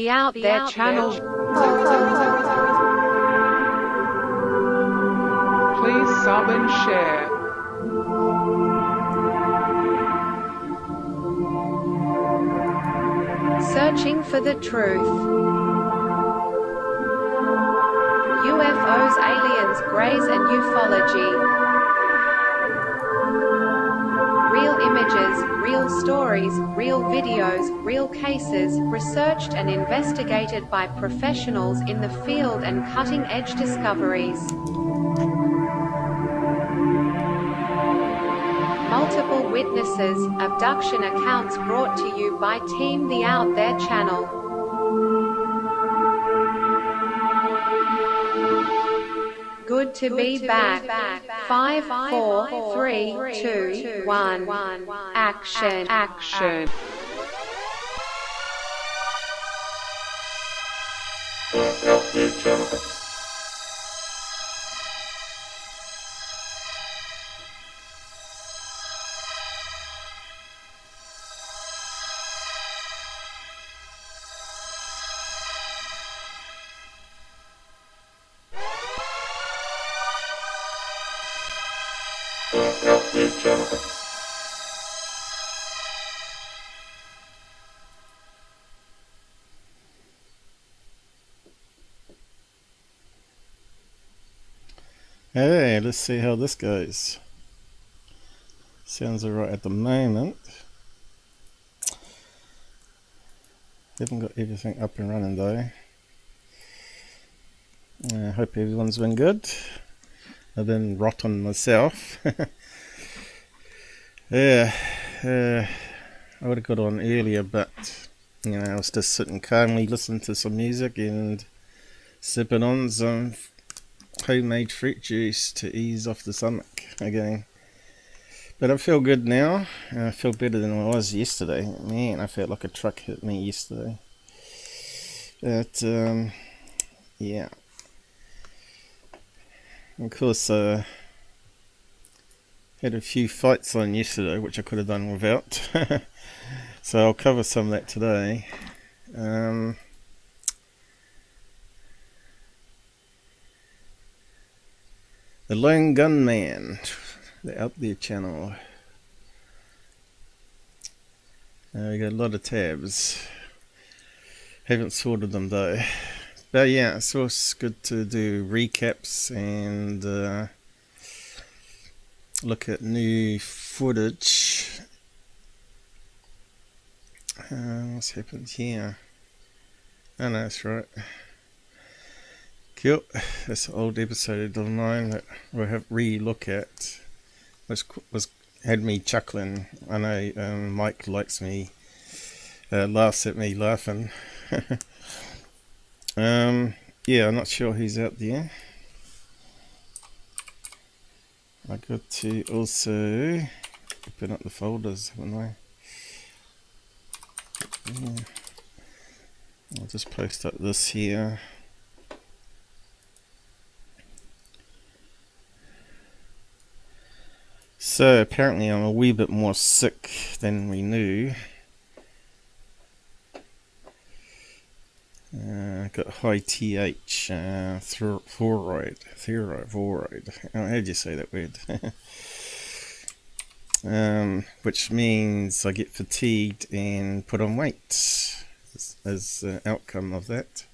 the Out There channel. Please sub and share. Searching for the truth. UFOs, aliens, greys and ufology. Real images, real stories, real videos, real cases, researched and investigated by professionals in the field and cutting-edge discoveries. Multiple witnesses, abduction accounts brought to you by Team The Out There channel. Good to be back. 5, 4, 3, 2, 1. Action. Hey, let's see how this goes. Sounds alright at the moment. Haven't got everything up and running though. I hope everyone's been good. I've been rotten myself. Yeah, I would have got on earlier, but you know, I was just sitting calmly listening to some music and sipping on some homemade fruit juice to ease off the stomach again. But I feel good now. I feel better than I was yesterday. Man, I felt like a truck hit me yesterday. But yeah. Of course, had a few fights on yesterday, which I could have done without. So I'll cover some of that today. The Lone Gunman, the Out There channel. We got a lot of tabs. Haven't sorted them though. But yeah, it's always good to do recaps and look at new footage. What's happened here? Oh no, that's right. Cool. That's an old episode of mine that we'll have re-look at, which had me chuckling. I know Mike likes me, laughs at me laughing. Yeah, I'm not sure who's out there. I got to also open up the folders, haven't I? Yeah. I'll just post up this here. So apparently I'm a wee bit more sick than we knew. Got high TH, thyroid. How do you say that word? Which means I get fatigued and put on weight as an outcome of that.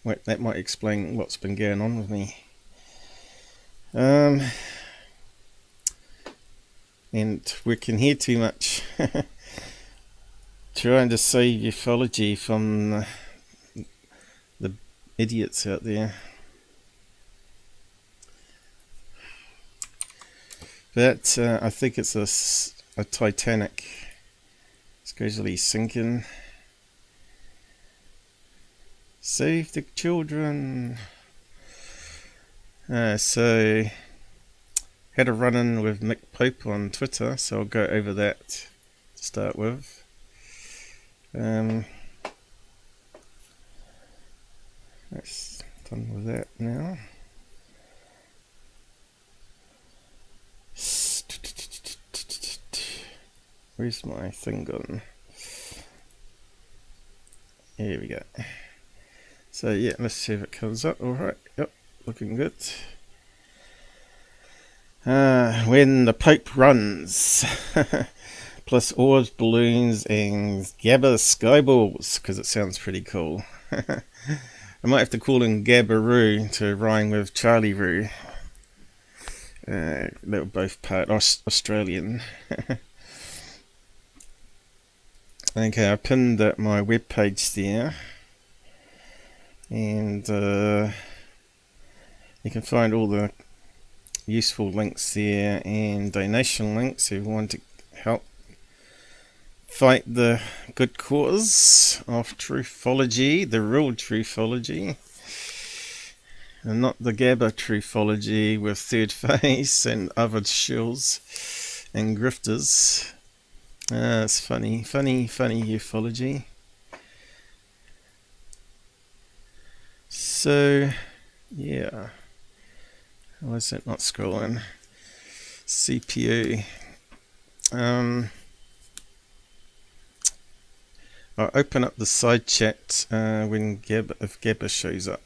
That might explain what's been going on with me. And working here too much. Trying to save ufology from the idiots out there. But I think it's a Titanic. It's gradually sinking. Save the children. So had a run-in with Mick Pope on Twitter, so I'll go over that to start with. That's done with that now. Where's my thing gone? Here we go. So yeah, let's see if it comes up. Alright, yep, looking good. When the Pope runs. Plus Orbs Balloons and Gabber Skyballs, because it sounds pretty cool. I might have to call him Gabberoo to rhyme with Charlie Roo. They were both part Australian. Okay, I pinned my webpage there. And you can find all the useful links there and donation links if you want to help fight the good cause of truthology, the real truthology, and not the Gabber truthology with third face and other shills and grifters. It's funny ufology. So, yeah. Why is that not scrolling? CPU. I'll open up the side chat when if Gabber shows up.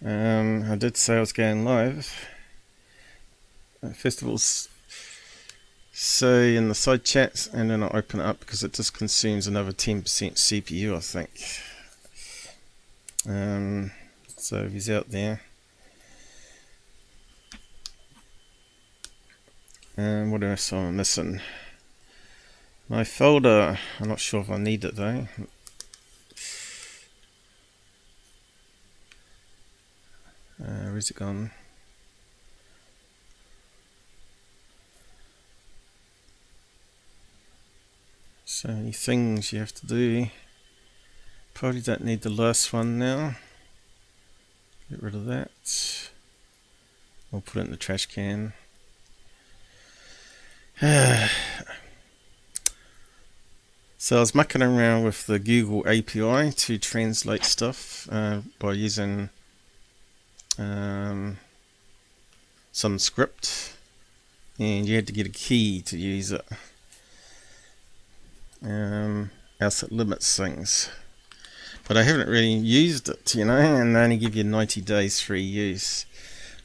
I did say I was going live. First of all, say in the side chat, and then I'll open it up because it just consumes another 10% CPU, I think. So if he's out there. And what else am I missing? My folder, I'm not sure if I need it though. Where's it gone? So many things you have to do. Probably don't need the last one now. Get rid of that. I'll put it in the trash can. So I was mucking around with the Google API to translate stuff by using some script, and you had to get a key to use it, else it limits things. But I haven't really used it, you know, and they only give you 90 days free use.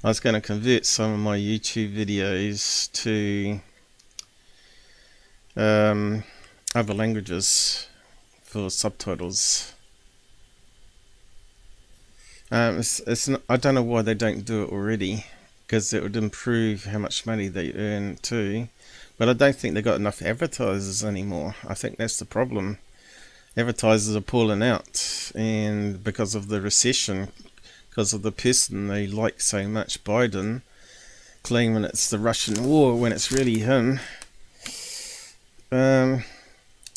I was going to convert some of my YouTube videos to other languages for subtitles. It's not, I don't know why they don't do it already, because it would improve how much money they earn too. But I don't think they got enough advertisers anymore. I think that's the problem. Advertisers are pulling out, and because of the recession, because of the person they like so much, Biden, claiming it's the Russian war when it's really him.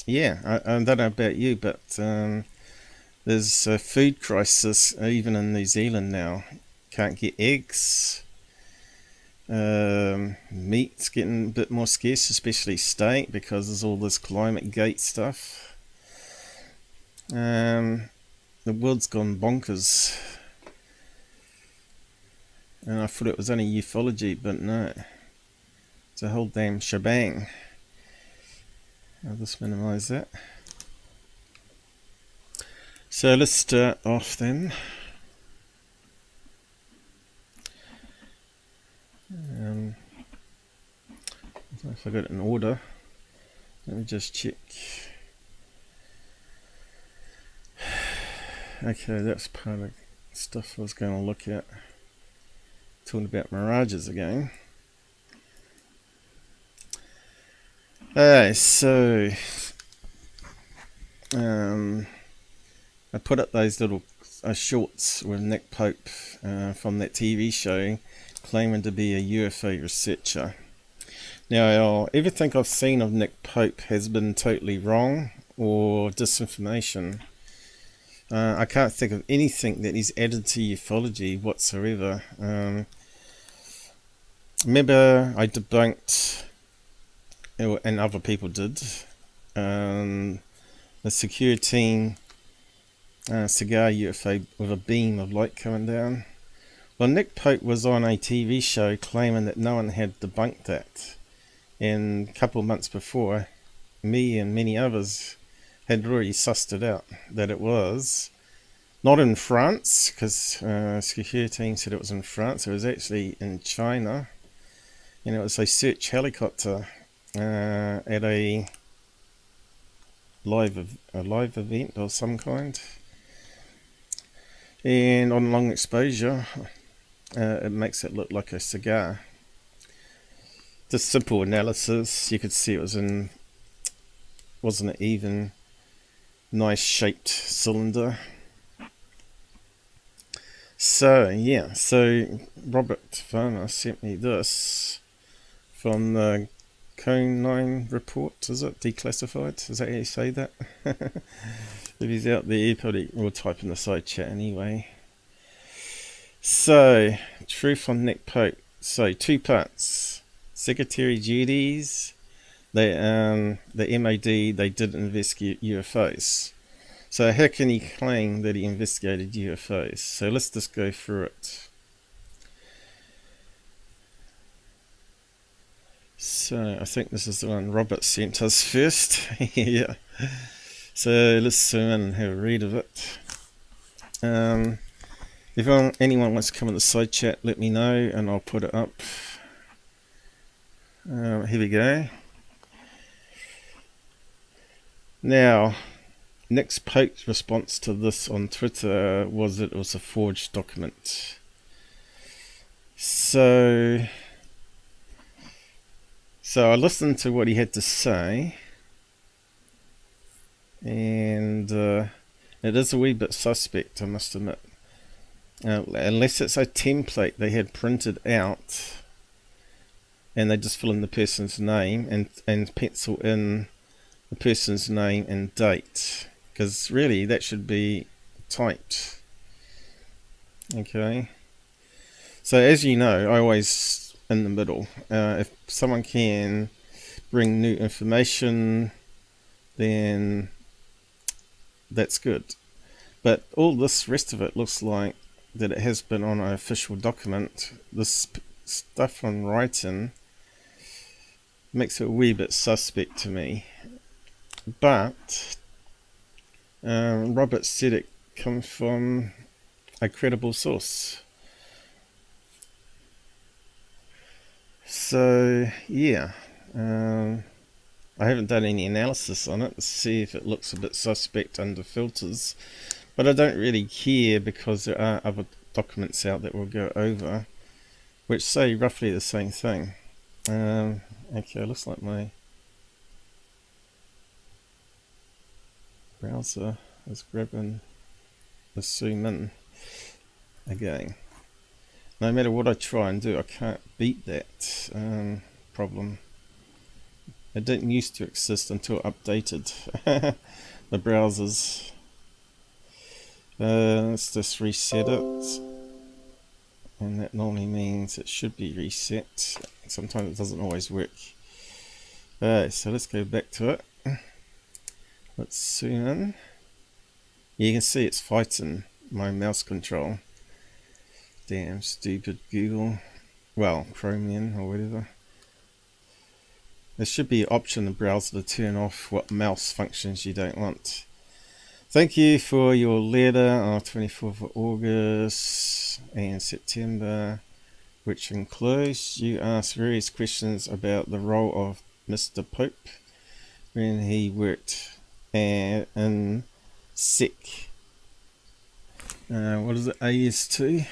Yeah, I don't know about you, but there's a food crisis even in New Zealand now. Can't get eggs. Meat's getting a bit more scarce, especially steak, because there's all this climate gate stuff. The world's gone bonkers. And I thought it was only ufology, but no. It's a whole damn shebang. I'll just minimize that. So let's start off then. I don't know if I got it in order. Let me just check. Okay, that's part of the stuff I was going to look at. Talking about Mirages again. Alright, so I put up those little shorts with Nick Pope from that TV show, claiming to be a UFO researcher. Now, everything I've seen of Nick Pope has been totally wrong or disinformation. I can't think of anything that he's added to ufology whatsoever. Remember, I debunked, and other people did, the secure team cigar UFO with a beam of light coming down. Well, Nick Pope was on a TV show claiming that no one had debunked that, and a couple of months before, me and many others had already sussed it out that it was not in France, because security team said it was in France. It was actually in China, and it was a search helicopter at a live event of some kind. And on long exposure, it makes it look like a cigar. Just simple analysis, you could see it wasn't an even, nice shaped cylinder. So yeah, so Robert Farmer sent me this from the Cone 9 report. Is it declassified? Is that how you say that? If he's out there, he probably will type in the side chat anyway. So, truth on Nick Pope. So, 2 parts. Secretary duties. The MOD, they did investigate UFOs. So, how can he claim that he investigated UFOs? So, let's just go through it. So, I think this is the one Robert sent us first. Yeah. So let's zoom in and have a read of it. If anyone wants to come in the side chat, let me know and I'll put it up. Here we go. Now, Nick Pope's response to this on Twitter was that it was a forged document. So I listened to what he had to say. And it is a wee bit suspect, I must admit. Unless it's a template they had printed out and they just fill in the person's name and pencil in the person's name and date. Because really that should be typed. Okay. So as you know, I always in the middle. If someone can bring new information, then that's good. But all this rest of it looks like that it has been on an official document. This stuff on writing makes it a wee bit suspect to me. But Robert said it comes from a credible source. So yeah, I haven't done any analysis on it to see if it looks a bit suspect under filters, but I don't really care because there are other documents out that we'll go over which say roughly the same thing. Okay, looks like my browser is grabbing the zoom in again. No matter what I try and do, I can't beat that problem. It didn't used to exist until updated the browsers. Let's just reset it, and that normally means it should be reset. Sometimes it doesn't always work. Alright, so let's go back to it. Let's zoom in. You can see it's fighting my mouse control. Damn stupid Google. Well, Chromium or whatever. There should be an option in the browser to turn off what mouse functions you don't want. Thank you for your letter on 24th of August and September, which includes you asked various questions about the role of Mr. Pope when he worked in SEC. What is it? AS2.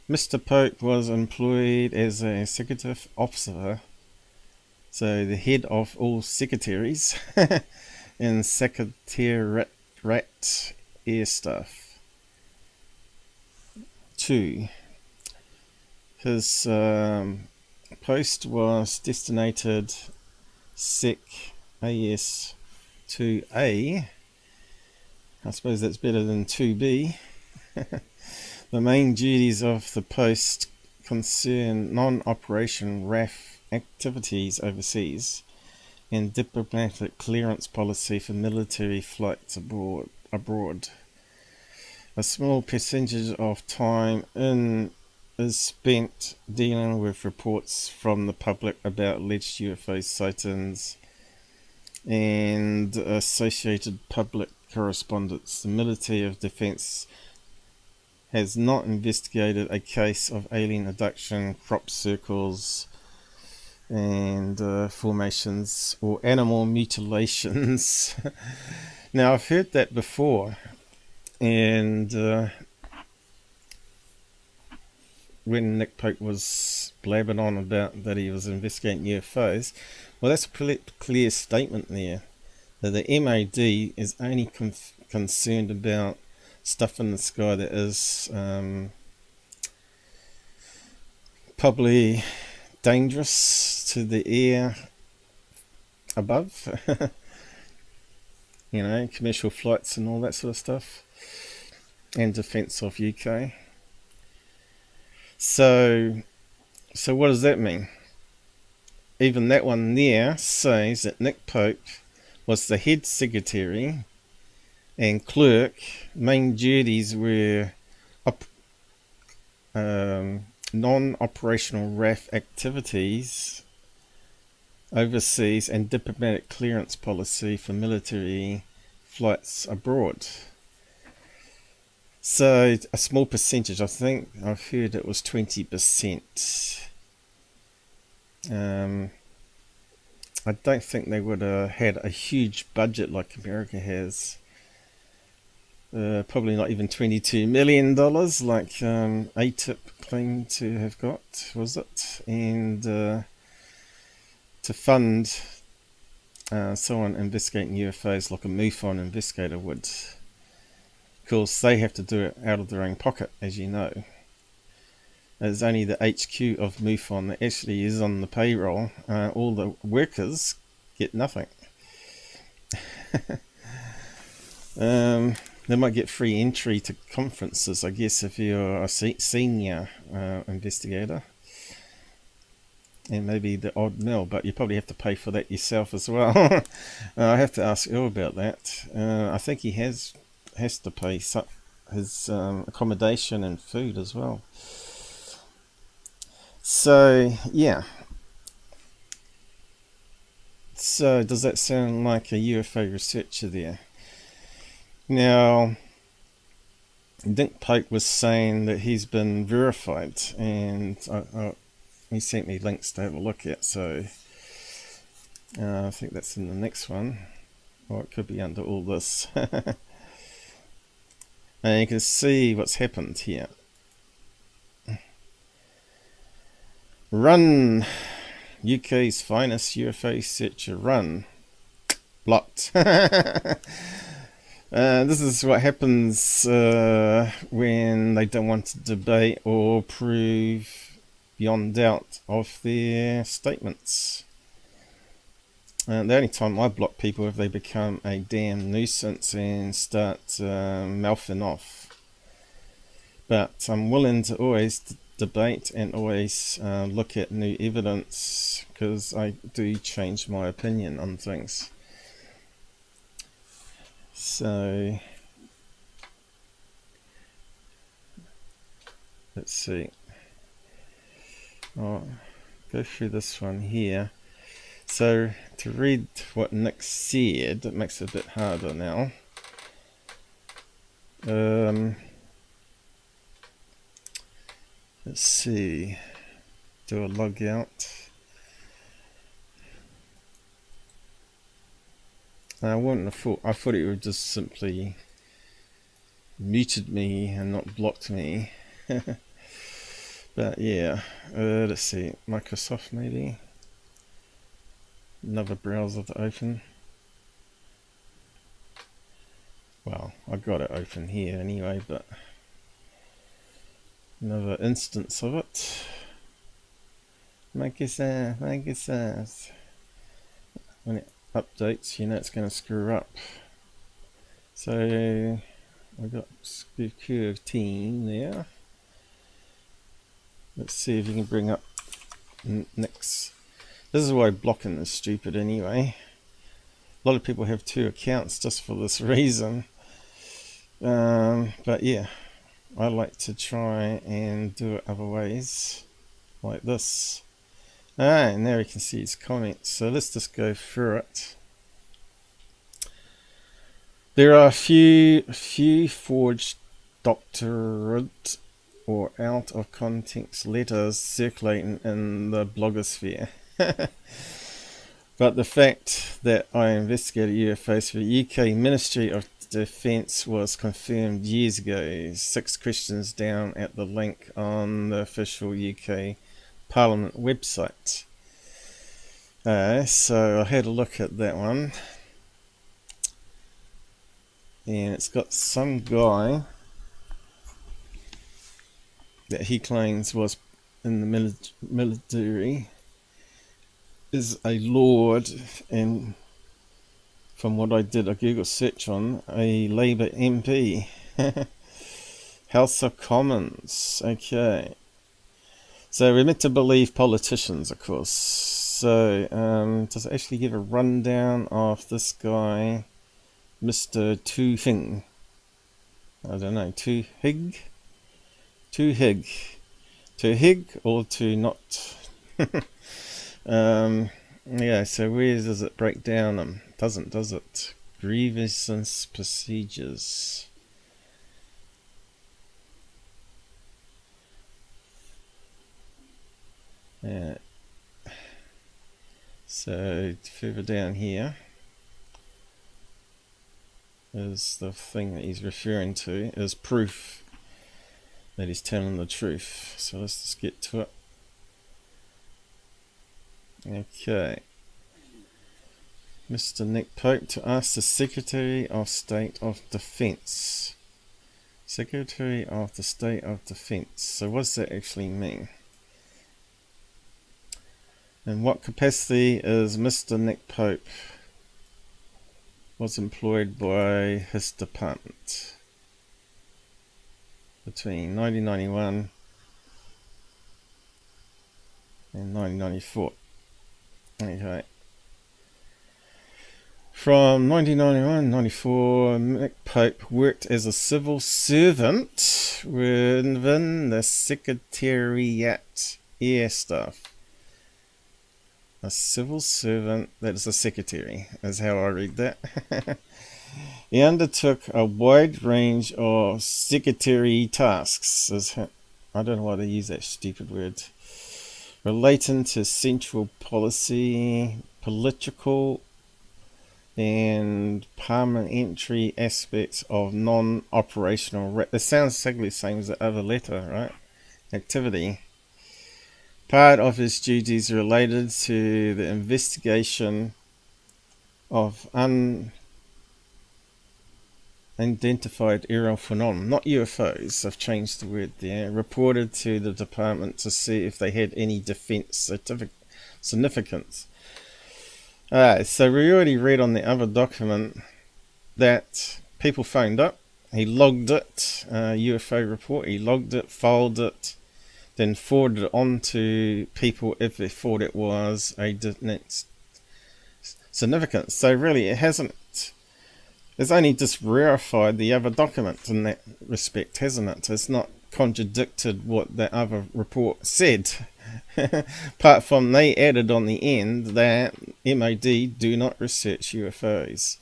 Mr. Pope was employed as a executive officer, so the head of all secretaries in Secretariat Air Staff. 2. His post was designated Sec AS 2A. I suppose that's better than 2B. The main duties of the post concern non-operation RAF activities overseas and diplomatic clearance policy for military flights abroad. A small percentage of time is spent dealing with reports from the public about alleged UFO sightings and Associated Public Correspondence. The Military of Defense has not investigated a case of alien abduction, crop circles, and formations or animal mutilations. Now, I've heard that before, and when Nick Pope was blabbing on about that he was investigating UFOs, well, that's a clear statement there, that the MAD is only concerned about stuff in the sky that is probably dangerous to the air above. You know, commercial flights and all that sort of stuff, and defence of UK. So what does that mean? Even that one there says that Nick Pope was the head secretary and clerk. Main duties were non-operational RAF activities overseas and diplomatic clearance policy for military flights abroad. So a small percentage, I think I've heard it was 20%. I don't think they would have had a huge budget like America has. Probably not even $22 million like ATIP claimed to have got, was it? And to fund someone investigating UFOs like a MUFON investigator would. Of course, they have to do it out of their own pocket, as you know. It's only the HQ of MUFON that actually is on the payroll. All the workers get nothing. They might get free entry to conferences, I guess, if you're a senior investigator. And maybe the odd mil, but you probably have to pay for that yourself as well. I have to ask Earl about that. I think he has to pay his accommodation and food as well. So, yeah. So, does that sound like a UFO researcher there? Now, Nick Pope was saying that he's been verified, and he sent me links to have a look at, so I think that's in the next one, or it could be under all this. And you can see what's happened here. Run! UK's finest UFO searcher, run. Blocked. This is what happens when they don't want to debate or prove beyond doubt of their statements. The only time I block people if they become a damn nuisance and start mouthing off. But I'm willing to always debate and always look at new evidence, because I do change my opinion on things. So let's see. I'll go through this one here. So to read what Nick said, it makes it a bit harder now. Let's see. Do a log out. I wouldn't have thought. I thought it would just simply muted me and not blocked me. But yeah, let's see. Microsoft maybe. Another browser to open. Well, I got it open here anyway, but another instance of it. Microsoft. When it updates, you know it's going to screw up. So I got Curve Team there. Let's see if you can bring up next. This is why blocking is stupid anyway. A lot of people have two accounts just for this reason. But yeah, I like to try and do it other ways, like this. And there you can see his comments. So let's just go through it. There are a few forged doctorate or out of context letters circulating in the blogosphere. But the fact that I investigated UFOs for the UK Ministry of Defence was confirmed years ago. 6 questions down at the link on the official UK Parliament website. So I had a look at that one, and it's got some guy that he claims was in the military, is a lord, and from what I did a Google search on, a Labour MP. House of Commons. Okay. So we're meant to believe politicians, of course. So does it actually give a rundown of this guy, Mr. Tu Hing? I don't know. Tu Hig? Tu Hig. Tu Hig or Tu not? Yeah, so where does it break down? Doesn't, does it? Grievance procedures. Yeah. So further down here is the thing that he's referring to is proof that he's telling the truth. So let's just get to it. Okay. Mr. Nick Pope to ask the Secretary of State of Defence. Secretary of the State of Defence. So what does that actually mean? In what capacity is Mr. Nick Pope was employed by his department between 1991 and 1994? Okay. From 1991-94, Nick Pope worked as a civil servant within the Secretariat Air Staff. A civil servant, that is a secretary, is how I read that. He undertook a wide range of secretary tasks. I don't know why they use that stupid word. Relating to central policy, political, and parliamentary aspects of non-operational. It sounds exactly the same as the other letter, right? Activity. Part of his duties related to the investigation of unidentified aerial phenomena, not UFOs, I've changed the word there, reported to the department to see if they had any defense significance. So we already read on the other document that people phoned up, he logged it, UFO report, he logged it, filed it, then forwarded it on to people if they thought it was a significance. So really it hasn't, it's only just verified the other document in that respect, hasn't it? It's not contradicted what the other report said. Apart from they added on the end that MOD do not research UFOs.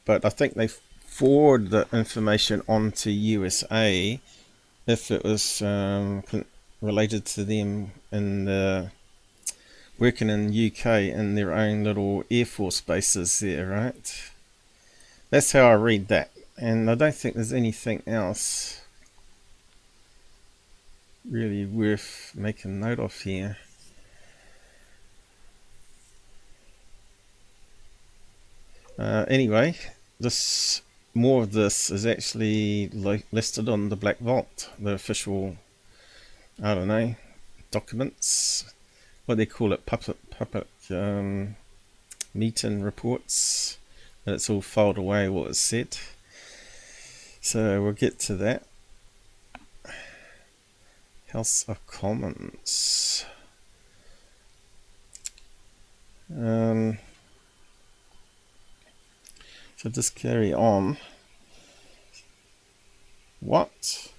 But I think they forward the information on to USA if it was related to them in the working in UK in their own little Air Force bases there, right? That's how I read that, and I don't think there's anything else really worth making note of here. Anyway, more of this is actually listed on the Black Vault, the official, I don't know, documents, what they call it, puppet meeting reports, and it's all filed away what was said. So we'll get to that. House of Commons. So just carry on. What?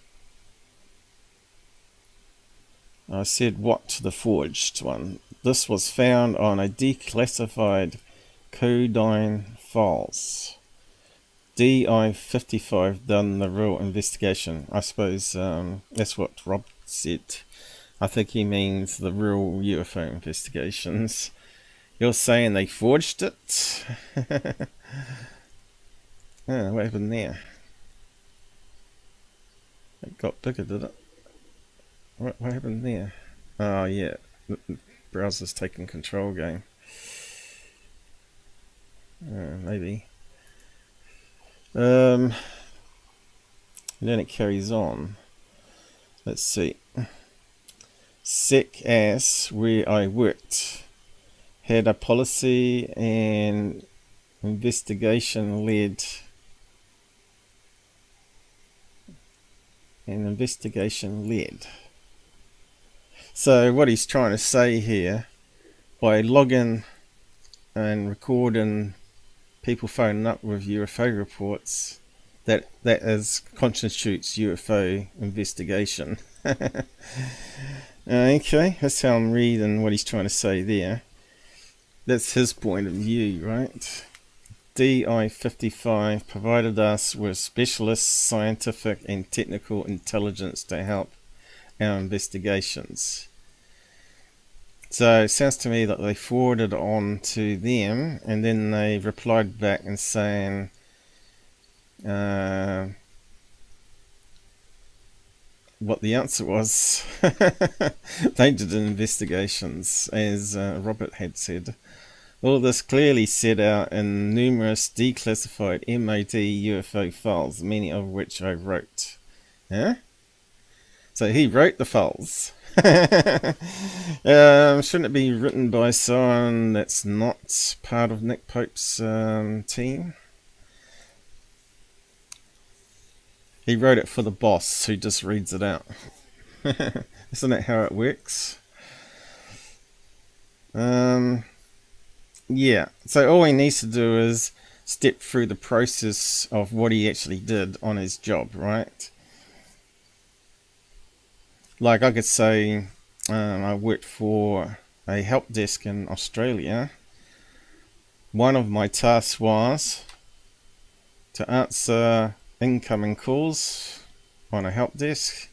I said what to the forged one. This was found on a declassified codine files. DI-55 done the real investigation. I suppose that's what Rob said. I think he means the real UFO investigations. You're saying they forged it? Oh, what happened there? It got bigger, did it? What happened there? Oh yeah, the browser's taking control again. Maybe. And then it carries on. Let's see. SecAS, where I worked, had a policy and investigation led. So what he's trying to say here, by logging and recording people phoning up with UFO reports, that constitutes UFO investigation. Okay, that's how I'm reading what he's trying to say there. That's his point of view, right? DI-55 provided us with specialist scientific and technical intelligence to help our investigations. So it sounds to me that they forwarded on to them, and then they replied back and saying what the answer was. They did investigations, as Robert had said. All this clearly set out in numerous declassified MOD UFO files, many of which I wrote. Huh? So he wrote the files. Shouldn't it be written by someone that's not part of Nick Pope's team? He wrote it for the boss, who just reads it out. Isn't that how it works? Yeah, so all he needs to do is step through the process of what he actually did on his job, right? Like I could say I worked for a help desk in Australia. One of my tasks was to answer incoming calls on a help desk,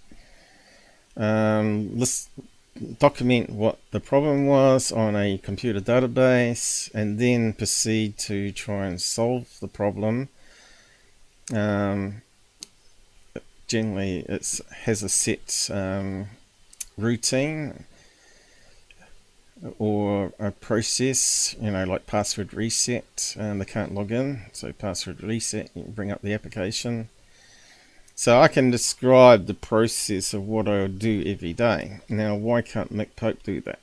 document what the problem was on a computer database, and then proceed to try and solve the problem. Generally it has a set routine or a process, like password reset. They can't log in, so password reset, you bring up the application. So I can describe the process of what I would do every day. Now, why can't Mick Pope do that?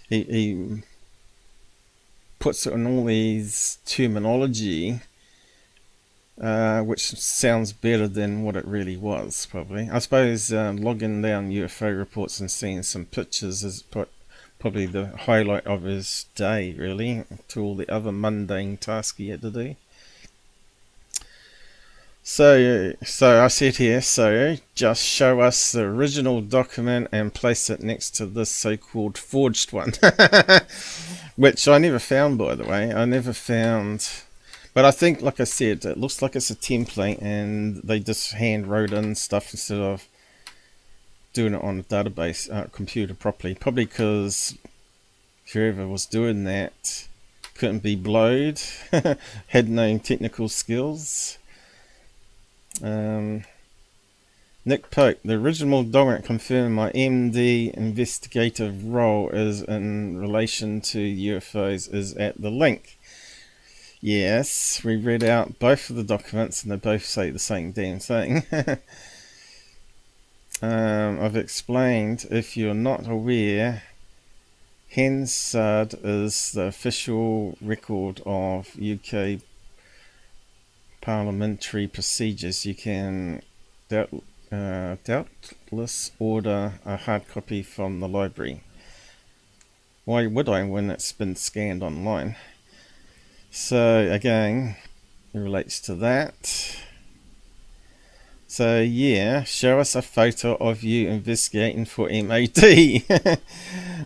He puts it in all these terminology, which sounds better than what it really was, probably. I suppose logging down UFO reports and seeing some pictures is probably the highlight of his day, really, to all the other mundane tasks he had to do. So I said here, so just show us the original document and place it next to this so-called forged one. Which I never found, by the way. I never found. But I think, like I said, it looks like it's a template and they just hand wrote in stuff instead of doing it on a database computer properly. Probably because whoever was doing that couldn't be blowed, had no technical skills. Nick Pope, the original document confirmed my MD investigative role is in relation to UFOs is at the link. Yes, we read out both of the documents and they both say the same damn thing. I've explained, if you're not aware, Hansard is the official record of UK parliamentary procedures. You can doubtless order a hard copy from the library. Why would I when it's been scanned online? So again, it relates to that. So yeah, show us a photo of you investigating for MOD.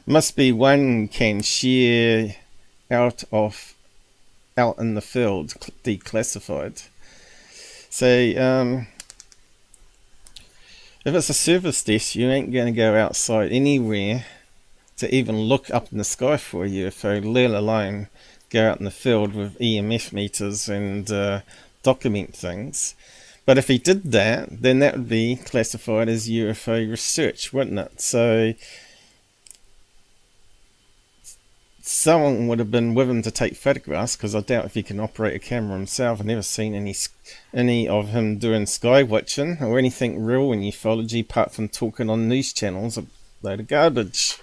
Must be one can share out of out in the field, declassified. So if it's a service desk, you ain't going to go outside anywhere to even look up in the sky for a UFO, let alone go out in the field with EMF meters and document things. But if he did that, then that would be classified as UFO research, wouldn't it? So someone would have been with him to take photographs, because I doubt if he can operate a camera himself. I've never seen any of him doing sky watching or anything real in ufology apart from talking on news channels, a load of garbage.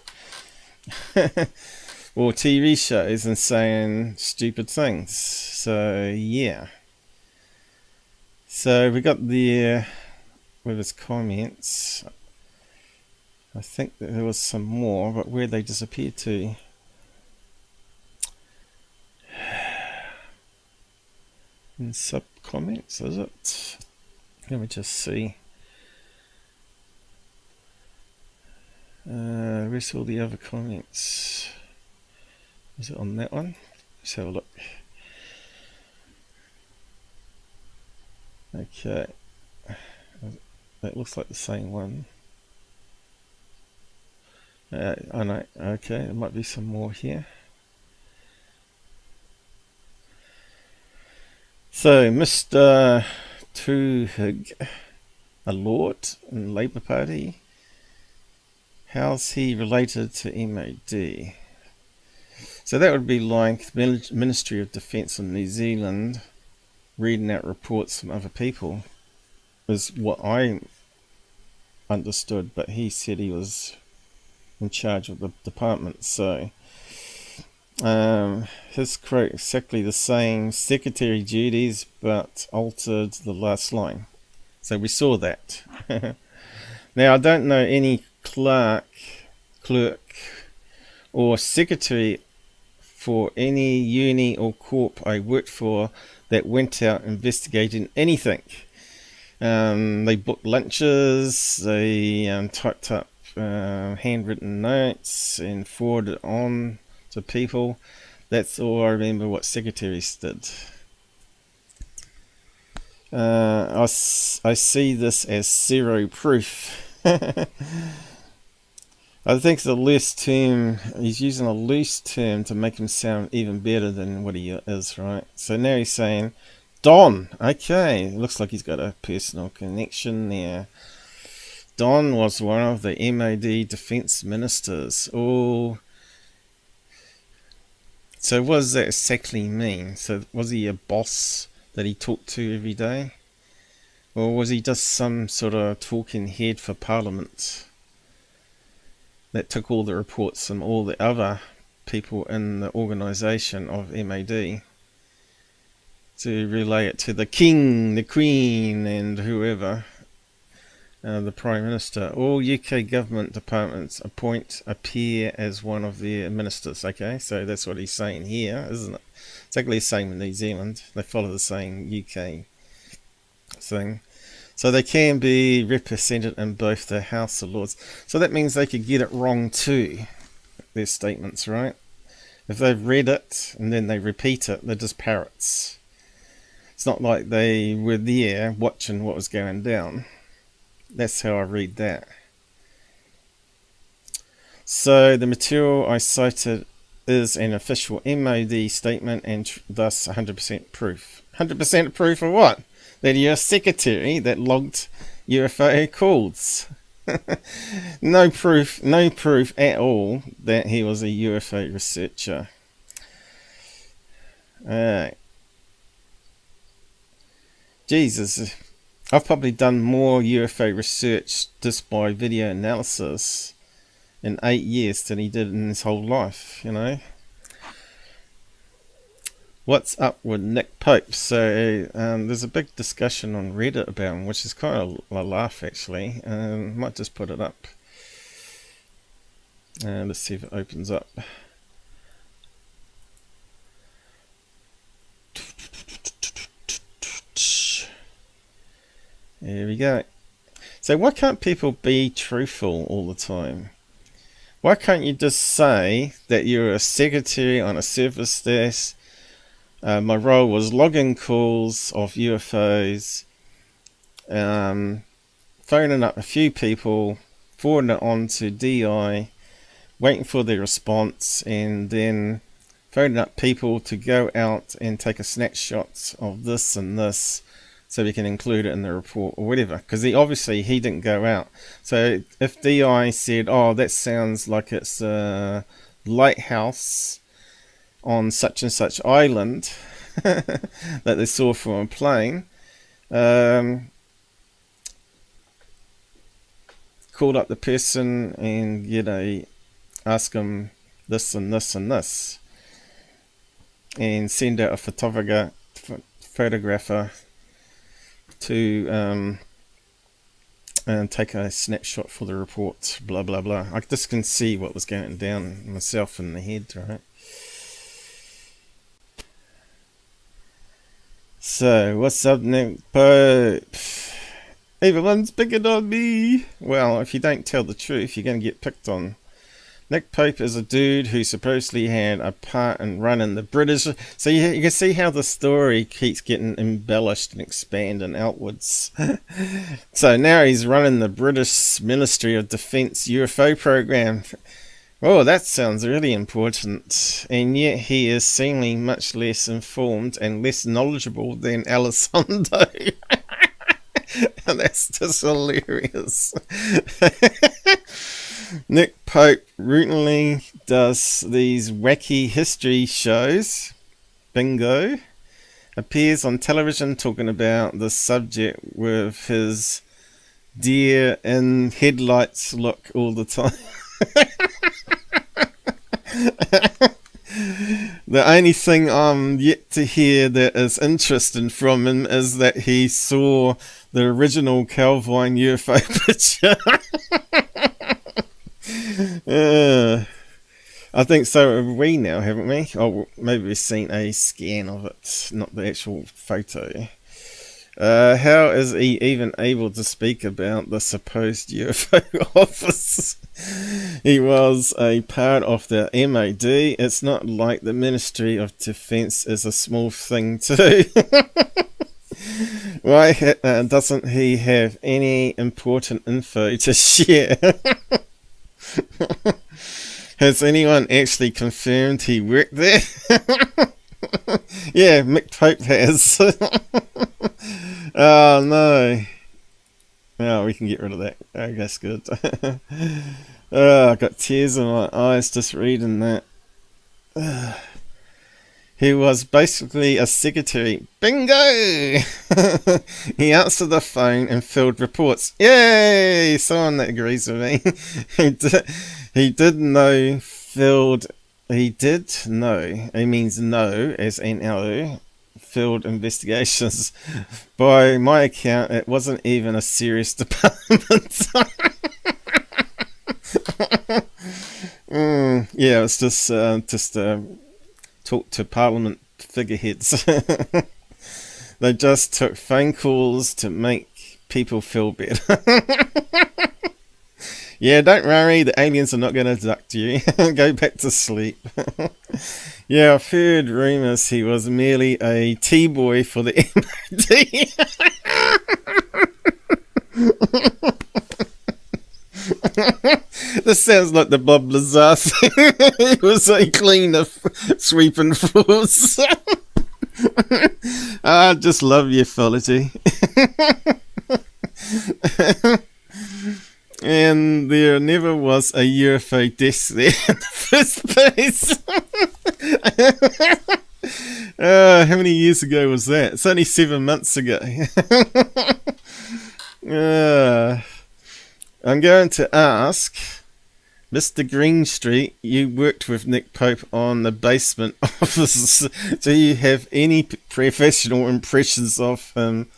Or TV shows and saying stupid things. So yeah. So we got there with his comments. I think that there was some more, but where they disappeared to. In sub comments, is it? Let me just see. Where's all the other comments? Is it on that one? Let's have a look. Okay, that looks like the same one. I know. Okay, there might be some more here. So, Mr. Tuhig, a lord in the Labour Party, how's he related to MAD? So that would be like the Ministry of Defence in New Zealand reading out reports from other people, is what I understood, but he said he was in charge of the department. So his quote exactly the same, secretary duties, but altered the last line. So we saw that. Now I don't know any clerk or secretary for any uni or corp I worked for that went out investigating anything. They booked lunches, they typed up handwritten notes and forwarded on to people. That's all I remember what secretaries did. I see this as zero proof. I think it's a loose term. He's using a loose term to make him sound even better than what he is, right? So now he's saying, Don. Okay, looks like he's got a personal connection there. Don was one of the MOD defence ministers. Oh, so what does that exactly mean? So was he a boss that he talked to every day? Or was he just some sort of talking head for Parliament that took all the reports from all the other people in the organisation of MAD to relay it to the King, the Queen and whoever, the Prime Minister? All UK government departments appear as one of their ministers. Okay, so that's what he's saying here, isn't it? Exactly the same in New Zealand. They follow the same UK thing. So they can be represented in both the House of Lords. So that means they could get it wrong too, their statements, right? If they've read it and then they repeat it, they're just parrots. It's not like they were there watching what was going down. That's how I read that. So the material I cited is an official MOD statement and thus 100% proof. 100% proof of what? That you're a secretary that logged UFO calls. No proof at all that he was a UFO researcher. Jesus, I've probably done more UFO research just by video analysis in 8 years than he did in his whole life, you know. What's up with Nick Pope? So there's a big discussion on Reddit about him, which is kind of a laugh actually. Might just put it up. Let's see if it opens up. There we go. So why can't people be truthful all the time? Why can't you just say that you're a secretary on a service desk My role was logging calls of UFOs, phoning up a few people, forwarding it on to DI, waiting for their response, and then phoning up people to go out and take a snapshot of this and this so we can include it in the report or whatever, because he didn't go out. So if DI said, oh, that sounds like it's a lighthouse on such and such island that they saw from a plane, called up the person and, ask them this and this and this, and send out a photographer to and take a snapshot for the report, blah blah blah. I just can see what was going down myself in the head, right? So what's up, Nick Pope? Everyone's picking on me. Well, if you don't tell the truth, you're going to get picked on. Nick Pope is a dude who supposedly had a part in running the British. So you can see how the story keeps getting embellished and expanding outwards. So now he's running the British Ministry of Defence UFO program. Oh, that sounds really important. And yet he is seemingly much less informed and less knowledgeable than Elizondo. That's just hilarious. Nick Pope routinely does these wacky history shows. Bingo. Appears on television talking about the subject with his deer in headlights look all the time. The only thing I'm yet to hear that is interesting from him is that he saw the original Calvine UFO picture. I think so have we now, haven't we? Oh, maybe we've seen a scan of it, not the actual photo. How is he even able to speak about the supposed UFO office? He was a part of the MOD. It's not like the Ministry of Defence is a small thing too. Why doesn't he have any important info to share? Has anyone actually confirmed he worked there? Yeah, Mick Pope has. Oh no. Oh, we can get rid of that. Oh, that's good. Oh, I got tears in my eyes just reading that. He was basically a secretary. Bingo! He answered the phone and filled reports. Yay! Someone that agrees with me. He did know. It means no, as N-O. Filled investigations. By my account, it wasn't even a serious department. Yeah, it's just talk to Parliament figureheads. They just took phone calls to make people feel better. Yeah, don't worry, the aliens are not going to abduct you. Go back to sleep. Yeah, I've heard rumours he was merely a T-boy for the MOD. This sounds like the Bob Lazar thing. He was a cleaner sweeping floors. I just love ufology. And there never was a UFO death there in the first place. How many years ago was that? It's only 7 months ago. I'm going to ask Mr. Greenstreet, you worked with Nick Pope on the basement office. Do you have any professional impressions of him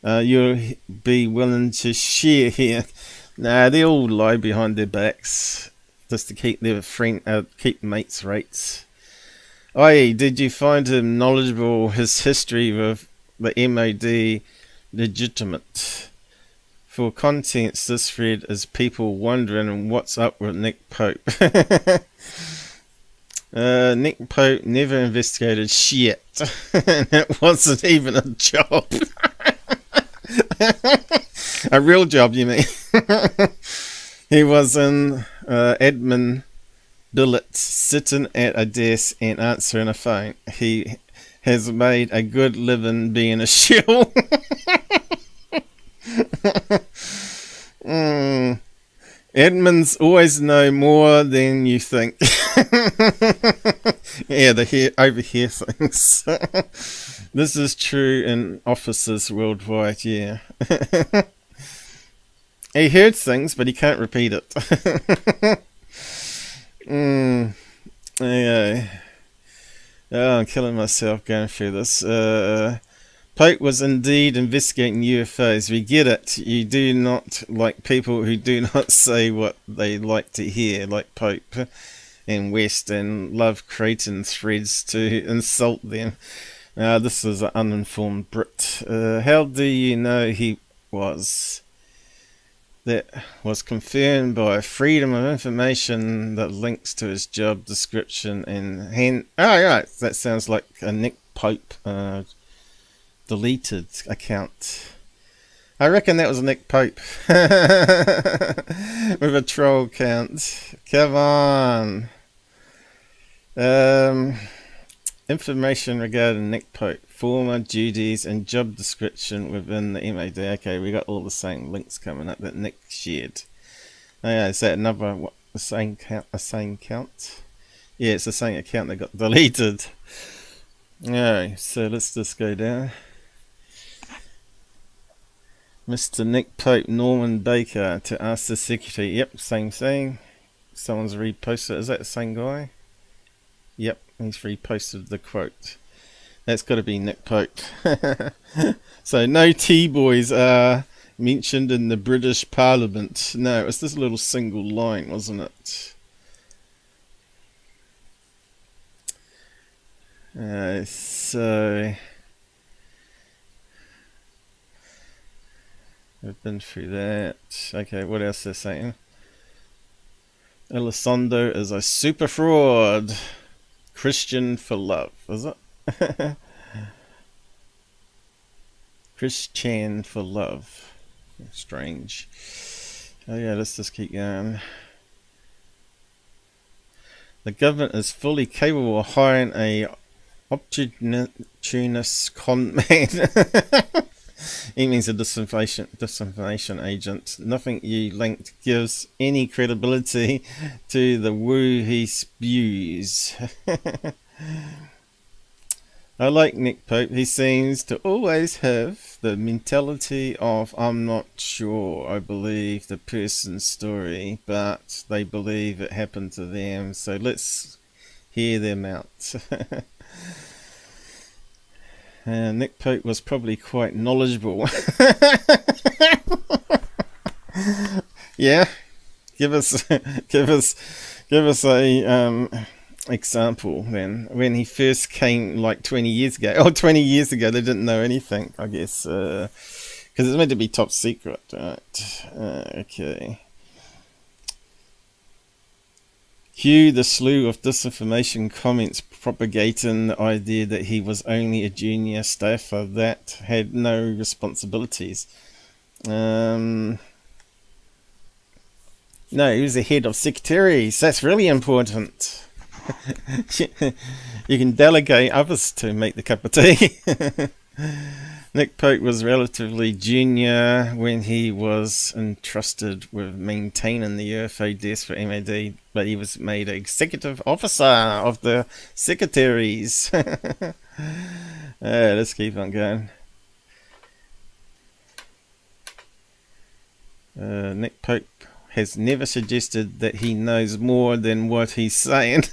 you'll be willing to share here? Nah, they all lie behind their backs just to keep their keep mates' rates. Aye, did you find him knowledgeable, his history with the MOD legitimate? For contents, this thread is people wondering what's up with Nick Pope. Nick Pope never investigated shit. And it wasn't even a job. A real job, you mean? He was an admin billet, sitting at a desk and answering a phone. He has made a good living being a shill. Admins always know more than you think. Yeah, they overhear things. This is true in offices worldwide, yeah. He heard things, but he can't repeat it. Yeah. Oh, I'm killing myself going through this. Pope was indeed investigating UFOs. We get it. You do not like people who do not say what they like to hear, like Pope and West, and love creating threads to insult them. This is an uninformed Brit. How do you know he was? That was confirmed by Freedom of Information that links to his job description and hand. Oh, right. That sounds like a Nick Pope deleted account. I reckon that was Nick Pope with a troll account. Come on. Information regarding Nick Pope, former duties and job description within the MOD. Okay, we got all the same links coming up that Nick shared. Oh yeah, is that another the same count? A same count? Yeah, it's the same account that got deleted. Alright, so let's just go down. Mr. Nick Pope, Norman Baker to ask the secretary. Yep, same thing. Someone's reposted. Is that the same guy? Yep, he's reposted the quote. That's got to be Nick Pope. So no T-boys are mentioned in the British Parliament. No, it's this little single line, wasn't it? So we've been through that. Okay, what else they're saying? Elizondo is a super fraud. Christian for love, is it? Christian for love. Strange. Oh yeah, let's just keep going. The government is fully capable of hiring a opportunist con man. He means a disinformation agent. Nothing you linked gives any credibility to the woo he spews. I like Nick Pope. He seems to always have the mentality of, I'm not sure I believe the person's story, but they believe it happened to them, so let's hear them out. Nick Pope was probably quite knowledgeable. Yeah, give us a example then. When he first came, like 20 years ago. Oh, 20 years ago, they didn't know anything, I guess, because it's meant to be top secret, right? Okay. Cue the slew of disinformation comments propagating the idea that he was only a junior staffer that had no responsibilities. No, he was the head of secretaries. That's really important. You can delegate others to make the cup of tea. Nick Pope was relatively junior when he was entrusted with maintaining the UFO desk for MOD, but he was made executive officer of the secretaries. Let's keep on going. Nick Pope has never suggested that he knows more than what he's saying.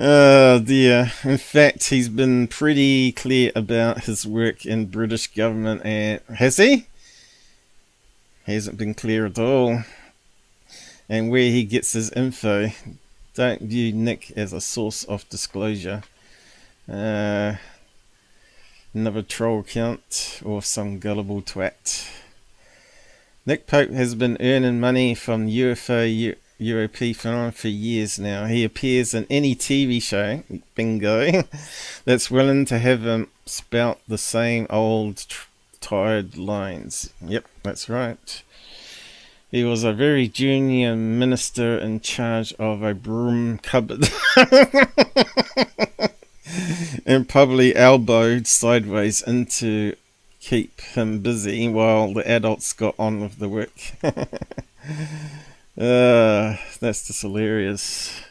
Oh dear. In fact, he's been pretty clear about his work in British government, and has he? He hasn't been clear at all. And where he gets his info. Don't view Nick as a source of disclosure. Another troll account or some gullible twat. Nick Pope has been earning money from UFO UAP phenomenon for years now. He appears in any TV show, bingo, that's willing to have him spout the same old tired lines. Yep, that's right. He was a very junior minister in charge of a broom cupboard and probably elbowed sideways in to keep him busy while the adults got on with the work. That's just hilarious.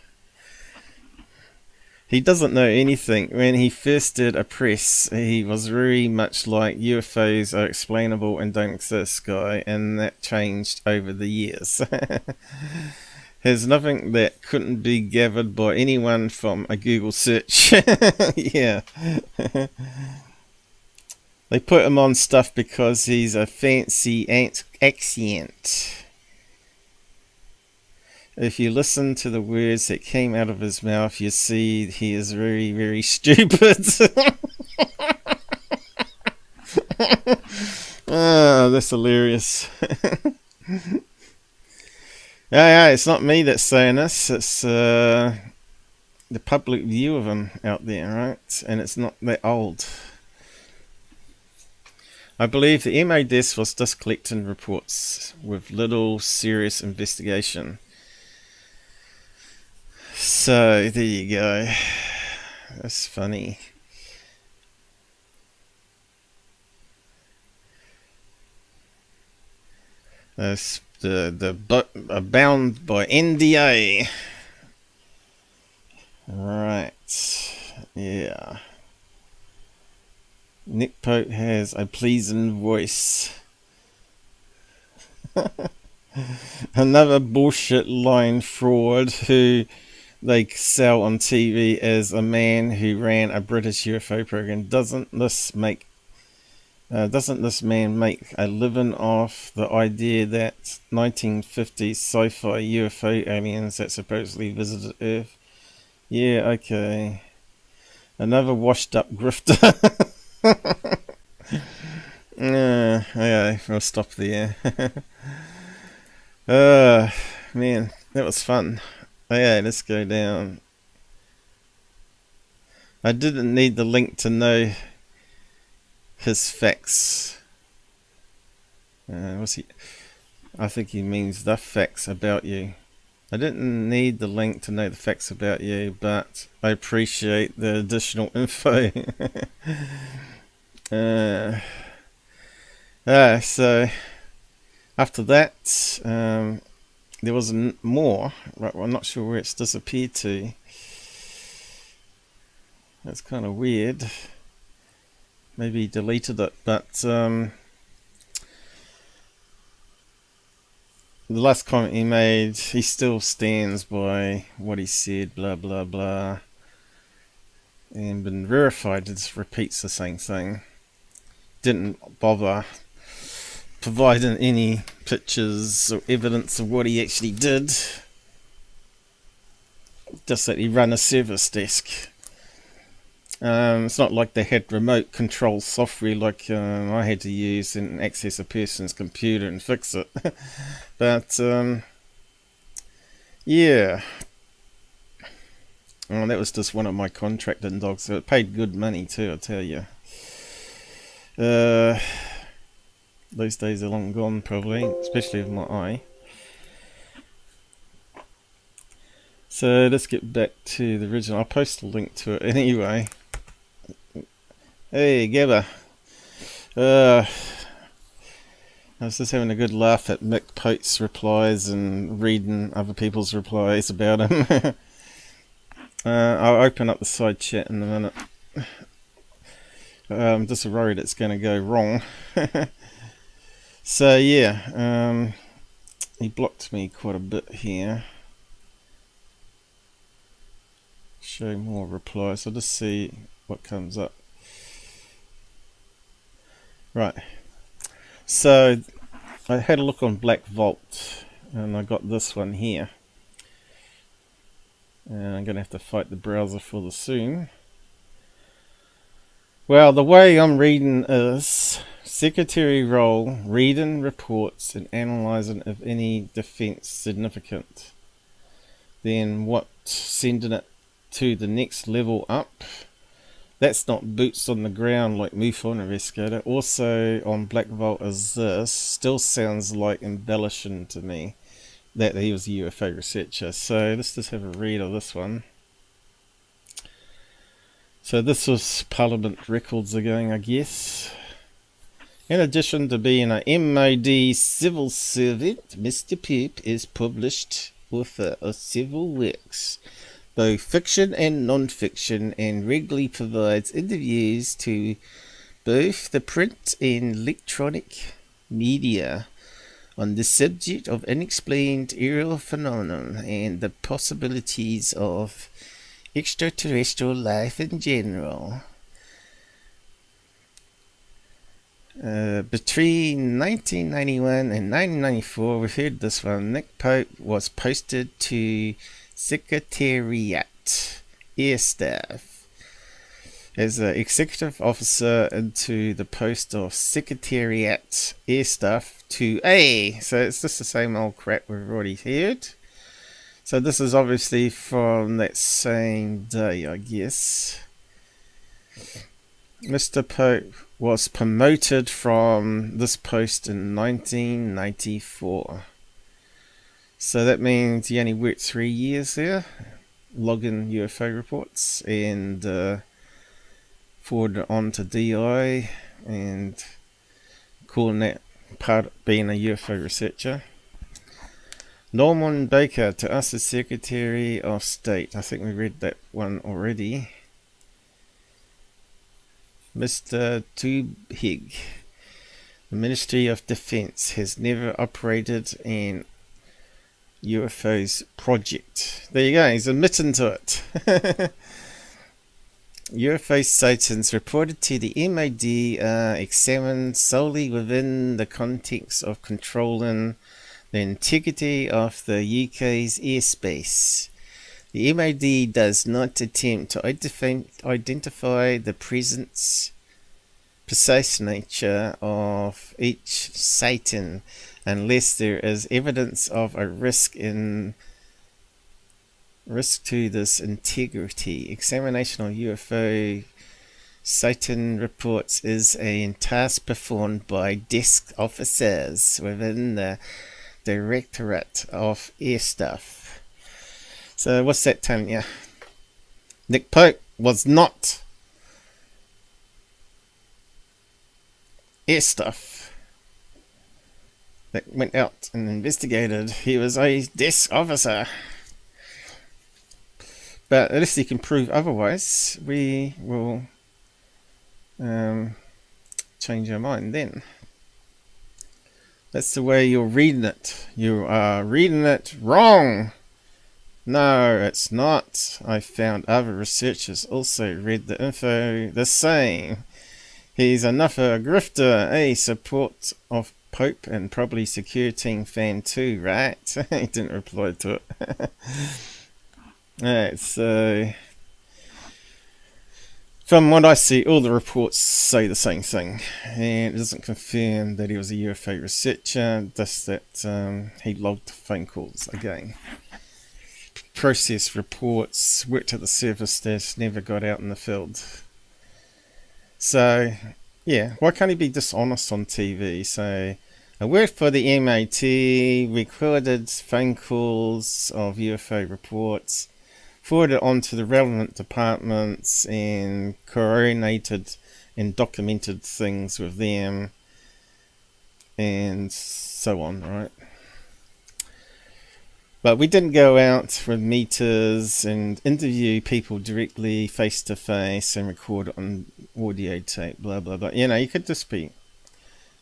He doesn't know anything. When he first did a press, he was very much like UFOs are explainable and don't exist guy, and that changed over the years. There's nothing that couldn't be gathered by anyone from a Google search. Yeah. They put him on stuff because he's a fancy accent. If you listen to the words that came out of his mouth, you see he is very, very stupid. That's hilarious. Yeah, it's not me that's saying this. It's the public view of him out there, right? And it's not that old. I believe the MOD was just collecting reports with little serious investigation. So there you go. That's funny. That's bound by NDA. Right. Yeah. Nick Pope has a pleasing voice. Another bullshit line fraud who they sell on TV as a man who ran a British UFO program. Doesn't this man make a living off the idea that 1950s sci-fi UFO aliens that supposedly visited Earth? Yeah, okay. Another washed up grifter. Okay, we'll stop there. Man, that was fun. Okay, let's go down. I didn't need the link to know his facts. What's he? I think he means the facts about you. I didn't need the link to know the facts about you, but I appreciate the additional info. So after that, there was more. Right, well, I'm not sure where it's disappeared to. That's kind of weird. Maybe he deleted it, but the last comment he made, he still stands by what he said, blah blah blah, and been verified. It just repeats the same thing. Didn't bother providing any pictures or evidence of what he actually did, just that he ran a service desk. It's not like they had remote control software like I had to use and access a person's computer and fix it. But yeah, that was just one of my contracting dogs, so it paid good money too, I tell you. Those days are long gone probably, especially with my eye. So let's get back to the original. I'll post a link to it anyway. Hey Gabber, I was just having a good laugh at Mick Pote's replies and reading other people's replies about him. I'll open up the side chat in a minute. I'm just worried it's going to go wrong. So yeah, he blocked me quite a bit here. Show more replies. I'll just see what comes up. Right. So I had a look on Black Vault and I got this one here. And I'm going to have to fight the browser for the soon. Well, the way I'm reading is secretary role, reading reports and analysing if any defence significant. then what sending it to the next level up? That's not boots on the ground like MUFON investigator. Also on Black Vault is this. Still sounds like embellishing to me that he was a UFO researcher. So let's just have a read of this one. So this was Parliament records again, I guess. In addition to being an MOD civil servant, Mr. Poop is published author of several works, both fiction and non-fiction, and regularly provides interviews to both the print and electronic media on the subject of unexplained aerial phenomenon and the possibilities of extraterrestrial life in general. Between 1991 and 1994, we've heard this one, Nick Pope was posted to Secretariat Air Staff as an executive officer into the post of Secretariat Air Staff 2A. So it's just the same old crap we've already heard. So this is obviously from that same day, I guess. Mr. Pope was promoted from this post in 1994. So that means he only worked 3 years there, logging UFO reports and forwarded on to DI and calling that part of being a UFO researcher. Norman Baker to us as Secretary of State. I think we read that one already. Mr. Tubhig, the Ministry of Defense has never operated an UFOs project. There you go, he's admitting to it. UFO sightings reported to the MOD are examined solely within the context of controlling the integrity of the UK's airspace. The MOD does not attempt to identify the precise nature of each sighting unless there is evidence of a risk to this integrity. Examination of UFO sighting reports is a task performed by desk officers within the Directorate of Air Staff. So what's that telling you? Nick Pope was not air staff that went out and investigated. He was a desk officer. But unless he can prove otherwise, we will change our mind then. That's the way you're reading it. You are reading it wrong. No, it's not. I found other researchers also read the info the same. He's enough a grifter, a support of Pope and probably security team fan too, right? He didn't reply to it. Alright, so from what I see, all the reports say the same thing, and it doesn't confirm that he was a UFO researcher, just that he logged phone calls again. Processed reports, worked at the service desk, never got out in the field. So, yeah, why can't he be dishonest on TV? So, I worked for the MAT, recorded phone calls of UFO reports, forwarded on to the relevant departments and coordinated and documented things with them and so on, right? But we didn't go out with meters and interview people directly face to face and record it on audio tape, blah blah blah. You know, you could just be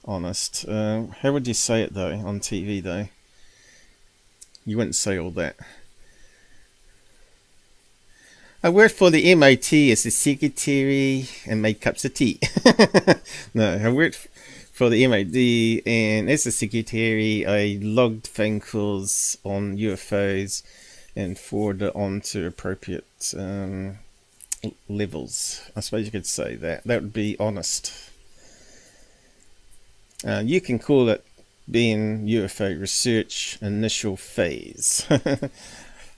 honest. How would you say it though on TV though? You wouldn't say all that. I worked for the MOT as a secretary and made cups of tea. No, I worked for the MOD, and as a secretary, I logged phone calls on UFOs and forwarded on to appropriate levels. I suppose you could say that. That would be honest. You can call it being UFO research initial phase.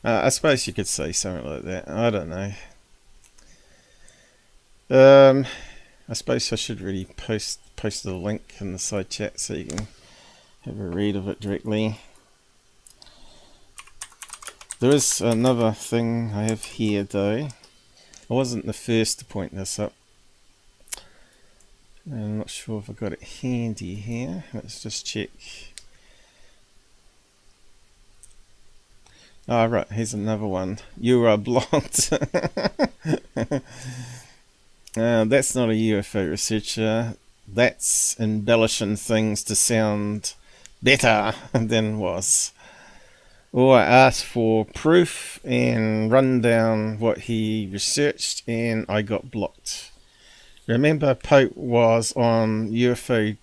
I suppose you could say something like that. I don't know. I suppose I should really post the link in the side chat so you can have a read of it directly. There is another thing I have here though. I wasn't the first to point this up. I'm not sure if I got it handy here. Let's just check. Ah, right, here's another one. You are blocked. That's not a UFO researcher. That's embellishing things to sound better than was. Or I asked for proof and run down what he researched, and I got blocked. Remember, Pope was on UFO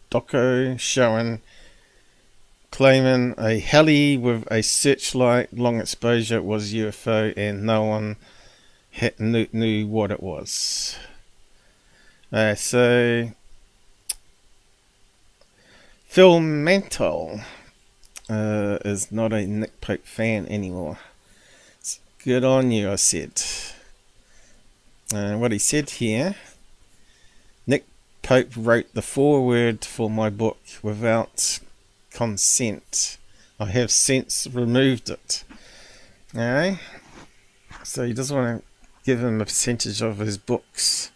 doco claiming a heli with a searchlight long exposure was UFO, and no one knew what it was. So Phil Mantle is not a Nick Pope fan anymore. It's good on you, I said. What he said here: Nick Pope wrote the foreword for my book without consent. I have since removed it. Alright? So he doesn't want to give him a percentage of his books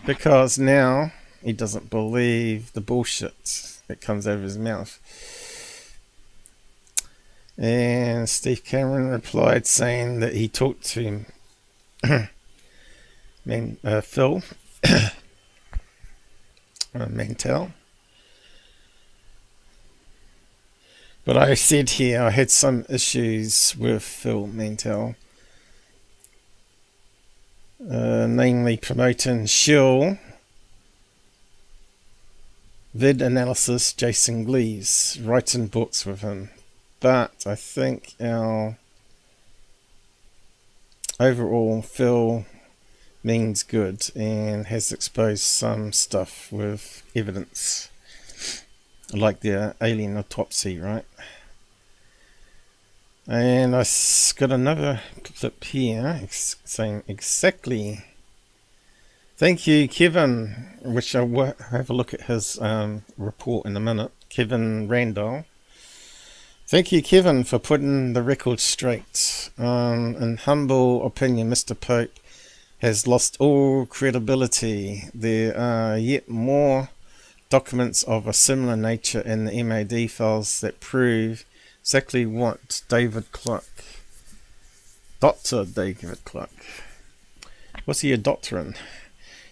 because now he doesn't believe the bullshit that comes out of his mouth. And Steve Cameron replied saying that he talked to him. Phil Mantel. But I said here I had some issues with Phil Mantel, namely promoting shill vid analysis Jason Gleaves, writing books with him. But I think our overall Phil means good and has exposed some stuff with evidence, like the alien autopsy, right? And I got another clip here saying exactly. Thank you, Kevin, which I'll have a look at his report in a minute. Kevin Randle. Thank you, Kevin, for putting the record straight. In humble opinion, Mr. Pope has lost all credibility. There are yet more documents of a similar nature in the MAD files that prove exactly what David Clark, Dr. David Clark, what's he a doctor in,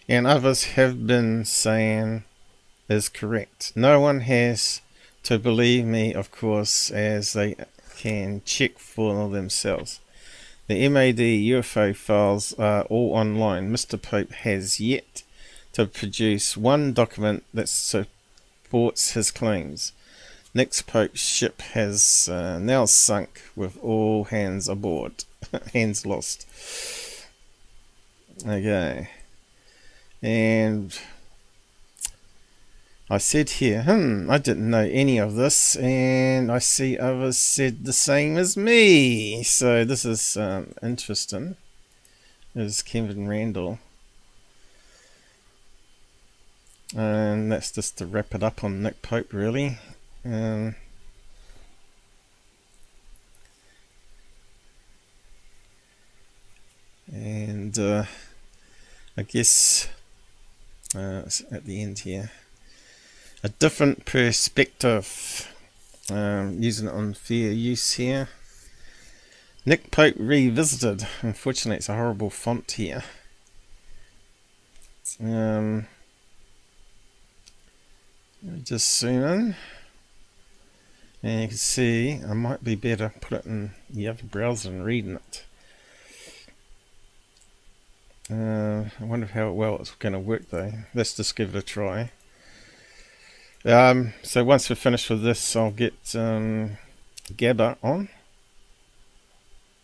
and others have been saying is correct. No one has to believe me, of course, as they can check for themselves. The MAD UFO files are all online. Mr. Pope has yet to produce one document that supports his claims. Nick Pope's ship has now sunk with all hands aboard. Hands lost. Okay. And I said here, I didn't know any of this, and I see others said the same as me. So this is interesting. This is Kevin Randle. And that's just to wrap it up on Nick Pope, really. And I guess it's at the end here. A different perspective, using it on fair use here. Nick Pope revisited. Unfortunately, it's a horrible font here. Just zoom in, and you can see I might be better put it in the other browser and reading it. I wonder how well it's going to work though. Let's just give it a try. So once we're finished with this, I'll get Gabber on.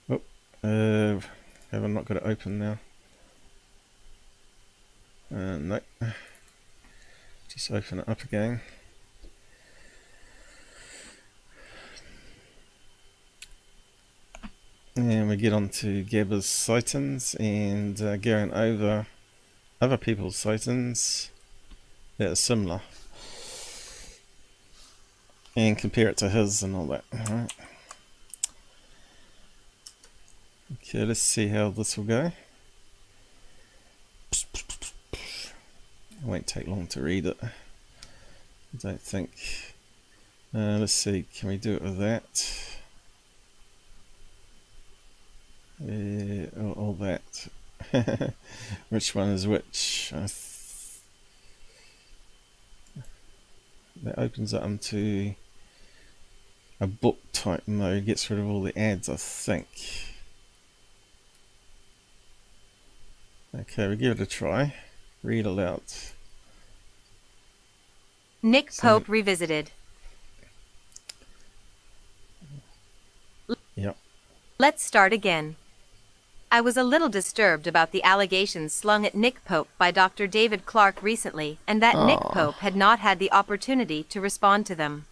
Oh, have I not got it open now? No. Just open it up again. And we get on to Gabber's sightings and going over other people's sightings that are similar. And compare it to his and all that. Alright. Okay, let's see how this will go. It won't take long to read it. I don't think. Let's see, can we do it with that? All that. Which one is which? That opens it into a book type mode, gets rid of all the ads, I think. Okay, we give it a try. Read aloud. Nick Pope Revisited. Yep. Let's start again. I was a little disturbed about the allegations slung at Nick Pope by Dr. David Clark recently, and that Nick Pope had not had the opportunity to respond to them.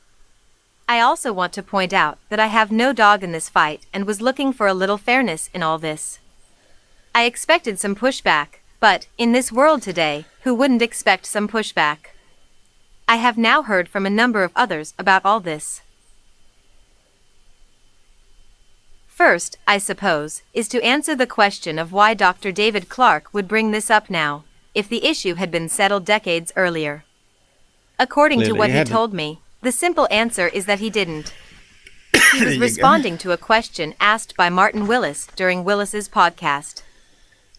I also want to point out that I have no dog in this fight and was looking for a little fairness in all this. I expected some pushback, but, in this world today, who wouldn't expect some pushback? I have now heard from a number of others about all this. First, I suppose, is to answer the question of why Dr. David Clark would bring this up now, if the issue had been settled decades earlier. According to what he told me, the simple answer is that he didn't. He was responding to a question asked by Martin Willis during Willis's podcast.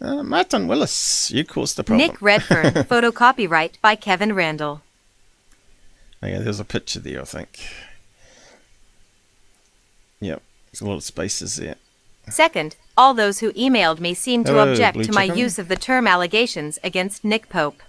Martin Willis, you caused the problem. Nick Redfern, photo copyright by Kevin Randle. Oh yeah, there's a picture there, I think. Yep. There's a lot of spaces there. Second, all those who emailed me seem to object Blue to my Chicken. use of the term allegations against Nick Pope.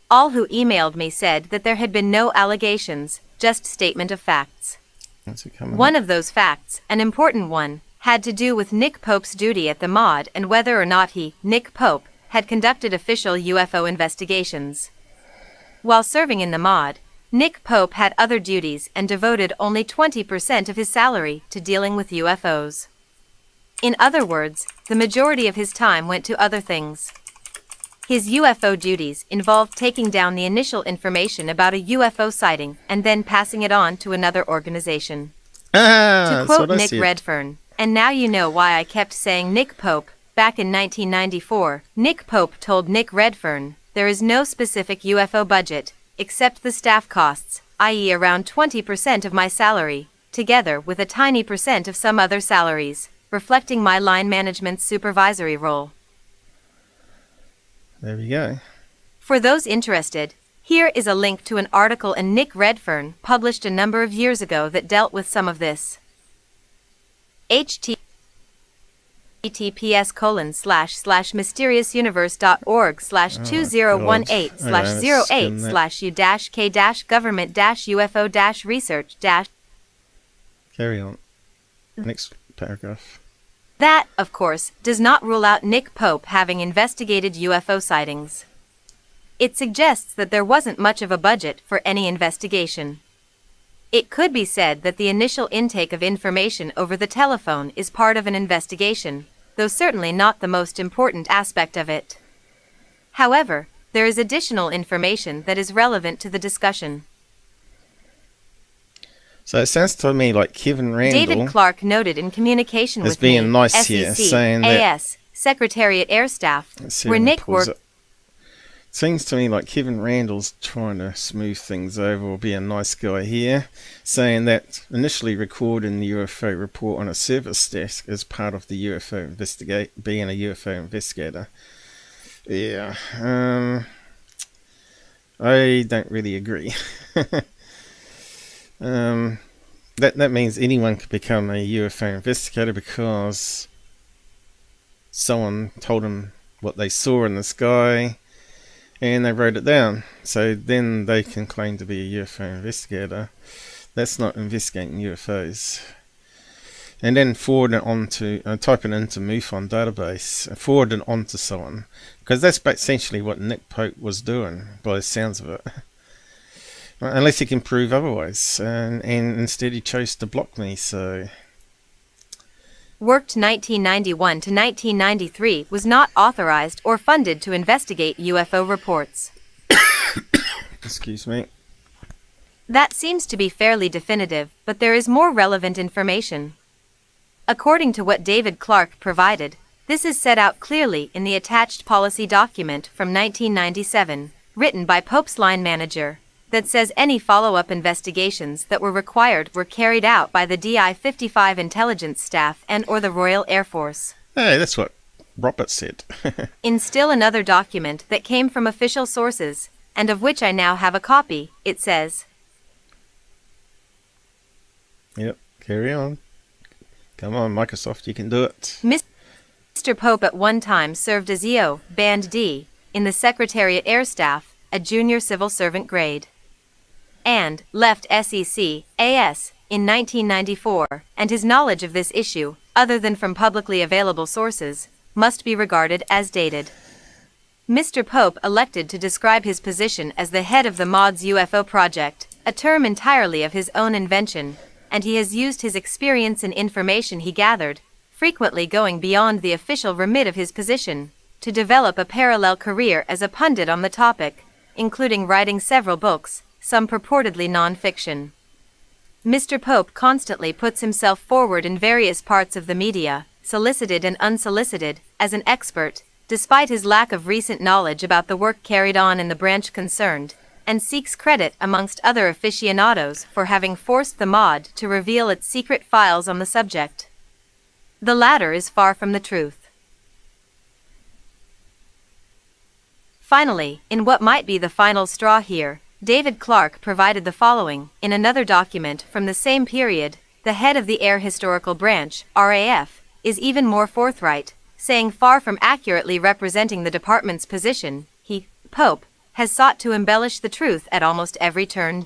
All who emailed me said that there had been no allegations, just statement of facts. What's it coming One up? of those facts, an important one, had to do with Nick Pope's duty at the MOD and whether or not he, Nick Pope, had conducted official UFO investigations. While serving in the MOD, Nick Pope had other duties and devoted only 20% of his salary to dealing with UFOs. In other words, the majority of his time went to other things. His UFO duties involved taking down the initial information about a UFO sighting and then passing it on to another organization. To That's quote what I Nick said. Redfern, and now you know why I kept saying Nick Pope. Back in 1994, Nick Pope told Nick Redfern, there is no specific UFO budget, except the staff costs, i.e. around 20% of my salary, together with a tiny percent of some other salaries, reflecting my line management's supervisory role. There we go. For those interested, here is a link to an article in Nick Redfern published a number of years ago that dealt with some of this. https://mysteriousuniverse.org/2018/u-k-government-ufo-research- Carry on. Next paragraph. That, of course, does not rule out Nick Pope having investigated UFO sightings. It suggests that there wasn't much of a budget for any investigation. It could be said that the initial intake of information over the telephone is part of an investigation, though certainly not the most important aspect of it. However, there is additional information that is relevant to the discussion. So it sounds to me like Kevin Randle David Clark noted in communication is with being me, nice here, SEC, saying that- AS, Secretariat Air Staff, Let's see where if I Nick pause worked. it. Seems to me like Kevin Randle's trying to smooth things over or be a nice guy here, saying that initially recording the UFO report on a service desk as part of the UFO being a UFO investigator. Yeah, I don't really agree. That means anyone could become a UFO investigator because someone told them what they saw in the sky and they wrote it down. So then they can claim to be a UFO investigator. That's not investigating UFOs. And then forward it on to, type it into MUFON database, forward it on to someone. Because that's essentially what Nick Pope was doing, by the sounds of it. Unless he can prove otherwise. And instead he chose to block me, so... worked 1991 to 1993, was not authorized or funded to investigate UFO reports. Excuse me. That seems to be fairly definitive, but there is more relevant information. According to what David Clark provided, this is set out clearly in the attached policy document from 1997, written by Pope's line manager, that says any follow-up investigations that were required were carried out by the DI-55 intelligence staff and/or the Royal Air Force. Hey, that's what Robert said. In still another document that came from official sources, and of which I now have a copy, it says, Yep, carry on. Come on, Microsoft, you can do it. Mr. Pope at one time served as EO, Band D, in the Secretariat Air Staff, a junior civil servant grade, and left SEC, AS, in 1994, and his knowledge of this issue, other than from publicly available sources, must be regarded as dated. Mr. Pope elected to describe his position as the head of the MOD's UFO project, a term entirely of his own invention, and he has used his experience and information he gathered, frequently going beyond the official remit of his position, to develop a parallel career as a pundit on the topic, including writing several books, some purportedly non-fiction. Mr. Pope constantly puts himself forward in various parts of the media, solicited and unsolicited, as an expert, despite his lack of recent knowledge about the work carried on in the branch concerned, and seeks credit amongst other aficionados for having forced the MOD to reveal its secret files on the subject. The latter is far from the truth. Finally, in what might be the final straw here, David Clark provided the following. In another document from the same period, the head of the Air Historical Branch, RAF, is even more forthright, saying far from accurately representing the department's position, he, Pope, has sought to embellish the truth at almost every turn.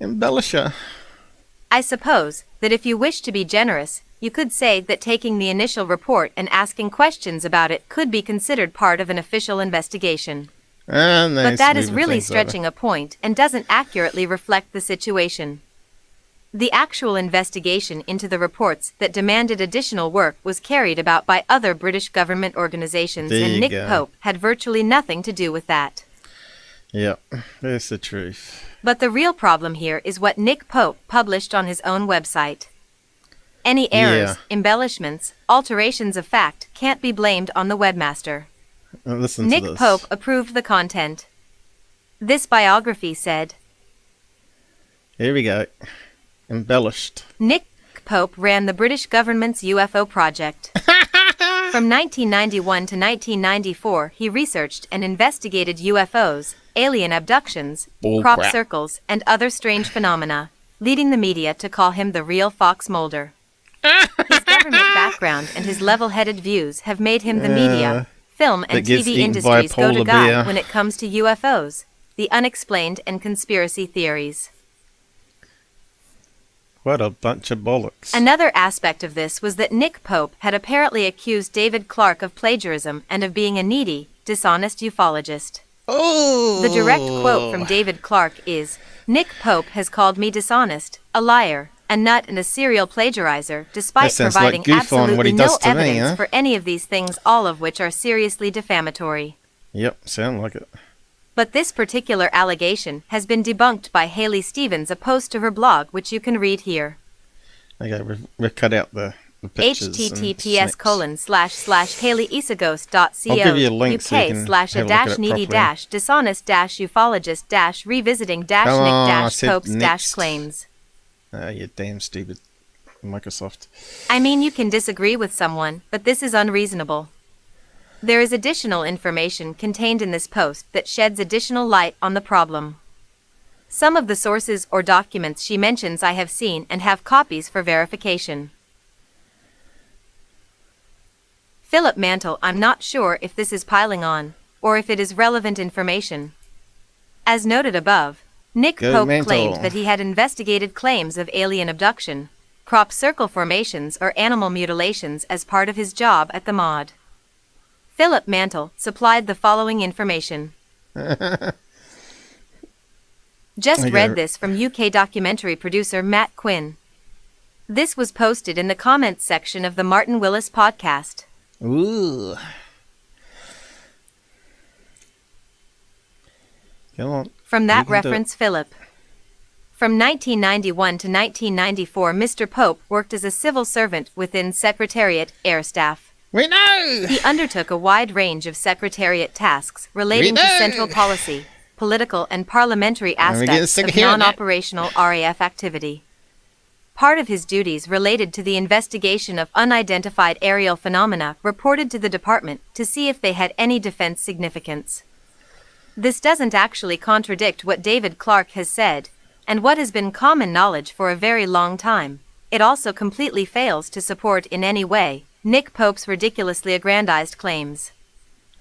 Embellisher. I suppose that if you wish to be generous, you could say that taking the initial report and asking questions about it could be considered part of an official investigation. But that is really stretching a point and doesn't accurately reflect the situation. The actual investigation into the reports that demanded additional work was carried out by other British government organizations, and Nick Pope had virtually nothing to do with that. Yep, that's the truth. But the real problem here is what Nick Pope published on his own website. Any errors, embellishments, alterations of fact can't be blamed on the webmaster. Listen Nick to this. Pope approved the content. This biography said, Here we go. Embellished. Nick Pope ran the British government's UFO project. From 1991 to 1994, he researched and investigated UFOs, alien abductions, crop circles, and other strange phenomena, leading the media to call him the real Fox Mulder. His government background and his level-headed views have made him the media, film, and TV industry's go-to guy when it comes to UFOs, the unexplained, and conspiracy theories. What a bunch of bollocks. Another aspect of this was that Nick Pope had apparently accused David Clark of plagiarism and of being a needy, dishonest ufologist. Oh! The direct quote from David Clark is, Nick Pope has called me dishonest, a liar, a nut, and a serial plagiarizer, despite providing absolutely no evidence for any of these things, all of which are seriously defamatory. Yep, sound like it. But this particular allegation has been debunked by Haley Stevens, a post to her blog, which you can read here. Okay, we've cut out the pictures. https://haleyisagos.co.uk/dishneedy-dishonest-needing-dishonest-Pope's-claims. You damn stupid Microsoft. I mean, you can disagree with someone, but this is unreasonable. There is additional information contained in this post that sheds additional light on the problem. Some of the sources or documents she mentions I have seen and have copies for verification. Philip Mantle, I'm not sure if this is piling on, or if it is relevant information. As noted above, Nick Pope claimed that he had investigated claims of alien abduction, crop circle formations, or animal mutilations as part of his job at the MOD. Philip Mantle supplied the following information. Just read this from UK documentary producer Matt Quinn. This was posted in the comments section of the Martin Willis podcast. Ooh. Come on. From that You can do reference, Philip. From 1991 to 1994, Mr. Pope worked as a civil servant within Secretariat Air Staff. We know! He undertook a wide range of Secretariat tasks relating to central policy, political and parliamentary aspects of non-operational RAF activity. Part of his duties related to the investigation of unidentified aerial phenomena reported to the department to see if they had any defense significance. This doesn't actually contradict what David Clarke has said, and what has been common knowledge for a very long time. It also completely fails to support in any way Nick Pope's ridiculously aggrandized claims.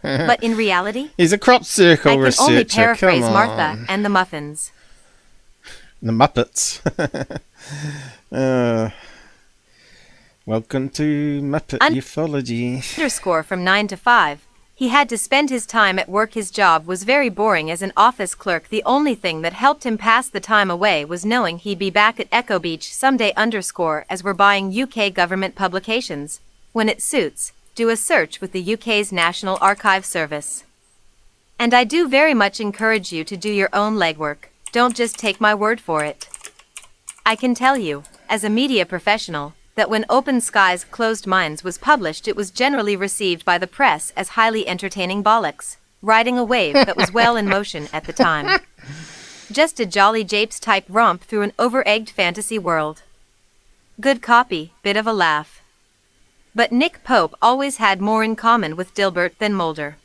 But in reality, he's a crop circle I can researcher. only paraphrase Come on. Martha and the Muffins. The Muppets. Welcome to Muppet Ufology. Underscore from 9 to 5. He had to spend his time at work. His job was very boring as an office clerk. The only thing that helped him pass the time away was knowing he'd be back at Echo Beach someday. Underscore as we're buying UK government publications. When it suits, do a search with the UK's National Archive Service. And I do very much encourage you to do your own legwork. Don't just take my word for it. I can tell you, as a media professional, that when Open Skies, Closed Minds was published, it was generally received by the press as highly entertaining bollocks, riding a wave that was well in motion at the time. Just a jolly japes-type romp through an over-egged fantasy world. Good copy, bit of a laugh. But Nick Pope always had more in common with Dilbert than Mulder.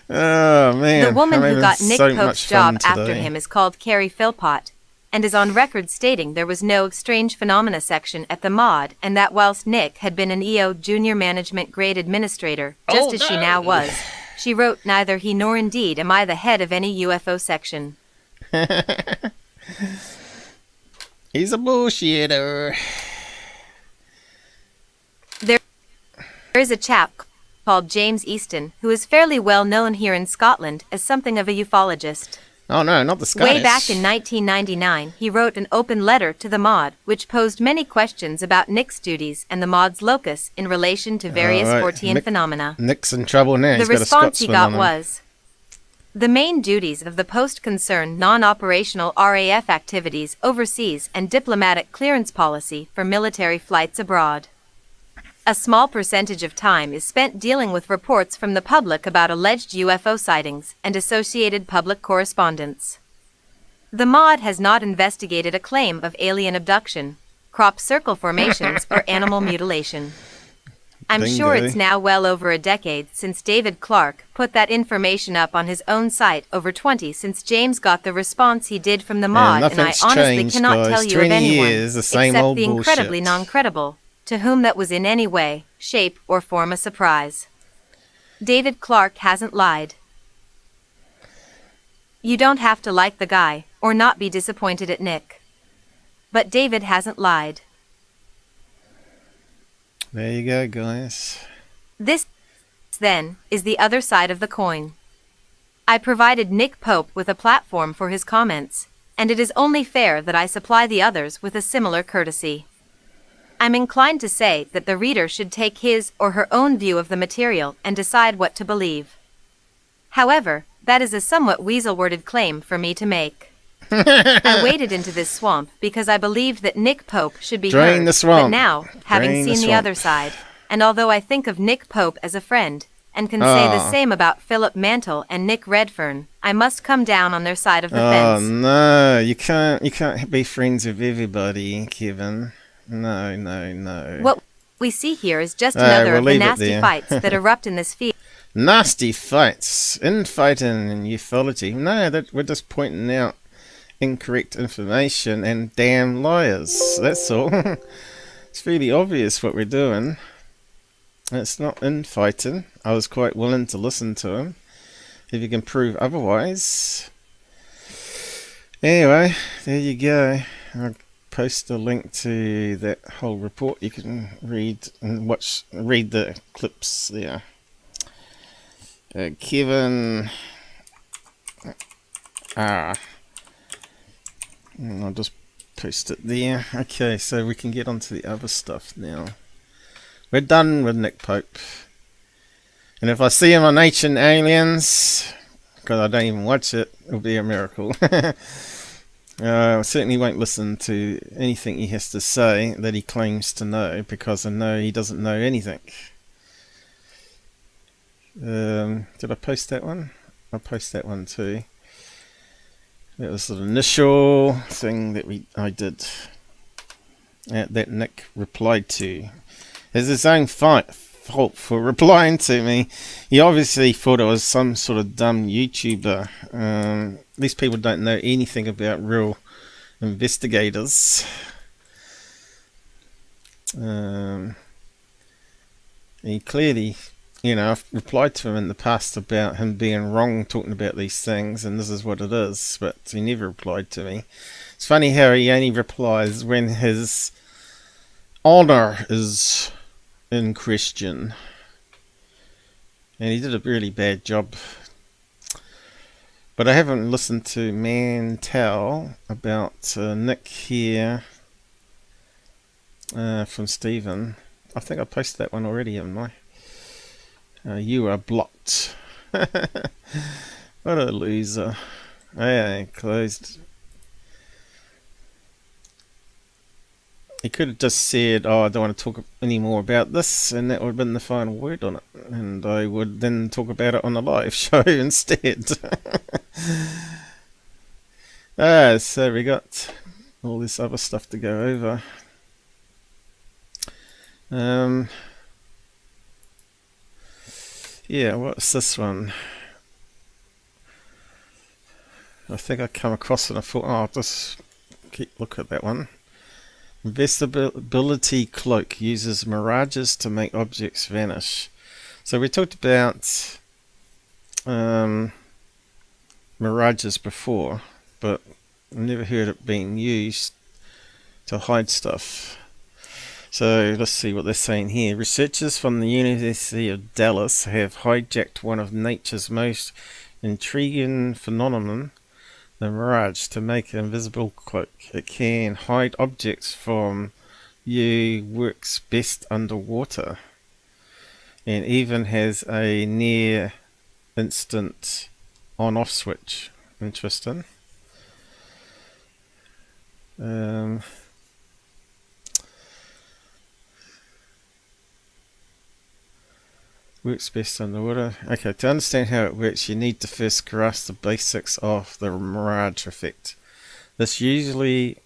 Oh, man. The woman who got Nick so Pope's job after him is called Carrie Philpott, and is on record stating there was no strange phenomena section at the mod, and that whilst Nick had been an EO junior management grade administrator, just as she now was, she wrote, "Neither he nor indeed am I the head of any UFO section." He's a bullshitter. There is a chap called James Easton, who is fairly well known here in Scotland as something of a ufologist. Oh no, not the Scottish. Way back in 1999, he wrote an open letter to the mod, which posed many questions about Nick's duties and the mod's locus in relation to various Fortean phenomena. Nick's in trouble now. The response he got was, the main duties of the post concern non-operational RAF activities overseas and diplomatic clearance policy for military flights abroad. A small percentage of time is spent dealing with reports from the public about alleged UFO sightings and associated public correspondence. The mod has not investigated a claim of alien abduction, crop circle formations, or animal mutilation. I'm sure it's now well over a decade since David Clarke put that information up on his own site, over 20 since James got the response he did from the mod, and I honestly cannot tell you of anyone, except the incredibly non-credible, to whom that was in any way, shape, or form a surprise. David Clarke hasn't lied. You don't have to like the guy, or not be disappointed at Nick. But David hasn't lied. There you go, guys. This, then, is the other side of the coin. I provided Nick Pope with a platform for his comments, and it is only fair that I supply the others with a similar courtesy. I'm inclined to say that the reader should take his or her own view of the material and decide what to believe. However, that is a somewhat weasel-worded claim for me to make. I waded into this swamp because I believed that Nick Pope should be heard, but now, having seen the other side, and although I think of Nick Pope as a friend, and can say the same about Philip Mantle and Nick Redfern, I must come down on their side of the fence. Oh no, you can't be friends with everybody, Kevin. No. What we see here is just another of the nasty fights that erupt in this field. Nasty fights, infighting in ufology. No, we're just pointing out incorrect information and damn liars. That's all. It's really obvious what we're doing. It's not infighting. I was quite willing to listen to him if you can prove otherwise. Anyway, there you go. I'll post a link to that whole report. You can read the clips there. Kevin, I'll just post it there. Okay, so we can get on to the other stuff now. We're done with Nick Pope. And if I see him on Ancient Aliens, because I don't even watch it, it'll be a miracle. I certainly won't listen to anything he has to say that he claims to know, because I know he doesn't know anything. Did I post that one? I'll post that one too. That was the initial thing that I did. That Nick replied to. It's his own fault for replying to me. He obviously thought I was some sort of dumb YouTuber. These people don't know anything about real investigators. He clearly, I've replied to him in the past about him being wrong talking about these things, and this is what it is, but he never replied to me. It's funny how he only replies when his honor is in question, and he did a really bad job. But I haven't listened to Mantel about Nick here from Stephen. I think I posted that one already, haven't I? You are blocked. What a loser. Yeah, closed. He could have just said, I don't want to talk any more about this, and that would have been the final word on it. And I would then talk about it on the live show instead. So we got all this other stuff to go over. Yeah, what's this one? I think I come across it and I thought, I'll just keep look at that one. Invisibility cloak uses mirages to make objects vanish. So we talked about mirages before, but I've never heard it being used to hide stuff. So let's see what they're saying here. Researchers from the University of Dallas have hijacked one of nature's most intriguing phenomenon, the mirage, to make an invisible cloak. It can hide objects from you, works best underwater, and even has a near instant on-off switch. Interesting. Works best underwater. Okay, to understand how it works, you need to first grasp the basics of the mirage effect. This usually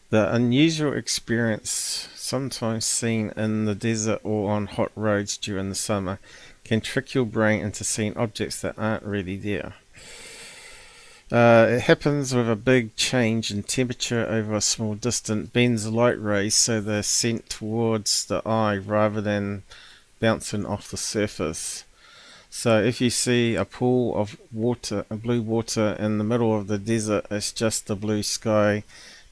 the unusual experience, sometimes seen in the desert or on hot roads during the summer, can trick your brain into seeing objects that aren't really there. It happens with a big change in temperature over a small distance, bends light rays so they're sent towards the eye rather than bouncing off the surface. So if you see a pool of water, blue water in the middle of the desert, it's just the blue sky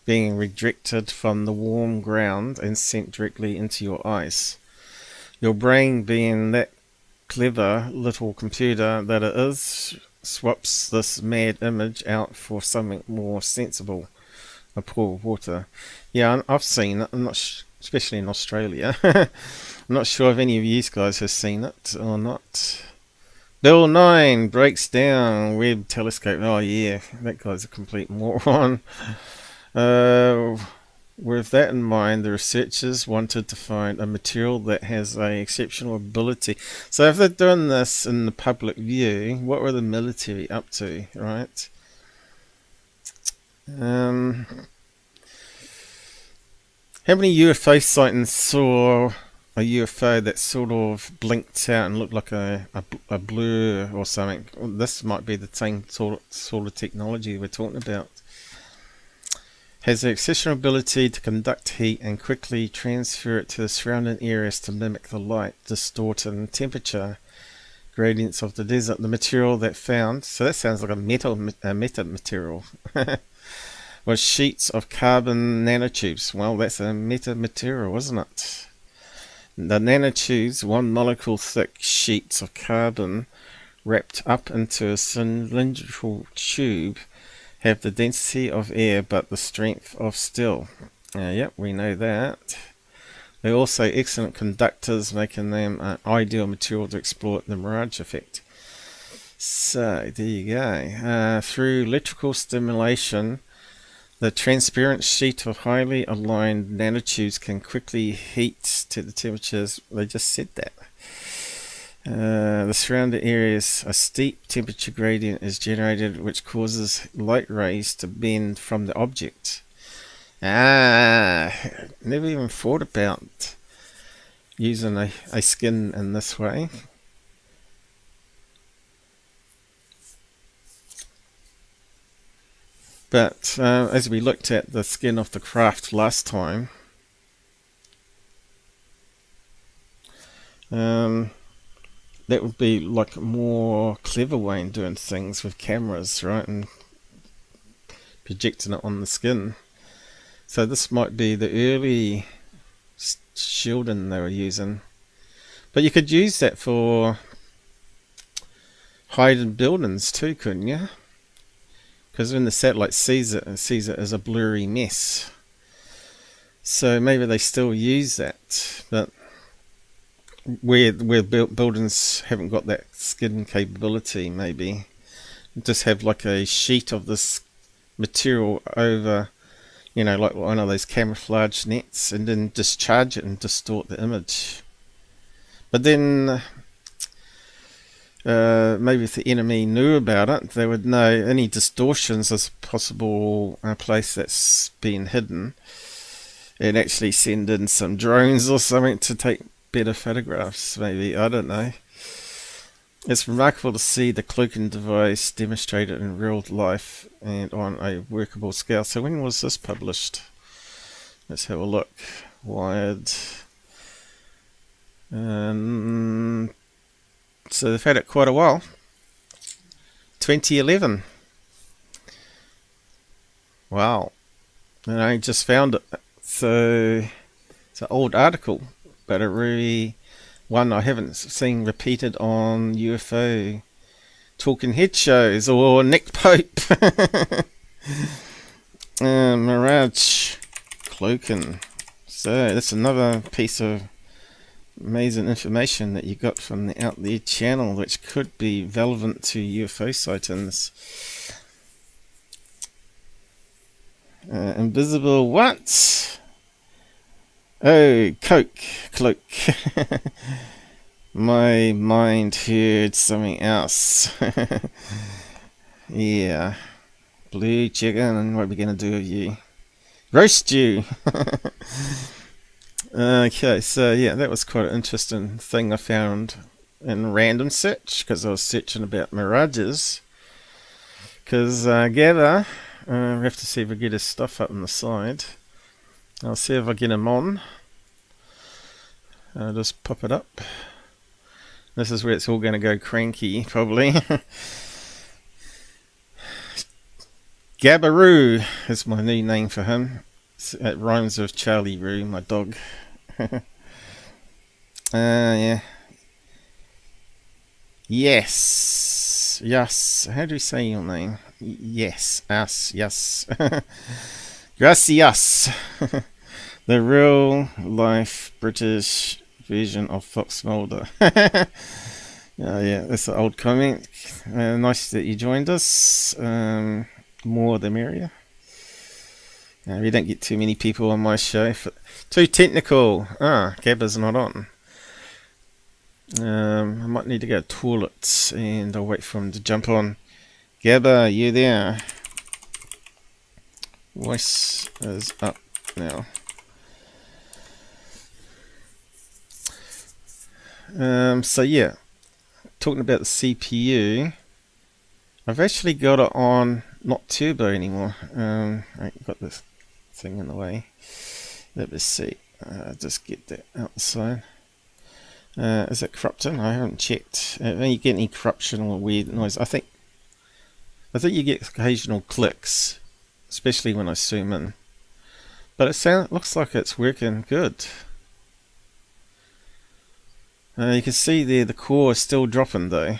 being redirected from the warm ground and sent directly into your eyes. Your brain, being that clever little computer that it is, swaps this mad image out for something more sensible, a pool of water. Yeah, I've seen it. I'm not especially in Australia. I'm not sure if any of you guys have seen it or not. Bill 9 breaks down Webb telescope. Oh yeah, that guy's a complete moron. With that in mind, the researchers wanted to find a material that has an exceptional ability. So if they're doing this in the public view, what were the military up to, right? How many UFO sightings saw a UFO that sort of blinked out and looked like a blur or something? Well, this might be the same sort of technology we're talking about. Has the exceptional ability to conduct heat and quickly transfer it to the surrounding areas to mimic the light, distorting temperature gradients of the desert. The material that found, so that sounds like a meta material, was sheets of carbon nanotubes. Well, that's a meta material, isn't it? The nanotubes, 1 molecule thick sheets of carbon wrapped up into a cylindrical tube, have the density of air but the strength of steel. Yep, we know that. They're also excellent conductors, making them an ideal material to exploit the Mirage effect. So, there you go. Through electrical stimulation, the transparent sheet of highly aligned nanotubes can quickly heat to the temperatures. They just said that. The surrounding areas, a steep temperature gradient is generated, which causes light rays to bend from the object. Never even thought about using a skin in this way. But as we looked at the skin of the craft last time, that would be like a more clever way in doing things with cameras, right? And projecting it on the skin. So this might be the early shielding they were using. But you could use that for hiding buildings too, couldn't you? Because when the satellite sees it as a blurry mess. So maybe they still use that. But where buildings haven't got that skin capability, maybe just have like a sheet of this material over, you know, like one of those camouflage nets, and then discharge it and distort the image. But then maybe if the enemy knew about it, they would know any distortions as a possible place that's been hidden, and actually send in some drones or something to take better photographs, maybe. I don't know. It's remarkable to see the cloaking device demonstrated in real life and on a workable scale. So when was this published? Let's have a look. Wired. So they've had it quite a while. 2011. Wow. And I just found it. So it's an old article, but a really one I haven't seen repeated on UFO talking head shows or Nick Pope. Mirage cloaking. So that's another piece of amazing information that you got from the Out There channel, which could be relevant to UFO sightings. Invisible what? Oh, cloak. My mind heard something else. Yeah. Blue chicken, what are we going to do with you? Roast you! Okay, so yeah, that was quite an interesting thing I found in random search, because I was searching about Mirages. Because Gabber, we have to see if we get his stuff up on the side. I'll see if I get him on. I'll just pop it up. This is where it's all going to go cranky, probably. Gabberoo is my new name for him. It rhymes with Charlie Roo, my dog. Yeah. Yes. How do you say your name? Yes. Yes. Gracias. The real life British version of Fox Mulder. Yeah, that's an old comment. Nice that you joined us. More the merrier. We don't get too many people on my show. Too technical. Gabber's not on. I might need to go to the toilet, and I'll wait for him to jump on. Gabber, you there? Voice is up now. So yeah, talking about the CPU, I've actually got it on not turbo anymore. I've got this thing in the way. Let me see. Just get that outside. Is it corrupting? I haven't checked. When you get any corruption or weird noise, I think you get occasional clicks, especially when I zoom in. But it looks like it's working good. You can see there the core is still dropping though.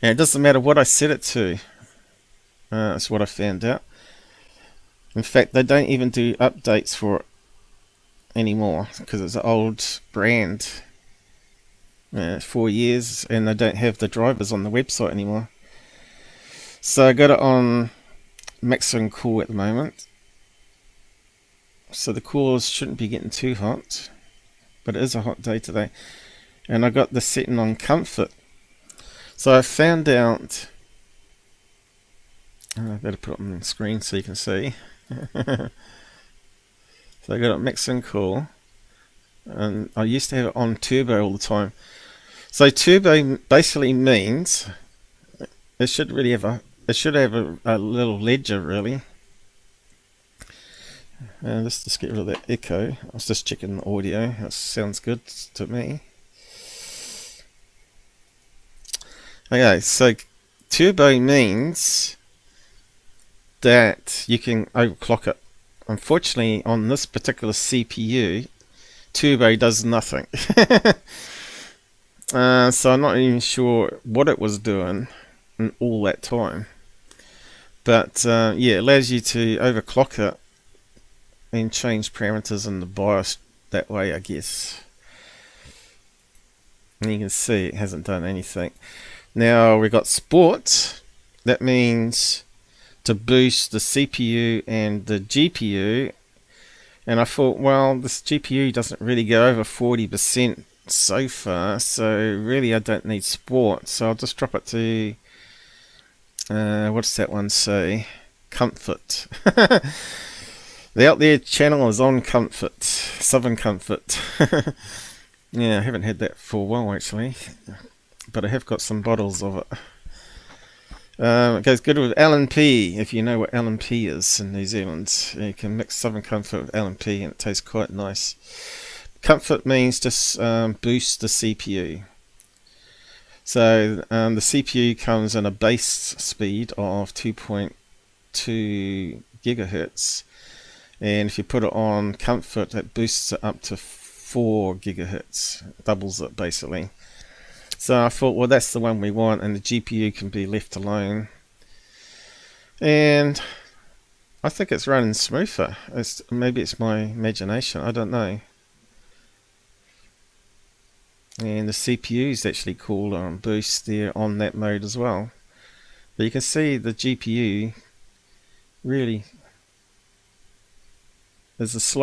And it doesn't matter what I set it to. That's what I found out. In fact, they don't even do updates for it anymore because it's an old brand. 4 years, and they don't have the drivers on the website anymore. So I got it on mixer and cool at the moment. So the cores shouldn't be getting too hot, but it is a hot day today. And I got the setting on comfort. So I found out, I better put it on the screen so you can see. So I got it mix and cool, and I used to have it on turbo all the time. So turbo basically means it should have a little ledger really. Just to get rid of that echo. I was just checking the audio. That sounds good to me. Okay, so turbo means that you can overclock it. Unfortunately, on this particular CPU, turbo does nothing. So I'm not even sure what it was doing in all that time. But yeah, it allows you to overclock it and change parameters in the BIOS that way, I guess. And you can see it hasn't done anything. Now we got sport. That means to boost the CPU and the GPU. And I thought, well, this GPU doesn't really go over 40% so far, so really I don't need sport. So I'll just drop it to, what's that one say? Comfort. The out there channel is on comfort, Southern Comfort. Yeah, I haven't had that for a while actually, but I have got some bottles of it. It goes good with LNP, if you know what LNP is in New Zealand. You can mix Southern Comfort with LNP and it tastes quite nice. Comfort means just boost the CPU. So the CPU comes in a base speed of 2.2 gigahertz. And if you put it on comfort, it boosts it up to 4 gigahertz, doubles it basically. So I thought, well, that's the one we want, and the GPU can be left alone. And I think it's running smoother. Maybe it's my imagination, I don't know. And the CPU is actually cooler on boost there on that mode as well. But you can see the GPU really is just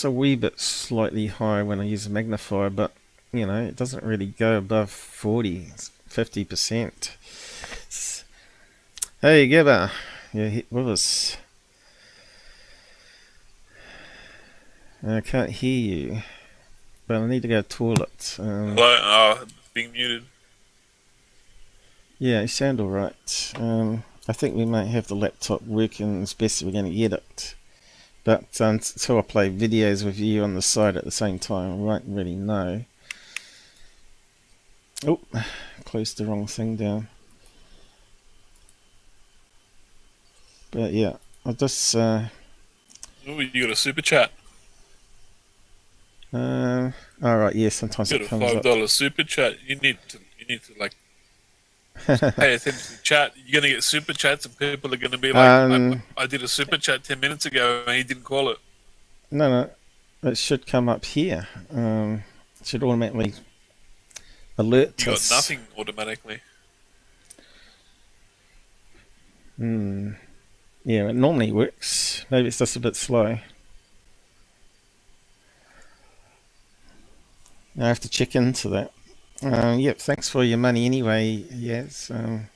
a wee bit slightly higher when I use a magnifier, but you know, it doesn't really go above 50%. Hey Gabber, you're here with us. I can't hear you, but I need to go to the toilet. Hello, being muted. Yeah, you sound alright. I think we might have the laptop working as best as we're going to get it. But until I play videos with you on the side at the same time, I won't really know. Oh, closed the wrong thing down. But yeah, I'll just... Oh, you got a super chat. Alright, yeah, sometimes You it got a comes $5 up. super chat. You need to like pay attention to the chat. You're gonna get super chats, and people are gonna be like, I did a super chat 10 minutes ago, and he didn't call it. No, it should come up here. It should automatically alert You got us. nothing automatically. Yeah, it normally works. Maybe it's just a bit slow. I have to check into that. Yep, thanks for your money anyway. Yes, I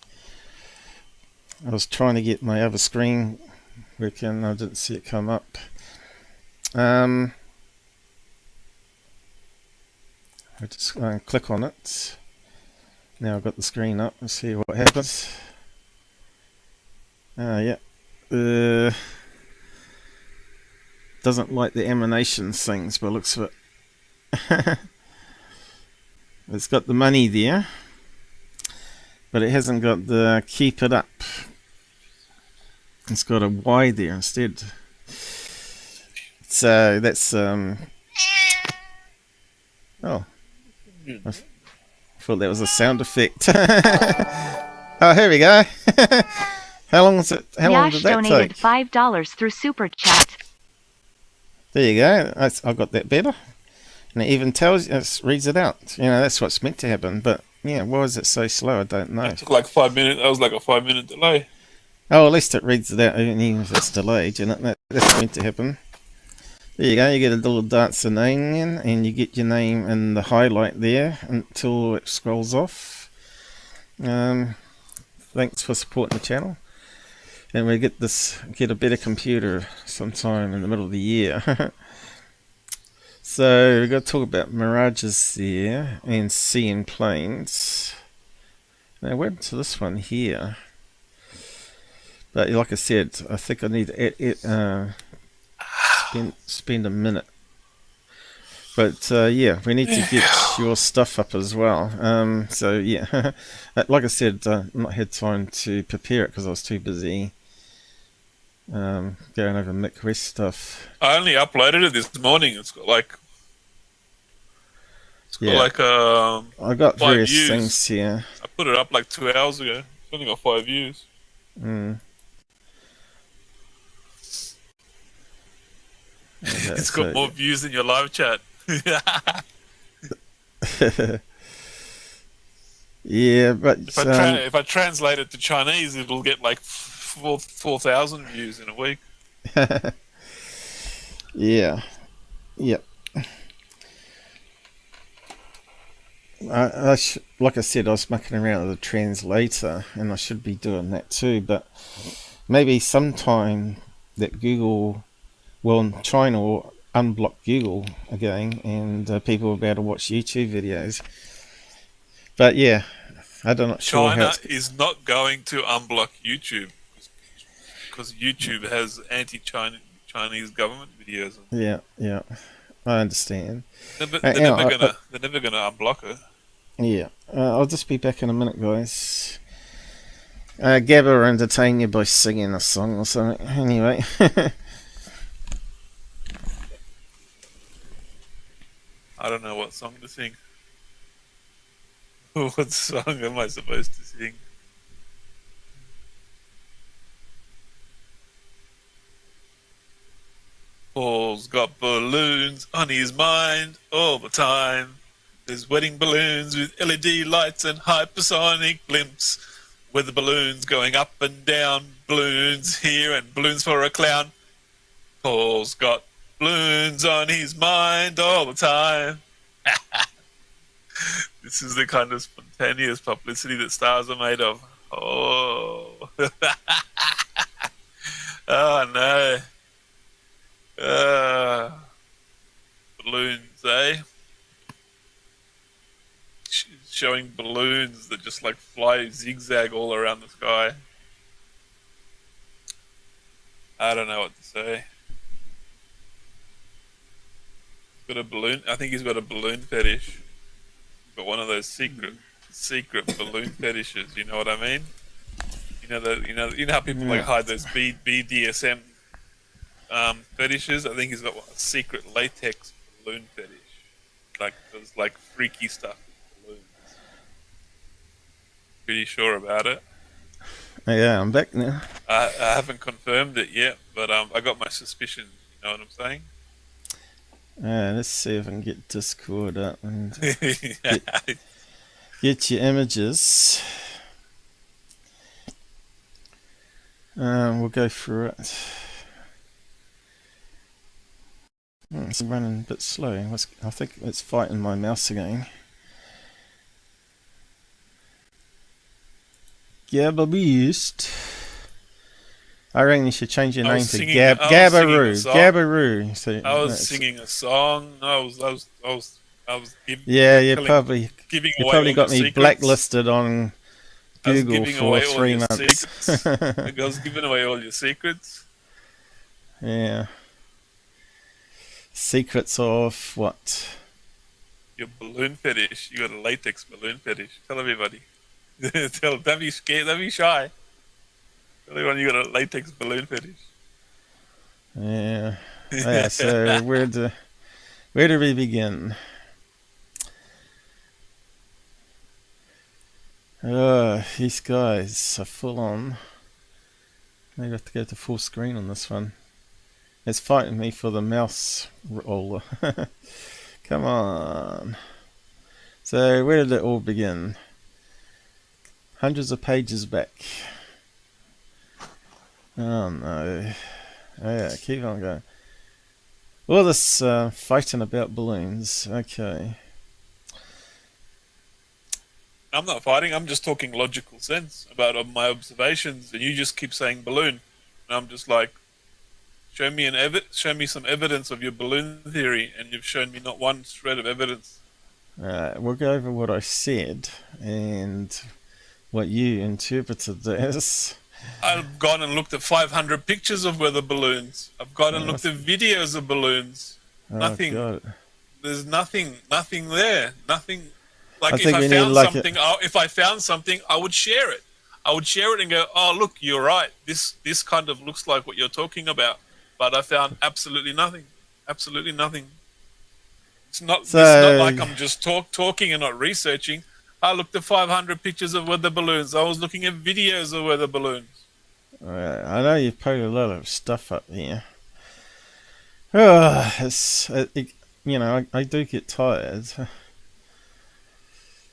was trying to get my other screen working. I didn't see it come up. I just click on it. Now I've got the screen up. Let's see what happens. Yeah. Doesn't like the emanations things, but looks of it. It's got the money there, but it hasn't got the keep it up. It's got a Y there instead. So that's oh, I thought that was a sound effect. Oh, here we go. How long was it? How long did Yash that donated take? $5 through Super Chat. There you go. I got that better. And it even tells you, it reads it out. You know, that's what's meant to happen. But yeah, why is it so slow? I don't know. That took like 5 minutes. That was like a 5-minute delay. Oh, at least it reads it out, even if it's delayed. You know, that's meant to happen. There you go. You get a little dancer name in, and you get your name in the highlight there until it scrolls off. Thanks for supporting the channel. And we get a better computer sometime in the middle of the year. So we've got to talk about Mirages there and seeing planes. Now we're into this one here. But like I said, I think I need to spend a minute. But yeah, we need to get your stuff up as well. So yeah, like I said, not had time to prepare it because I was too busy going over Mick West stuff. I only uploaded it this morning. It's got like I got 5 various views. things here. I put it up like 2 hours ago. It's only got 5 views. It's got more views than your live chat. Yeah, but if I translate it to Chinese, it'll get like 4,000 views in a week. Yeah, yep. Like I said, I was mucking around with the translator, and I should be doing that too. But maybe sometime that China will unblock Google again, and people will be able to watch YouTube videos. But yeah, I'm not sure. China is not going to unblock YouTube because YouTube has anti-Chinese government videos. Yeah, I understand. They're never gonna unblock it. Yeah, I'll just be back in a minute, guys. Gabber entertain you by singing a song or something. Anyway. I don't know what song to sing. What song am I supposed to sing? Paul's got balloons on his mind all the time. There's wedding balloons with LED lights and hypersonic blimps. Weather balloons going up and down. Balloons here and balloons for a clown. Paul's got balloons on his mind all the time. This is the kind of spontaneous publicity that stars are made of. Oh. Oh no. Balloons, eh? Showing balloons that just like fly zigzag all around the sky. I don't know what to say. He's got a balloon. I think he's got a balloon fetish. But one of those secret balloon fetishes. You know what I mean? You know how people like hide those BDSM fetishes. I think he's got a secret latex balloon fetish. Like does like freaky stuff with balloons. Pretty sure about it. Yeah, I'm back now. I haven't confirmed it yet, but I got my suspicions. You know what I'm saying? Let's see if I can get Discord up and get your images. We'll go through it. It's running a bit slow. I think it's fighting my mouse again. Gabber Beast. I reckon you should change your name to Gabber. Gabber. So, I was singing a song. I was giving. Yeah, you probably got me secrets. blacklisted on Google for 3 months. I was giving away all your secrets. Yeah. Secrets of what? Your balloon fetish. You got a latex balloon fetish. Tell everybody. Don't be scared. Don't be shy. Tell everyone you got a latex balloon fetish. Yeah. Yeah. So where do we begin? These guys are full on. Maybe I have to go to full screen on this one. It's fighting me for the mouse roller. Come on. So where did it all begin? Hundreds of pages back. Oh no. Oh yeah, keep on going. All this fighting about balloons. Okay. I'm not fighting. I'm just talking logical sense about my observations, and you just keep saying balloon. And I'm just like, show me some evidence of your balloon theory, and you've shown me not one shred of evidence. We'll go over what I said and what you interpreted as. I've gone and looked at 500 pictures of weather balloons. I've gone and looked at videos of balloons. Nothing. God. There's nothing there. Nothing. Like if I found something, I would share it. I would share it and go, "Oh, look, you're right. This kind of looks like what you're talking about." But I found absolutely nothing. Absolutely nothing. It's not like I'm just talking and not researching. I looked at 500 pictures of weather balloons. I was looking at videos of weather balloons. I know you've put a lot of stuff up here. I do get tired.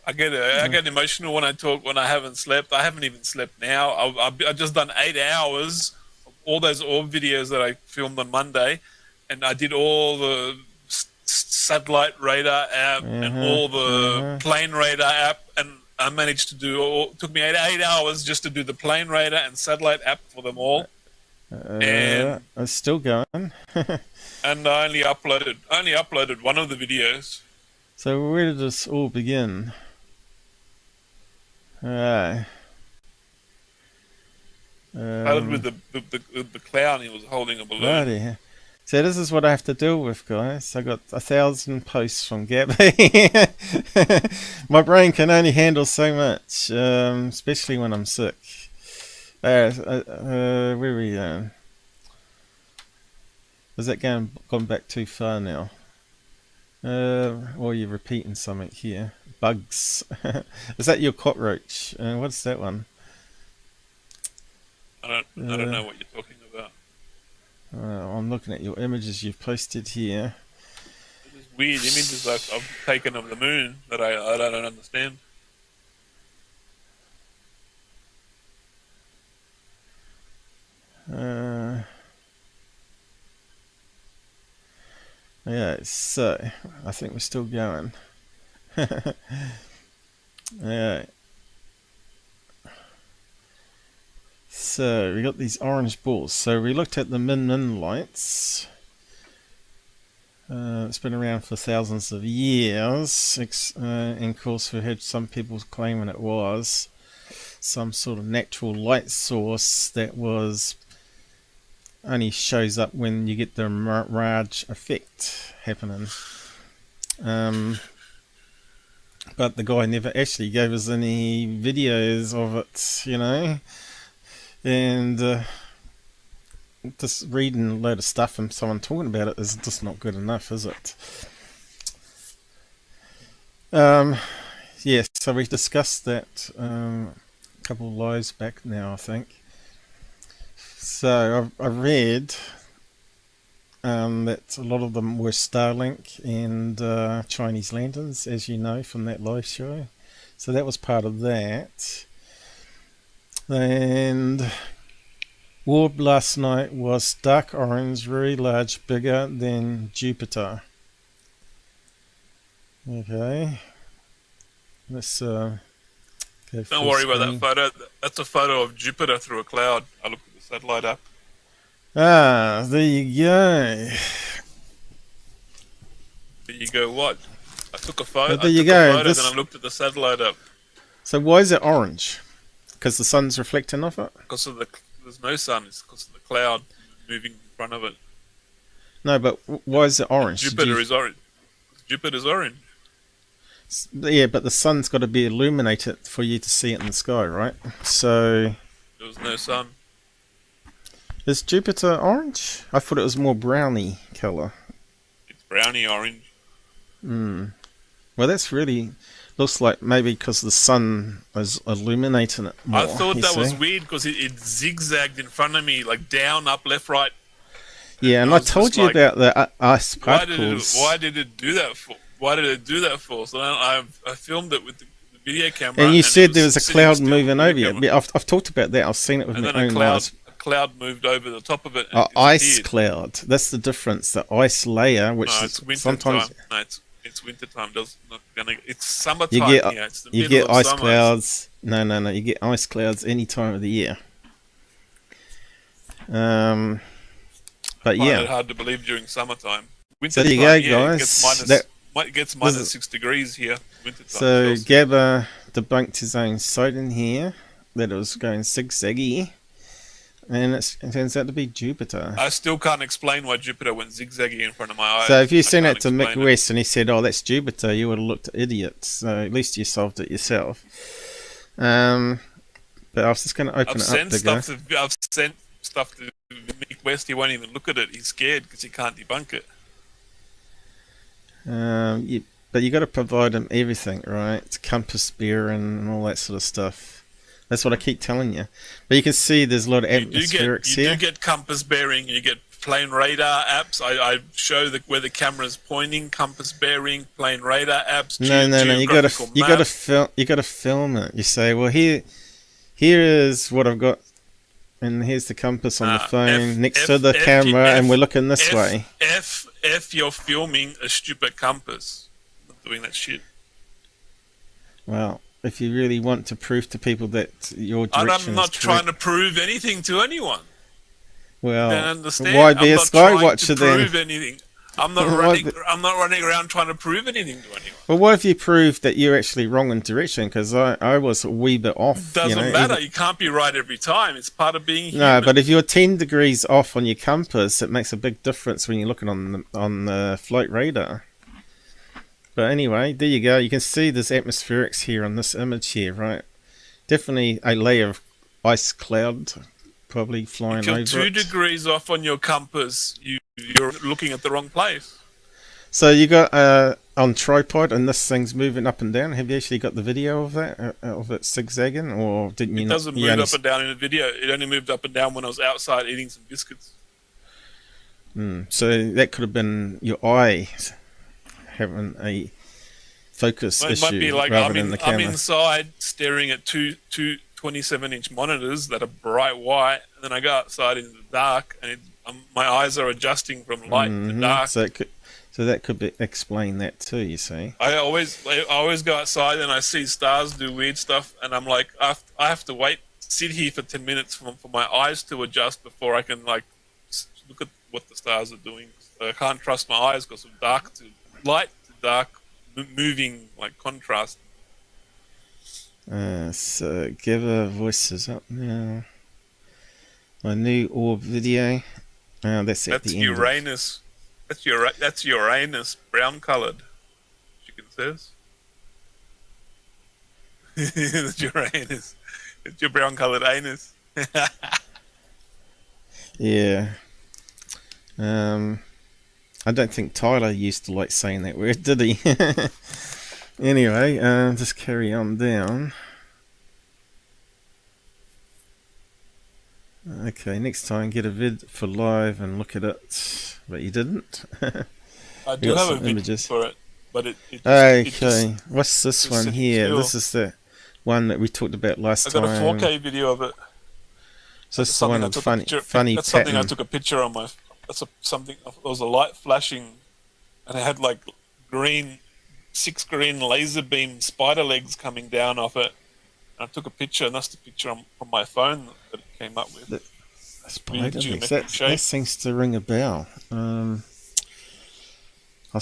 I get emotional when I talk when I haven't slept. I haven't even slept now. I've just done 8 hours of all those orb videos that I filmed on Monday, and I did all the satellite radar app and all the plane radar app, and I managed to do it took me 8 hours just to do the plane radar and satellite app for them all. And it's still going. And I only uploaded one of the videos. So where did this all begin? Started with the clown. He was holding a balloon. Righty. So this is what I have to deal with, guys. I got 1,000 posts from Gabber. My brain can only handle so much, especially when I'm sick. Where are we going? Is that gone back too far now? Or you're repeating something here. Bugs. Is that your cockroach? What's that one? I don't know what you're talking about. I'm looking at your images you've posted here. There's weird images I've taken of the moon that I don't understand. Yeah, so I think we're still going. Yeah. So we got these orange balls. So we looked at the min lights. It's been around for thousands of years. And of course we had some people claiming it was some sort of natural light source that only shows up when you get the Mirage effect happening. But the guy never actually gave us any videos of it, and just reading a load of stuff and someone talking about it is just not good enough, is it? Yes, so we discussed that a couple of lives back now, I think. So I read that a lot of them were Starlink and Chinese lanterns, as you know from that live show. So that was part of that. And orb last night was dark orange, very large, bigger than Jupiter. Okay. Let's go. Don't worry about that photo. That's a photo of Jupiter through a cloud. I looked at the satellite app. Ah, there you go. There you go. What? I took a photo. There you go. Then I looked at the satellite app. So why is it orange? Because the sun's reflecting off it? Because there's no sun. It's because of the cloud moving in front of it. No, but why is it orange? Jupiter is orange. Jupiter's orange. Yeah, but the sun's got to be illuminated for you to see it in the sky, right? So there was no sun. Is Jupiter orange? I thought it was more browny colour. It's browny orange. Well, that's really Looks like maybe because the sun is illuminating it more. I thought you that was see? weird because it zigzagged in front of me, like down, up, left, right. Yeah, and I told you about the ice particles. Why did it do that for? Why did it do that for? So then I filmed it with the video camera. And you said there was a sitting cloud still moving with over the you. camera. Yeah, I've talked about that. I've seen it with And my then own eyes. a cloud moved over the top of it. And it Ice disappeared. cloud. That's the difference. The ice layer, which No, is it's winter sometimes time. No, it's winter time. It's summertime you get here. It's the you middle get of ice summer. clouds. No. You get ice clouds any time of the year. But I find yeah. it hard to believe during summertime. So Winter there you time, go, yeah, guys. It gets minus 6 degrees here. Winter time. So Celsius. Gabber debunked his own sighting here that it was going zigzaggy, and it turns out to be Jupiter. I still can't explain why Jupiter went zigzaggy in front of my eyes. So if you I sent can't it to Mick explain it. West and he said, "Oh, that's Jupiter," you would have looked idiot. So at least you solved it yourself. But I was just going to open I've it up sent to go. stuff to Mick West. He won't even look at it. He's scared because he can't debunk it. But you got to provide him everything, right? It's compass bearing and all that sort of stuff. That's what I keep telling you. But you can see there's a lot of atmospherics You here. do get compass bearing. You get plane radar apps. I show where the camera's pointing. Compass bearing, plane radar apps. No. You got to film it. You say, well, here is what I've got, and here's the compass on the phone next to the camera, and we're looking this way. You're filming a stupid compass. I'm not doing that shit. Well, if you really want to prove to people that your direction I'm not is trying correct, to prove anything to anyone. well, Don't understand. why be I'm a not Sky trying Watcher to then? prove anything. I'm not Why I'm not running around trying to prove anything to anyone. Well, what if you proved that you're actually wrong in direction? Because I was a wee bit off. Doesn't matter. You can't be right every time. It's part of being human. No, but if you're 10 degrees off on your compass, it makes a big difference when you're looking on the flight radar. But anyway, there you go. You can see there's atmospherics here on this image here, right? Definitely a layer of ice cloud probably flying if you're over 2 it. degrees off on your compass, you're looking at the wrong place. So you got on tripod and this thing's moving up and down. Have you actually got the video of that, of it zigzagging, or didn't you? It doesn't move up and down in the video. It only moved up and down when I was outside eating some biscuits. So that could have been your eye having a focus It issue might be like rather than the I'm camera. inside staring at two 27-inch monitors that are bright white, and then I go outside in the dark, and my eyes are adjusting from light to dark. So that could explain that too. You see. I always go outside and I see stars do weird stuff, and I'm like, I have to sit here for 10 minutes for my eyes to adjust before I can look at what the stars are doing. So I can't trust my eyes because of dark to light to dark, moving like contrast. So Gabber voice is up now. My new orb video. That's at the end. Uranus. That's Uranus, brown coloured. Chicken says. That's Uranus. It's your brown coloured anus. Yeah. I don't think Tyler used to like saying that word, did he? Anyway, just carry on down. Okay, next time get a vid for live and look at it, but you didn't. I do got have a some video images. for it, but it Okay, what's this it's one sitting here? still. This is the one that we talked about last I time. got a 4K video of it. So this is the one with funny That's pattern. something I took a picture on my. There was a light flashing, and it had like 6 green laser beam spider legs coming down off it. And I took a picture, and that's the picture from my phone that it came up with. Spider Geometric legs. That shape. seems to ring a bell. I've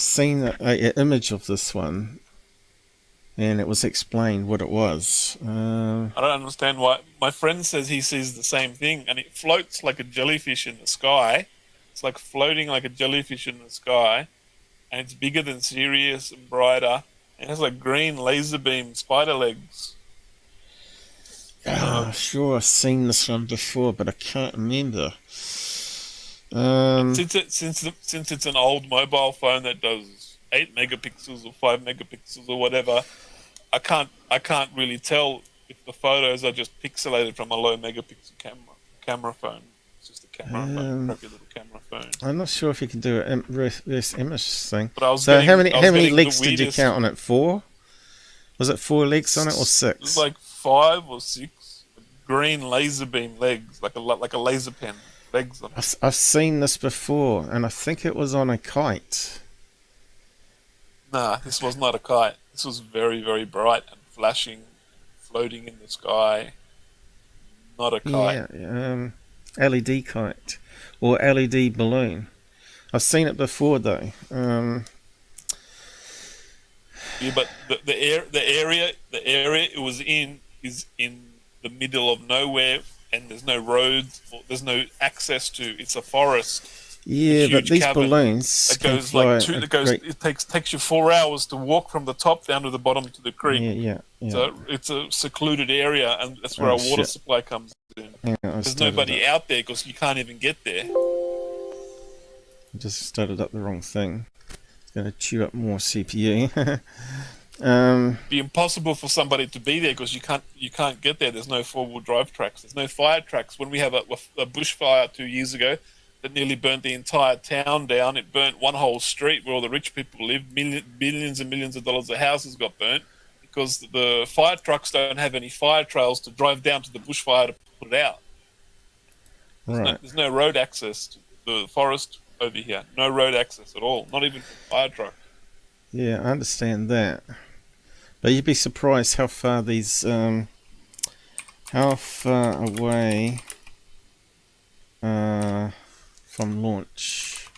seen an image of this one, and it was explained what it was. I don't understand why. My friend says he sees the same thing, and it floats like a jellyfish in the sky. It's like floating like a jellyfish in the sky, and it's bigger than Sirius and brighter. And it has like green laser beam spider legs. Sure, I've seen this one before, but I can't remember. Since it's an old mobile phone that does 8 megapixels or 5 megapixels or whatever, I can't really tell if the photos are just pixelated from a low megapixel camera phone. It's just a camera phone, crappy little camera phone. I'm not sure if you can do a reverse image thing. But I was so getting, how many the leaks did you weirdest- count on it? 4? Was it 4 leaks on it or It 6? was like 5 or 6 green laser beam legs, like a laser pen legs on it. I've seen this before, and I think it was on a kite. Nah, this was not a kite. This was very, very bright and flashing, floating in the sky. Not a kite. Yeah, LED kite or LED balloon. I've seen it before though. Yeah, but the area it was in is in the middle of nowhere, and there's no roads, or there's no access to. It's a forest. Yeah, but these cabin balloons that can goes fly like it takes you 4 hours to walk from the top down to the bottom to the creek. Yeah. So it's a secluded area, and that's where Oh, our water shit. supply comes in. Yeah, There's nobody out there because you can't even get there. I just started up the wrong thing. It's going to chew up more CPU. It'd be impossible for somebody to be there because you can't get there. There's no 4-wheel drive tracks. There's no fire tracks. When we have a bushfire 2 years ago that nearly burnt the entire town down, it burnt one whole street where all the rich people lived. Billions and millions of dollars of houses got burnt because the fire trucks don't have any fire trails to drive down to the bushfire to put it out. Right. There's no road access to the forest over here. No road access at all. Not even for fire truck. Yeah, I understand that. But you'd be surprised how far these, how far away from launch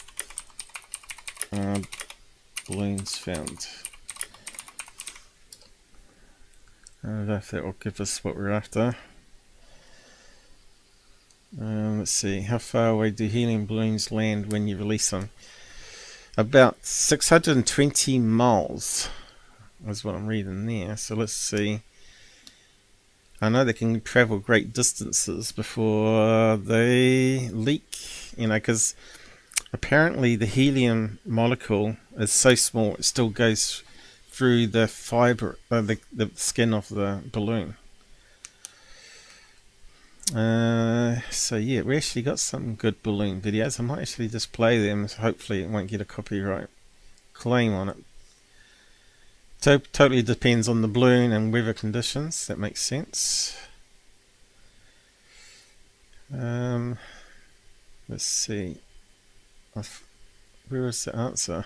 balloons found. I don't know if that will give us what we're after. Let's see, how far away do helium balloons land when you release them? About 620 miles is what I'm reading there. So let's see. I know they can travel great distances before they leak, you know, because apparently the helium molecule is so small it still goes through the fiber, the skin of the balloon. So yeah, we actually got some good balloon videos. I might actually just play them, so hopefully it won't get a copyright claim on it. Totally depends on the balloon and weather conditions. That makes sense. Let's see. Where is the answer?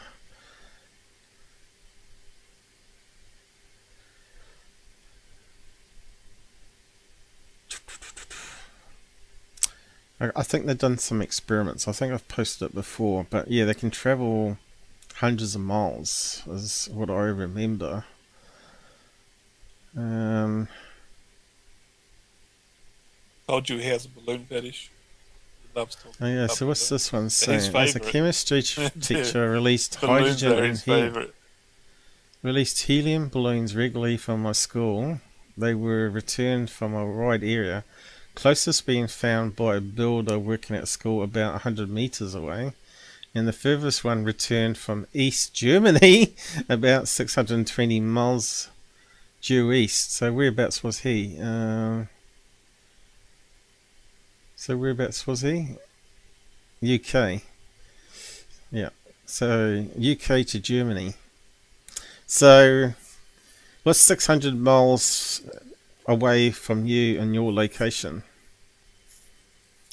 I think they've done some experiments. I think I've posted it before, but yeah, they can travel hundreds of miles, is what I remember. Told you he has a balloon fetish. He loves talking Oh yeah, about so what's balloons. this one His saying? As a favourite. chemistry teacher released Balloons hydrogen are and his helium. favourite. Released helium balloons regularly from my school. They were returned from a wide area, closest being found by a builder working at school about 100 meters away, and the furthest one returned from East Germany, about 620 miles due east. So whereabouts was he? UK. Yeah. So UK to Germany. So what's 600 miles away from you and your location?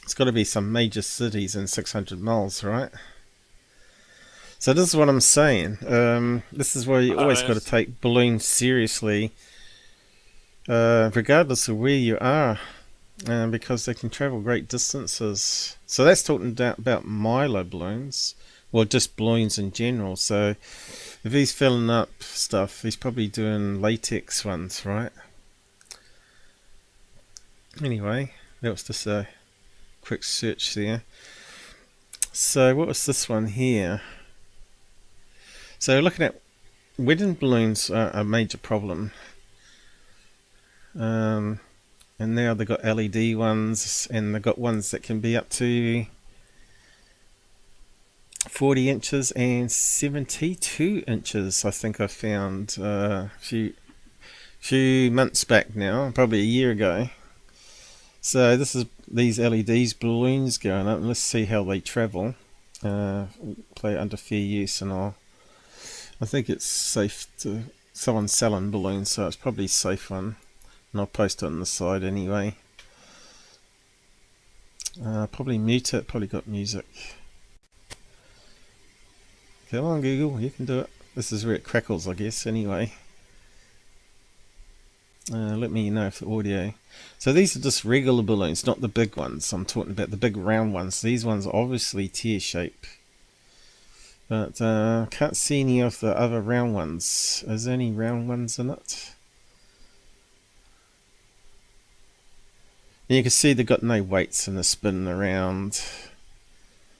It's got to be some major cities in 600 miles, right? So this is what I'm saying. This is why you always got to take balloons seriously, regardless of where you are, because they can travel great distances. So that's talking about Milo balloons, or just balloons in general. So if he's filling up stuff, he's probably doing latex ones, right? Anyway, that was just a quick search there. So what was this one here? So looking at wedding balloons are a major problem. And now they've got LED ones, and they've got ones that can be up to 40 inches and 72 inches. I think I found a few months back now, probably a year ago. So this is these LEDs balloons going up, and let's see how they travel. Play it under fair use, and I think it's safe to. Someone's selling balloons, so it's probably a safe one, and I'll post it on the side anyway. Probably mute it. Probably got music. Come on, Google, you can do it. This is where it crackles, I guess. Anyway. Let me know if the audio. So these are just regular balloons, not the big ones. I'm talking about the big round ones. These ones are obviously tear shape, but can't see any of the other round ones. Is there any round ones in it? And you can see they've got no weights and they're spinning around.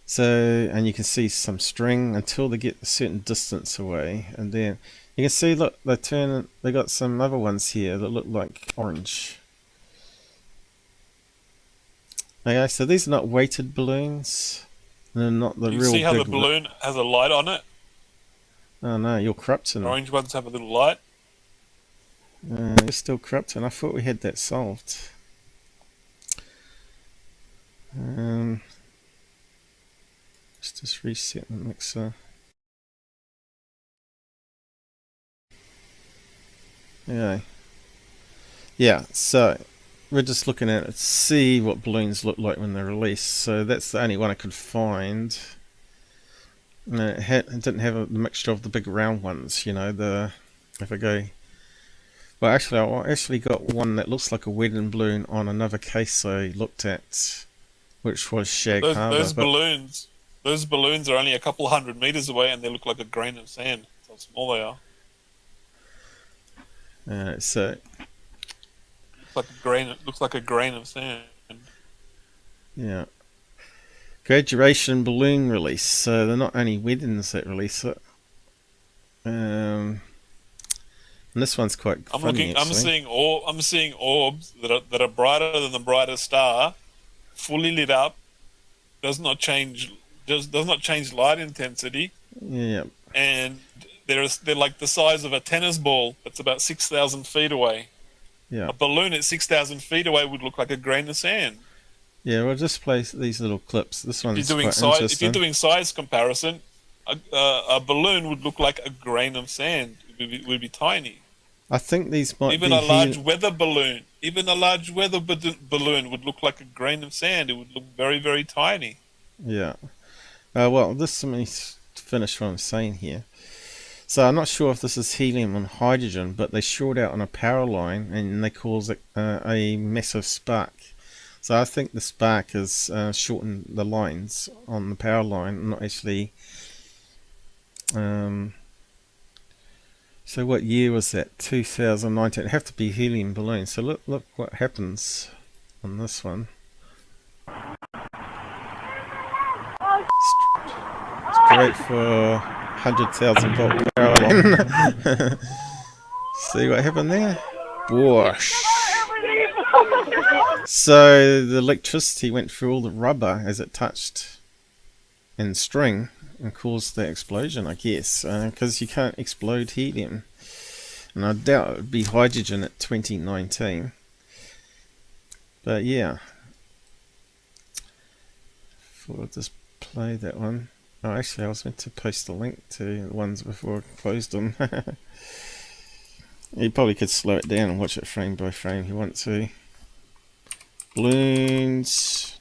So, and you can see some string until they get a certain distance away, and then you can see, look, they got some other ones here that look like orange. Okay, so these are not weighted balloons. They're not the real big. You see how the balloon has a light on it? Oh no, you're corrupting. Orange ones have a little light. You're still corrupting. I thought we had that solved. Let's just reset the mixer. Yeah, so we're just looking at it to see what balloons look like when they're released. So that's the only one I could find. It didn't have the mixture of the big round ones, you know. If I go, well, actually, I actually got one that looks like a wedding balloon on another case I looked at, which was Shag Harbor. Those balloons are only a couple 100 meters away, and they look like a grain of sand. That's how small they are. So it looks like a grain of sand. Yeah. Graduation balloon release. So they're not only weddings that release it. And this one's quite funny. I'm seeing orbs that are brighter than the brightest star, fully lit up. Does not change light intensity. Yeah. And they're like the size of a tennis ball that's about 6,000 feet away. Yeah. A balloon at 6,000 feet away would look like a grain of sand. Yeah, we'll just play these little clips. This one's quite interesting. If you're doing size comparison, a balloon would look like a grain of sand. It would be tiny. I think these might even be a large weather balloon. Even a large weather balloon would look like a grain of sand. It would look very, very tiny. Yeah. Well, let me finish what I'm saying here. So I'm not sure if this is helium and hydrogen, but they short out on a power line and they cause a massive spark. So I think the spark is shortened the lines on the power line, not actually. So what year was that? 2019. It'd have to be helium balloons. So look what happens on this one. Straight for 100,000 volt power line. See what happened there? Whoosh. So the electricity went through all the rubber as it touched and string and caused the explosion, I guess, because you can't explode helium, and I doubt it would be hydrogen at 2019. But yeah, before I just play that one. Oh, actually, I was meant to post a link to the ones before I closed them. You probably could slow it down and watch it frame by frame if you want to. Balloons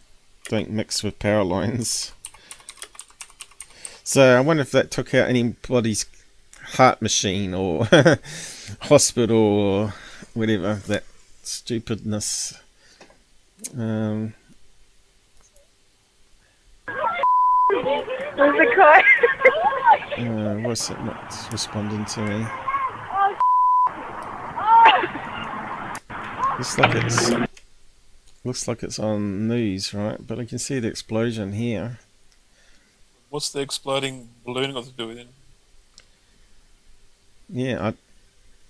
don't mix with power lines. So I wonder if that took out anybody's heart machine or hospital or whatever, that stupidness. There's a car. What's it not responding to me? Looks like it's on news, right? But I can see the explosion here. What's the exploding balloon got to do with it? Yeah, it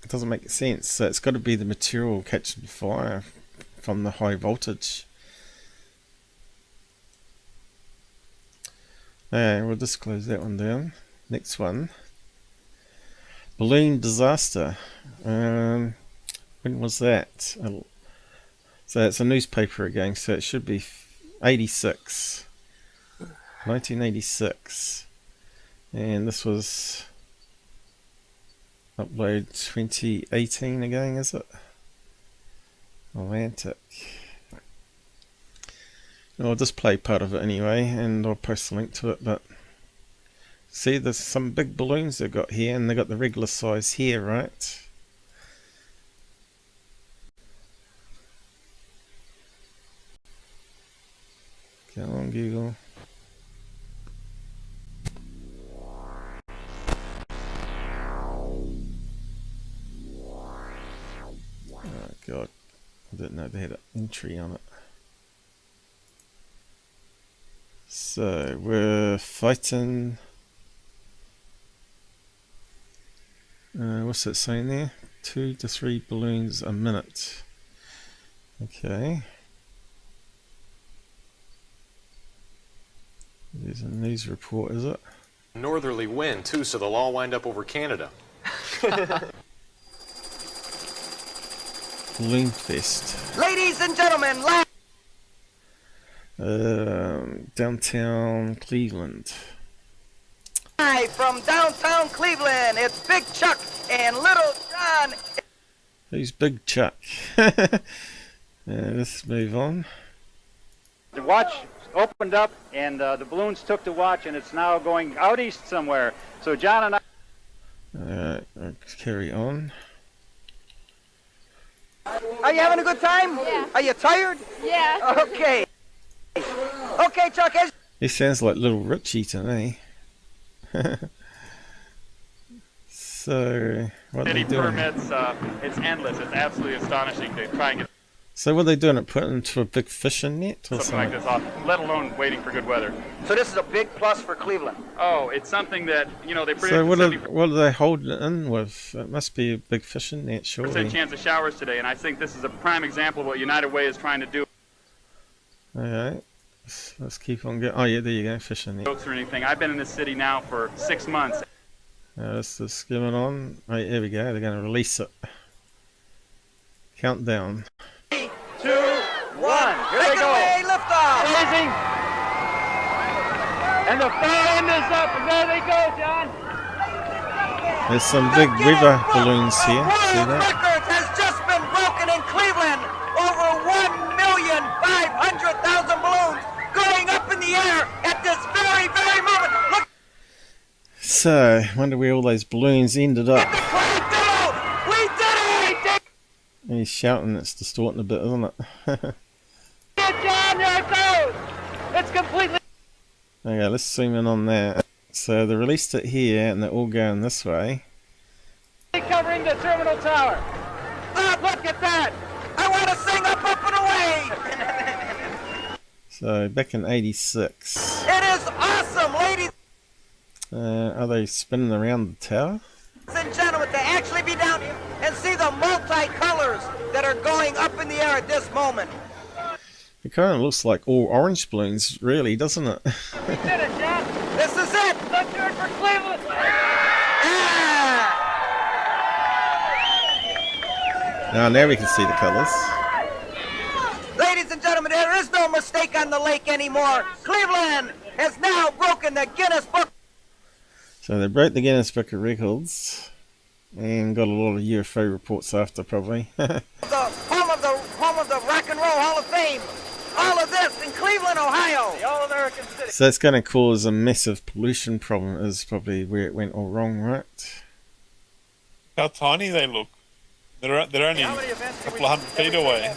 doesn't make sense. So it's got to be the material catching fire from the high voltage. We'll just close that one down. Next one. Balloon disaster. when was that? So it's a newspaper again, so it should be 86. 1986. And this was upload 2018 again, is it? Atlantic. I'll just play part of it anyway, and I'll post a link to it. But see, there's some big balloons they've got here, and they've got the regular size here, right? Come on, Google. Oh God, I didn't know they had an entry on it. So we're fighting. What's it saying there? 2 to 3 balloons a minute. Okay. There's a news report, is it? Northerly wind too, so they'll all wind up over Canada. Balloon Fest. Ladies and gentlemen, Downtown Cleveland. live from downtown Cleveland, it's Big Chuck and Little John. Who's Big Chuck? Let's move on. The watch opened up and the balloons took the watch and it's now going out east somewhere. So John and I... Let's carry on. Are you having a good time? Yeah. Are you tired? Yeah. Okay. Okay, Chuck, as He sounds like Little Richie to me. So, what are they doing? permits, it's endless. It's absolutely astonishing to try and get So what are they doing? Put into a big fishing net or something like this off, let alone waiting for good weather. so this is a big plus for Cleveland. Oh, it's something that, you know, they predict So a what are they holding it in with? It must be a big fishing net, 70% surely. chance of showers today, and I think this is a prime example of what United Way is trying to do. Alright, let's keep on going. Oh yeah, there you go, fishing net. Or anything. I've been in this city now for 6 months. Let's just skim it on. Right, here we go, they're going to release it. Countdown. 2, 1, here Take they it go. away, liftoff. Amazing. And the far end is up, and there they go, John. There's some big weather balloons here, see World that? record has just been broken in Cleveland. Over 1,500,000 balloons going up in the air at this very, very moment. Look So, wonder where all those balloons ended up. at the crowd, dude. We did it. We did it. He's shouting, it's distorting a bit, isn't it? John, there it goes. It's completely... Okay, let's zoom in on that. So they released it here and they're all going this way. covering the terminal tower. Look at that. I want to sing up and away. So back in 86. It is awesome, ladies Are they spinning around the tower? and gentlemen, to actually be down here and see the multi-colors that are going up in the air at this moment. It kind of looks like all orange balloons, really, doesn't it? We did it, John. This is it. Let's do it for Cleveland. Ah! Now we can see the colours. Ladies and gentlemen, there is no mistake on the lake anymore. Cleveland has now broken the Guinness Book. So they broke the Guinness Book of Records and got a lot of UFO reports after, probably. The home of the Rock and Roll Hall of Fame. All of this in Cleveland, Ohio. The All-American City. So it's going to cause a massive pollution problem, is probably where it went all wrong, right? How tiny they look. They're only a couple of 100 feet away.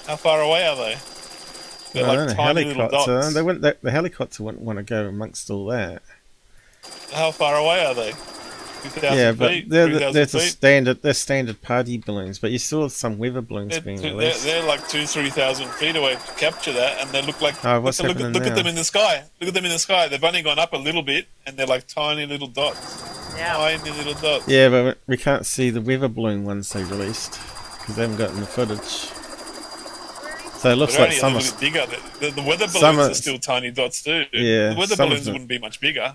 How far away are they? They're Well, like the tiny little helicopter, dots. the helicopter wouldn't want to go amongst all that. How far away are they? 2,000 Yeah, but feet? they're 3,000 feet? standard party balloons. But you saw some weather balloons being released. They're like 2,000-3,000 feet away to capture that, and they look like. Oh, what's look happening at now? them in the sky. Look at them in the sky. They've only gone up a little bit, and they're like tiny little dots. Tiny little dots. Yeah, but we can't see the weather balloon ones they released because they haven't gotten the footage. So it looks They're like only some a are, little bit bigger. The weather some balloons are- are still tiny dots too. Yeah, The weather some of balloons them- wouldn't be much bigger.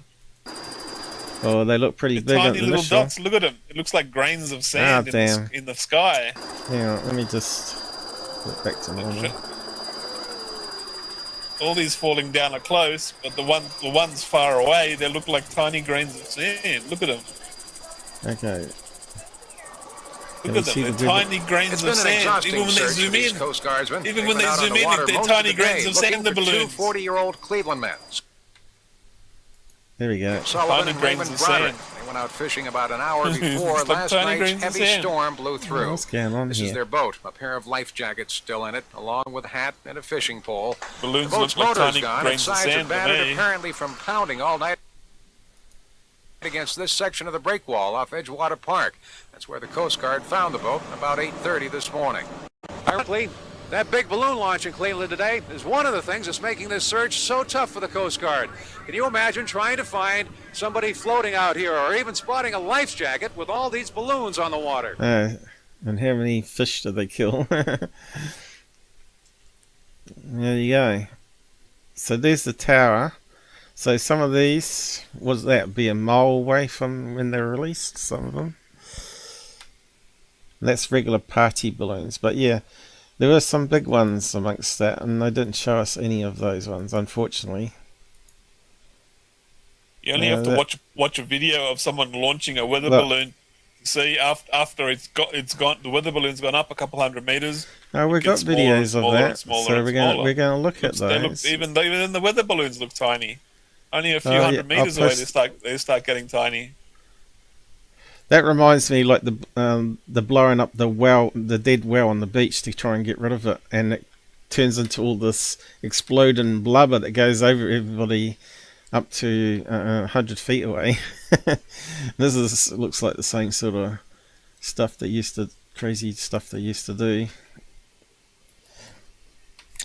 Oh, they look pretty The big tiny little initial. dots. Look at them. It looks like grains of sand damn. in the sky. Hang on, let me just put it back to normal. All these falling down are close, but the ones far away, they look like tiny grains of sand. Look at them. Okay. Look at them. They're tiny grains of sand. Even when they zoom in, even when they zoom in, they're tiny grains of sand in the balloons. 40-year-old Cleveland men. There we go. Sullivan Tiny and grains Raymond of sand. Broderick. They went out fishing about an hour before It's like last tiny night's grains of heavy sand. storm blew through. What's going on This is here? their boat, a pair of life jackets still in it, along with a hat and a fishing pole. Balloons The boat's look like motor's tiny gone, grains its of sides are sand to battered me. apparently from pounding all night against this section of the break wall off Edgewater Park. That's where the Coast Guard found the boat about 8:30 this morning. Ironically, that big balloon launch in Cleveland today is one of the things that's making this search so tough for the Coast Guard. Can you imagine trying to find somebody floating out here or even spotting a life jacket with all these balloons on the water? And how many fish did they kill? There you go. So there's the tower. So some of these, was that be a mile away from when they were released? Some of them. That's regular party balloons. But yeah, there were some big ones amongst that, and they didn't show us any of those ones, unfortunately. You only have to watch a video of someone launching a weather balloon. See, after it's gone, the weather balloon's gone up a couple hundred meters. Oh, we've got videos of that, so we're going to look at those. those. Even the weather balloons look tiny. Only a few hundred meters away, they start getting tiny. That reminds me, like the blowing up the dead well on the beach to try and get rid of it, and it turns into all this exploding blubber that goes over everybody up to 100 feet away. This looks like the same sort of crazy stuff they used to do.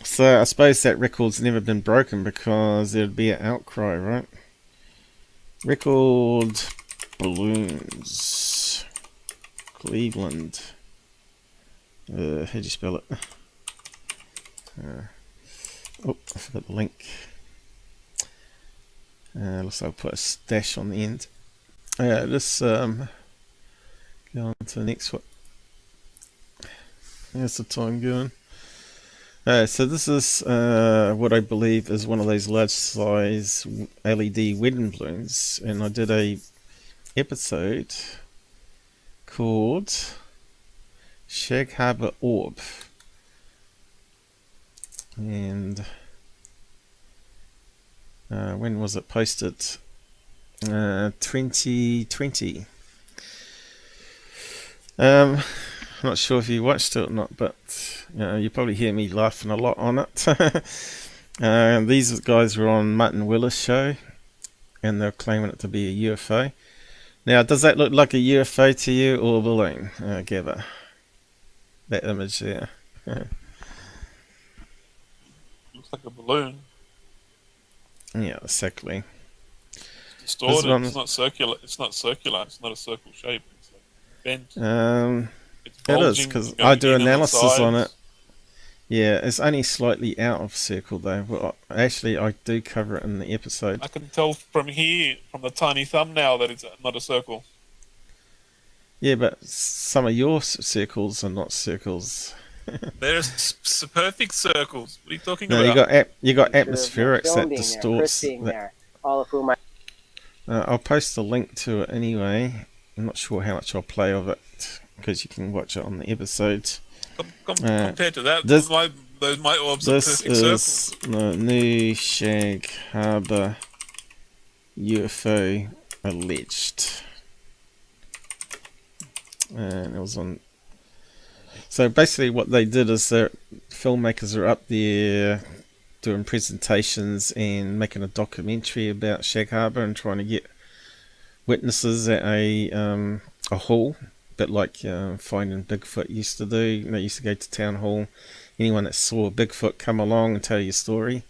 So I suppose that record's never been broken because there'd be an outcry, right? Record balloons, Cleveland. How do you spell it? Oh, I forgot the link. Looks like I'll put a dash on the end. Let's go on to the next one. How's the time going? So this is what I believe is one of those large size LED wedding balloons, and I did a episode called Shag Harbor Orb, and when was it posted? 2020. Not sure if you watched it or not, but you probably hear me laughing a lot on it. These guys were on Martin Willis' show, and they're claiming it to be a UFO. Now, does that look like a UFO to you, or a balloon, Gabber? That image there. Looks like a balloon. Yeah, exactly. It's distorted. It's not circular. It's not circular. It's not a circle shape. It's like bent. It is, because I do analysis on it. Yeah, it's only slightly out of circle though. Well, actually, I do cover it in the episode. I can tell from here, from the tiny thumbnail, that it's not a circle. Yeah, but some of your circles are not circles. They're perfect circles. What are you talking about? You got atmospherics that distorts. All of whom I'll post a link to it anyway. I'm not sure how much I'll play of it, because you can watch it on the episodes. Compared to that, my orbs are this perfect is circles. the new Shag Harbor UFO alleged, and it was on. So basically, what they did is their filmmakers are up there doing presentations and making a documentary about Shag Harbor and trying to get witnesses at a hall. Bit like Finding Bigfoot used to do. They used to go to town hall. Anyone that saw Bigfoot come along and tell you a story.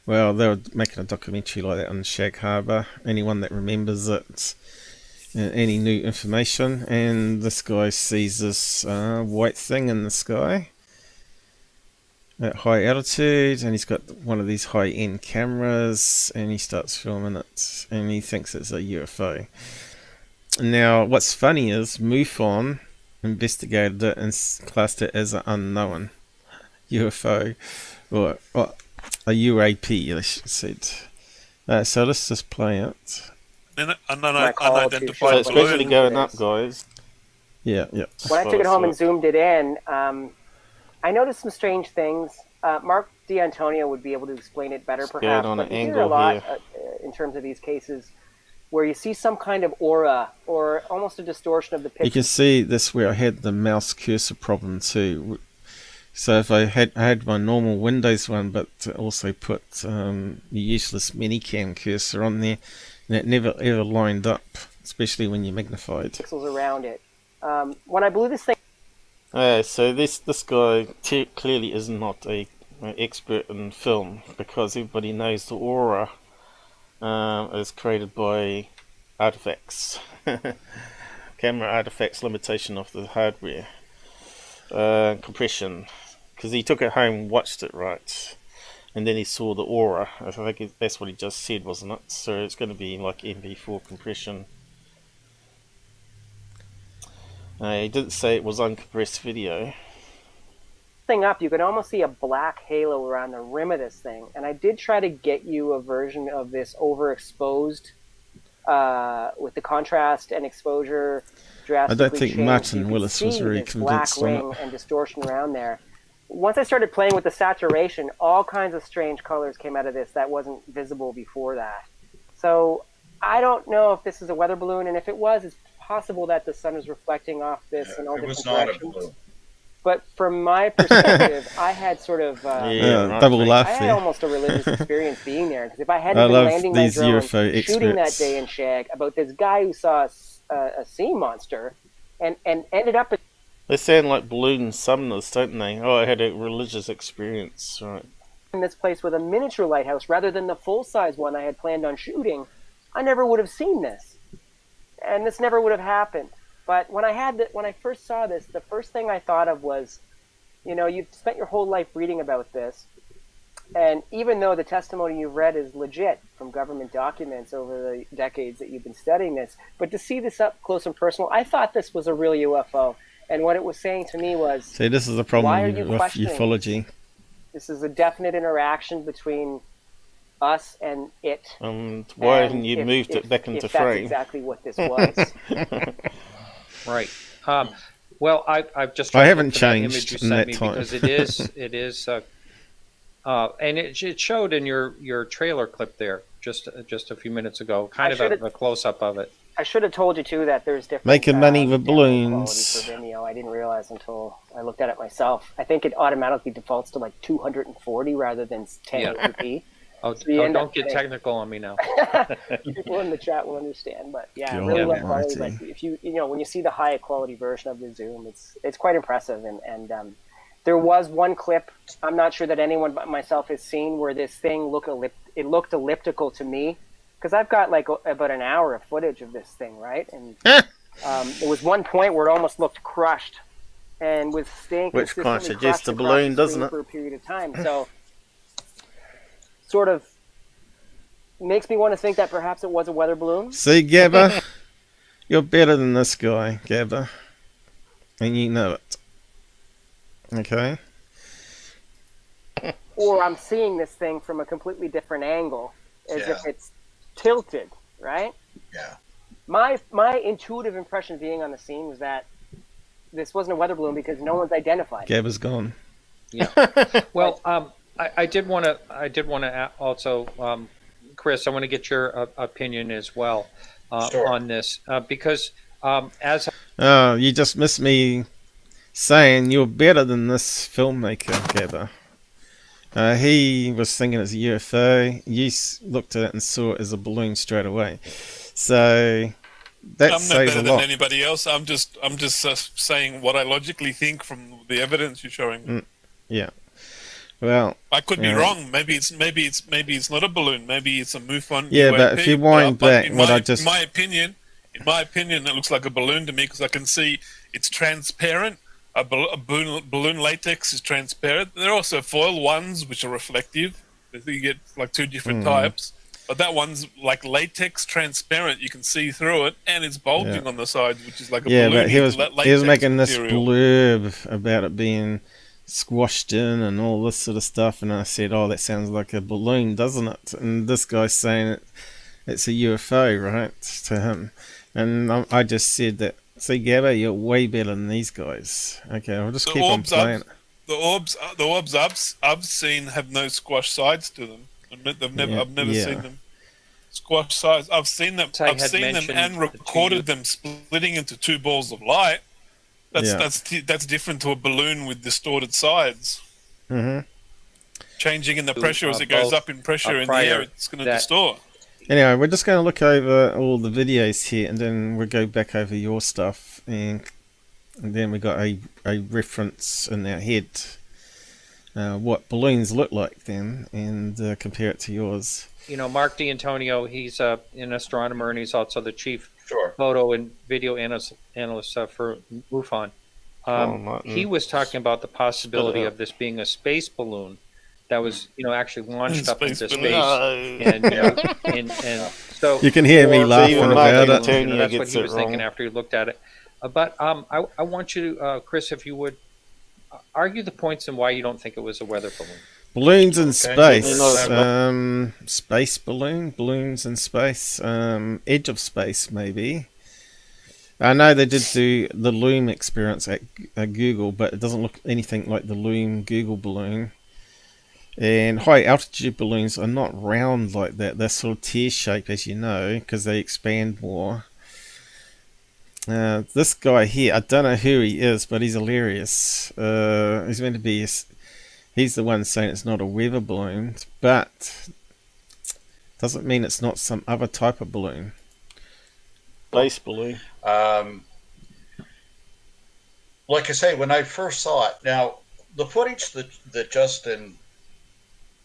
Well, they were making a documentary like that on Shag Harbor. Anyone that remembers it, any new information. And this guy sees this white thing in the sky. at high altitude, and he's got one of these high-end cameras, and he starts filming it, and he thinks it's a UFO. Now, what's funny is MUFON investigated it and classed it as an unknown UFO, or a UAP, they said. So let's just play it. Then So unidentified it's gradually balloon. going up, guys. Yeah. When I took it home and zoomed it in, I noticed some strange things. Mark D'Antonio would be able to explain it better, Scared perhaps. on But an you hear angle a lot here. in terms of these cases where you see some kind of aura or almost a distortion of the picture. You can see this where I had the mouse cursor problem too. So if I had my normal Windows one, but also put the useless minicam cursor on there, and it never ever lined up, especially when you magnified. Pixels around it. When I blew this thing, So this guy clearly is not an expert in film, because everybody knows the aura is created by artifacts, camera artifacts, limitation of the hardware, compression. Because he took it home, watched it right, and then he saw the aura. I think that's what he just said, wasn't it? So it's going to be like MP4 compression. He didn't say it was uncompressed video. thing up, you can almost see a black halo around the rim of this thing. And I did try to get you a version of this overexposed with the contrast and exposure drastically I don't think changed. Martin You can Willis was see very this black convinced on ring it. and distortion around there. Once I started playing with the saturation, all kinds of strange colors came out of this that wasn't visible before that. So I don't know if this is a weather balloon, and if it was, it's possible that the sun is reflecting off this in all It different was not a directions. balloon. But from my perspective, I had sort of double laugh I had there. almost a religious experience being there, because if I hadn't I been love landing my these drone, UFO shooting that experts. day in Shag about this guy who saw a sea monster and ended up They sound like balloon summoners, don't they? Oh, I had a religious experience, right? in this place with a miniature lighthouse rather than the full-size one I had planned on shooting, I never would have seen this, and this never would have happened. But when I first saw this, the first thing I thought of was, you know, you've spent your whole life reading about this, and even though the testimony you've read is legit from government documents over the decades that you've been studying this, but to see this up close and personal, I thought this was a real UFO. And what it was saying to me was, See, this is the why problem are you with questioning ufology. this is a definite interaction between us and it. And why haven't you if- moved if- it back into if that's frame? exactly what this was. Right. Well, I've just I tried to haven't look for that changed image you in sent that me time. because it is, and it showed in your trailer clip there just a few minutes ago, kind I of should've- a close up of it. I should have told you too that there's different Making money with download balloons. quality for Vimeo. I didn't realize until I looked at it myself. I think it automatically defaults to like 240 rather than 1080p. Oh, So you end up don't get getting- technical on me now. People in the chat will understand, but yeah, God really low almighty. quality. But if you know, when you see the high quality version of the Zoom, it's quite impressive. And there was one clip, I'm not sure that anyone but myself has seen, where this thing looked elliptical to me, because I've got like about an hour of footage of this thing, right? And there was one point where it almost looked crushed, and was staying Which consistently can't suggest crushed a across balloon, the doesn't screen it? for a period of time. So sort of makes me want to think that perhaps it was a weather balloon. See, Gabber, you're better than this guy, Gabber, and you know it. Okay. Or I'm seeing this thing from a completely different angle, as if it's tilted, right? Yeah. My intuitive impression being on the scene was that this wasn't a weather balloon because no one's identified it. Gabber's gone. Yeah. Well, I did want to also, Chris, I want to get your opinion as well on this because as Oh, you just missed me saying you're better than this filmmaker, Gabber. He was thinking it's a UFO. You looked at it and saw it as a balloon straight away. So that I'm no says better a than lot. anybody else. I'm just saying what I logically think from the evidence you're showing. Yeah. Well, I could be yeah. wrong. Maybe it's not a balloon. Maybe it's a MUFON. Yeah, UAP. but if you wind back, in what my, I just- in my opinion, it looks like a balloon to me because I can see it's transparent, balloon latex is transparent. There are also foil ones which are reflective. I think you get like two different types. But that one's like latex transparent. You can see through it, and it's bulging on the sides, which is like a balloon. But he was making material. this blurb about it being squashed in and all this sort of stuff, and I said, "Oh, that sounds like a balloon, doesn't it?" And this guy's saying it's a UFO, right, to him, and I just said that. See, Gabber, you're way better than these guys. Okay, I'll just keep on playing. The orbs I've seen have no squash sides to them. I've never seen them squash sides. I've seen them. I've seen them and recorded them splitting into two balls of light. That's different to a balloon with distorted sides. Changing in the pressure as it goes up in pressure in the air, it's going to distort. Anyway, we're just going to look over all the videos here, and then we'll go back over your stuff, and then we got a reference in our head. What balloons look like then, and compare it to yours. You know, Mark D'Antonio, he's an astronomer, and he's also the chief photo and video analyst for MUFON. He was talking about the possibility of this being a space balloon that was, actually launched up into space, and so you can hear me laughing about it. That's what he was thinking after he looked at it. But I want you to, Chris, if you would, argue the points and why you don't think it was a weather balloon. Balloons in space, space balloons in space, edge of space maybe. I know they did do the Loom experience at Google, but it doesn't look anything like the Loom Google balloon. And high altitude balloons are not round like that. They're sort of tear shaped, as you know, because they expand more. This guy here, I don't know who he is, but he's hilarious. He's meant to be, he's the one saying it's not a weather balloon, but doesn't mean it's not some other type of balloon. Space balloon. Like I say, when I first saw it, now the footage that Justin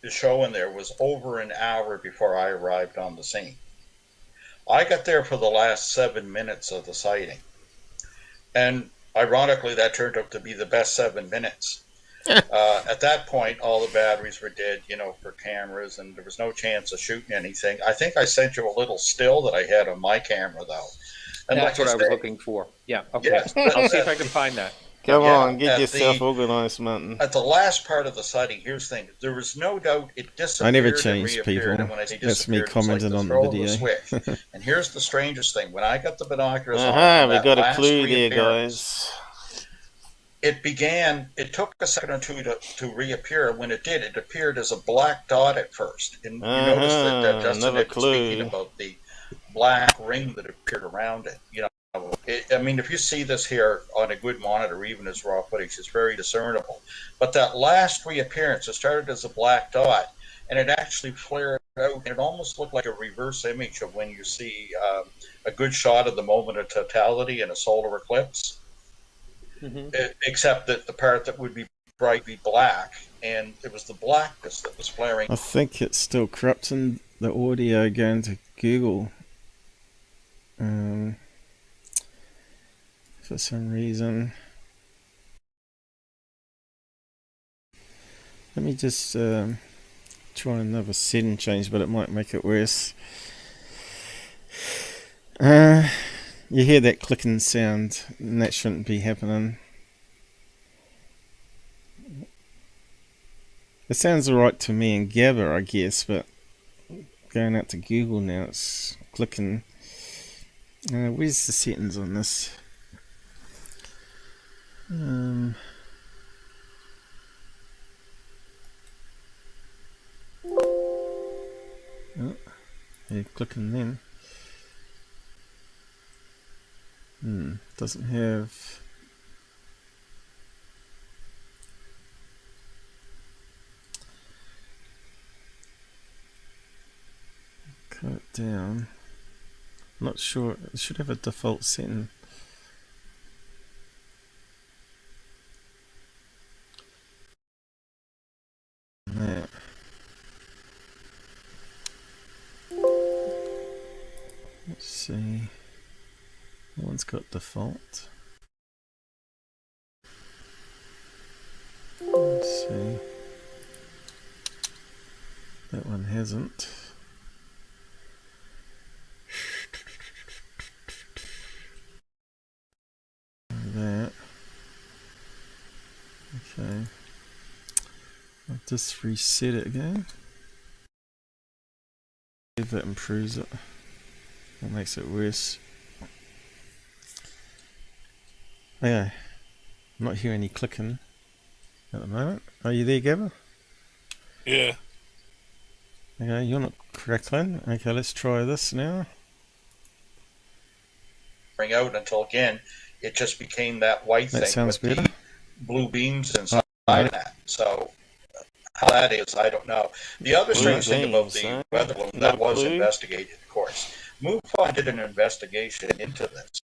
is showing there was over an hour before I arrived on the scene. I got there for the last 7 minutes of the sighting. And ironically, that turned out to be the best 7 minutes. At that point, all the batteries were dead, for cameras, and there was no chance of shooting anything. I think I sent you a little still that I had on my camera, though. And that's what I was looking for. Yeah, okay. Yes, I'll see if I can find that. Come on, get yourself organized, Martin. At the last part of the sighting, here's the thing. There was no doubt it disappeared. I never change people. And when I say That's me commenting like on the video. Switch. And here's the strangest thing. When I got the binoculars we got a clue there, guys. It took a second or two to reappear. When it did, it appeared as a black dot at first. And you notice that Justin was speaking about the black ring that appeared around it. If you see this here on a good monitor, even as raw footage, it's very discernible. But that last reappearance, it started as a black dot, and it actually flared out. It almost looked like a reverse image of when you see a good shot of the moment of totality in a solar eclipse. Except that the part that would be bright be black, and it was the blackness that was flaring. I think it's still corrupting the audio going to Google. For some reason. Let me just try another setting change, but it might make it worse. You hear that clicking sound, and that shouldn't be happening. It sounds alright to me in Gabber, I guess, but going out to Google now, it's clicking. Where's the settings on this? Clicking then. Doesn't have. Cut it down. Not sure. It should have a default setting. There. Let's see. That one's got default. hasn't. That. Okay. I'll just reset it again. If that improves it. That makes it worse. Okay. I'm not hearing any clicking at the moment. Are you there, Gabber? Yeah. Okay, you're not crackling. Okay, let's try this now. Bring out until again, it just became that white That thing sounds with better. the blue beams inside that. So how that is, I don't know. The other strange thing about the weather balloon that was investigated, of course, MUFON did an investigation into this.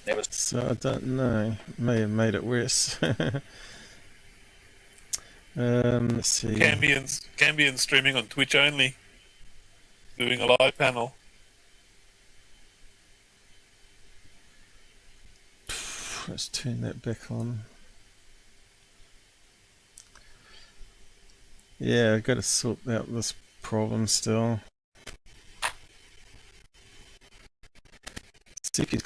It was So I don't know. May have made it worse. Let's see. Cambian streaming on Twitch only, doing a live panel. Let's turn that back on. Yeah, I've got to sort out this problem still. See if he's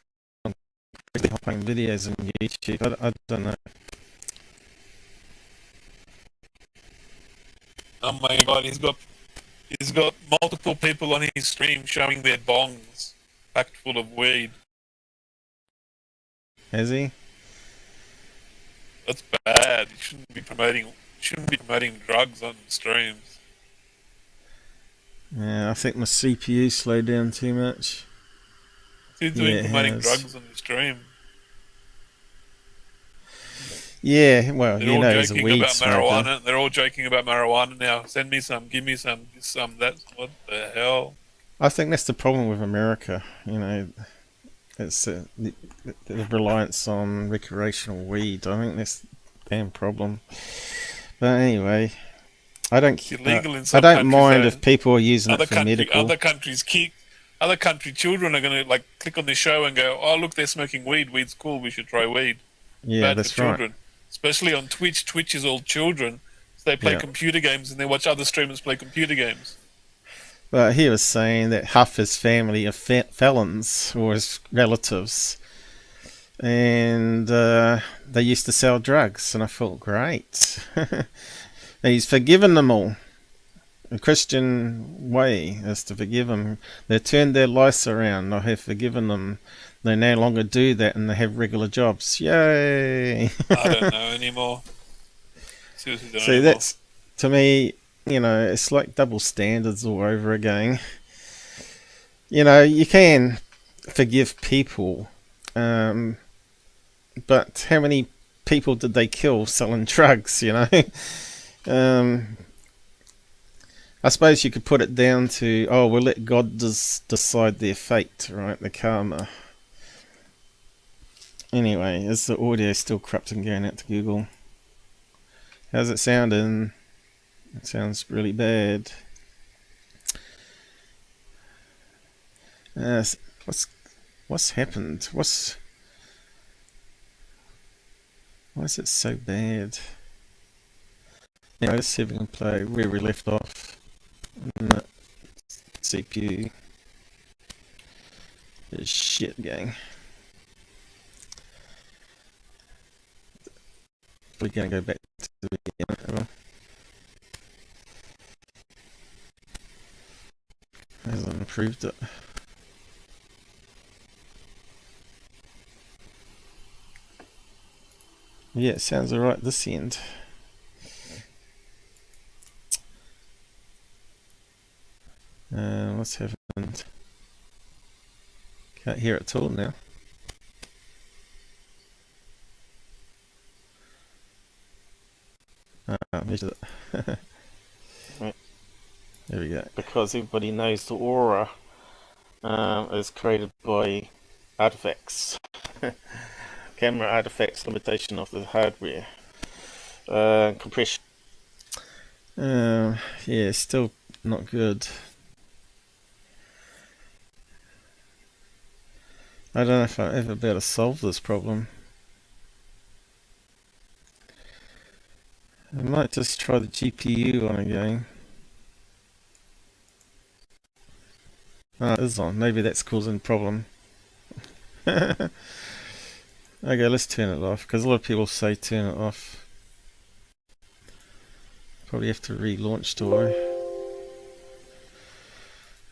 playing videos on YouTube. I don't know. Oh my god, he's got multiple people on his stream showing their bongs packed full of weed. Has he? That's bad. You shouldn't be promoting drugs on streams. Yeah, I think my CPU slowed down too much. Who's doing promoting drugs on the stream? Yeah, well, They're you all know, he's a joking weed about smoker. marijuana. They're all joking about marijuana now. Send me some. Give me some. Some. That's what the hell. I think that's the problem with America. You know, it's the reliance on recreational weed. I think that's the damn problem. But anyway, I don't. It's illegal in I some don't mind countries, if people are using it for medical. Other country children are going to like click on the show and go, "Oh, look, they're smoking weed. Weed's cool. We should try weed." Yeah, Bad that's for children. right. Especially on Twitch. Twitch is all children. So they play computer games and they watch other streamers play computer games. But he was saying that half his family are felons or his relatives, and they used to sell drugs. And I thought, great, he's forgiven them all. The Christian way is to forgive them. They turned their lives around. I have forgiven them. They no longer do that, and they have regular jobs. Yay! I don't know anymore. Seriously, don't know See, anymore. that's, to me, you know, it's like double standards all over again. You know, you can forgive people, but how many people did they kill selling drugs, you know? I suppose you could put it down to, oh, we'll let God decide their fate, right? The karma. Anyway, is the audio still corrupting going out to Google? How's it sounding? It sounds really bad. What's happened? Why is it so bad? Now let's see if we can play where we left off. No, CPU is shit, gang. We're gonna go back to the beginning. Hasn't improved it. Yeah, it sounds alright this end. What's happened? Can't hear it at all now. Measure it. Right. There we go. Because everybody knows the aura is created by artifacts. Camera artifacts, limitation of the hardware. Compression. Yeah, still not good. I don't know if I'll ever be able to solve this problem. I might just try the GPU on again. Oh, it is on. Maybe that's causing a problem. Okay, let's turn it off, because a lot of people say turn it off. Probably have to relaunch story.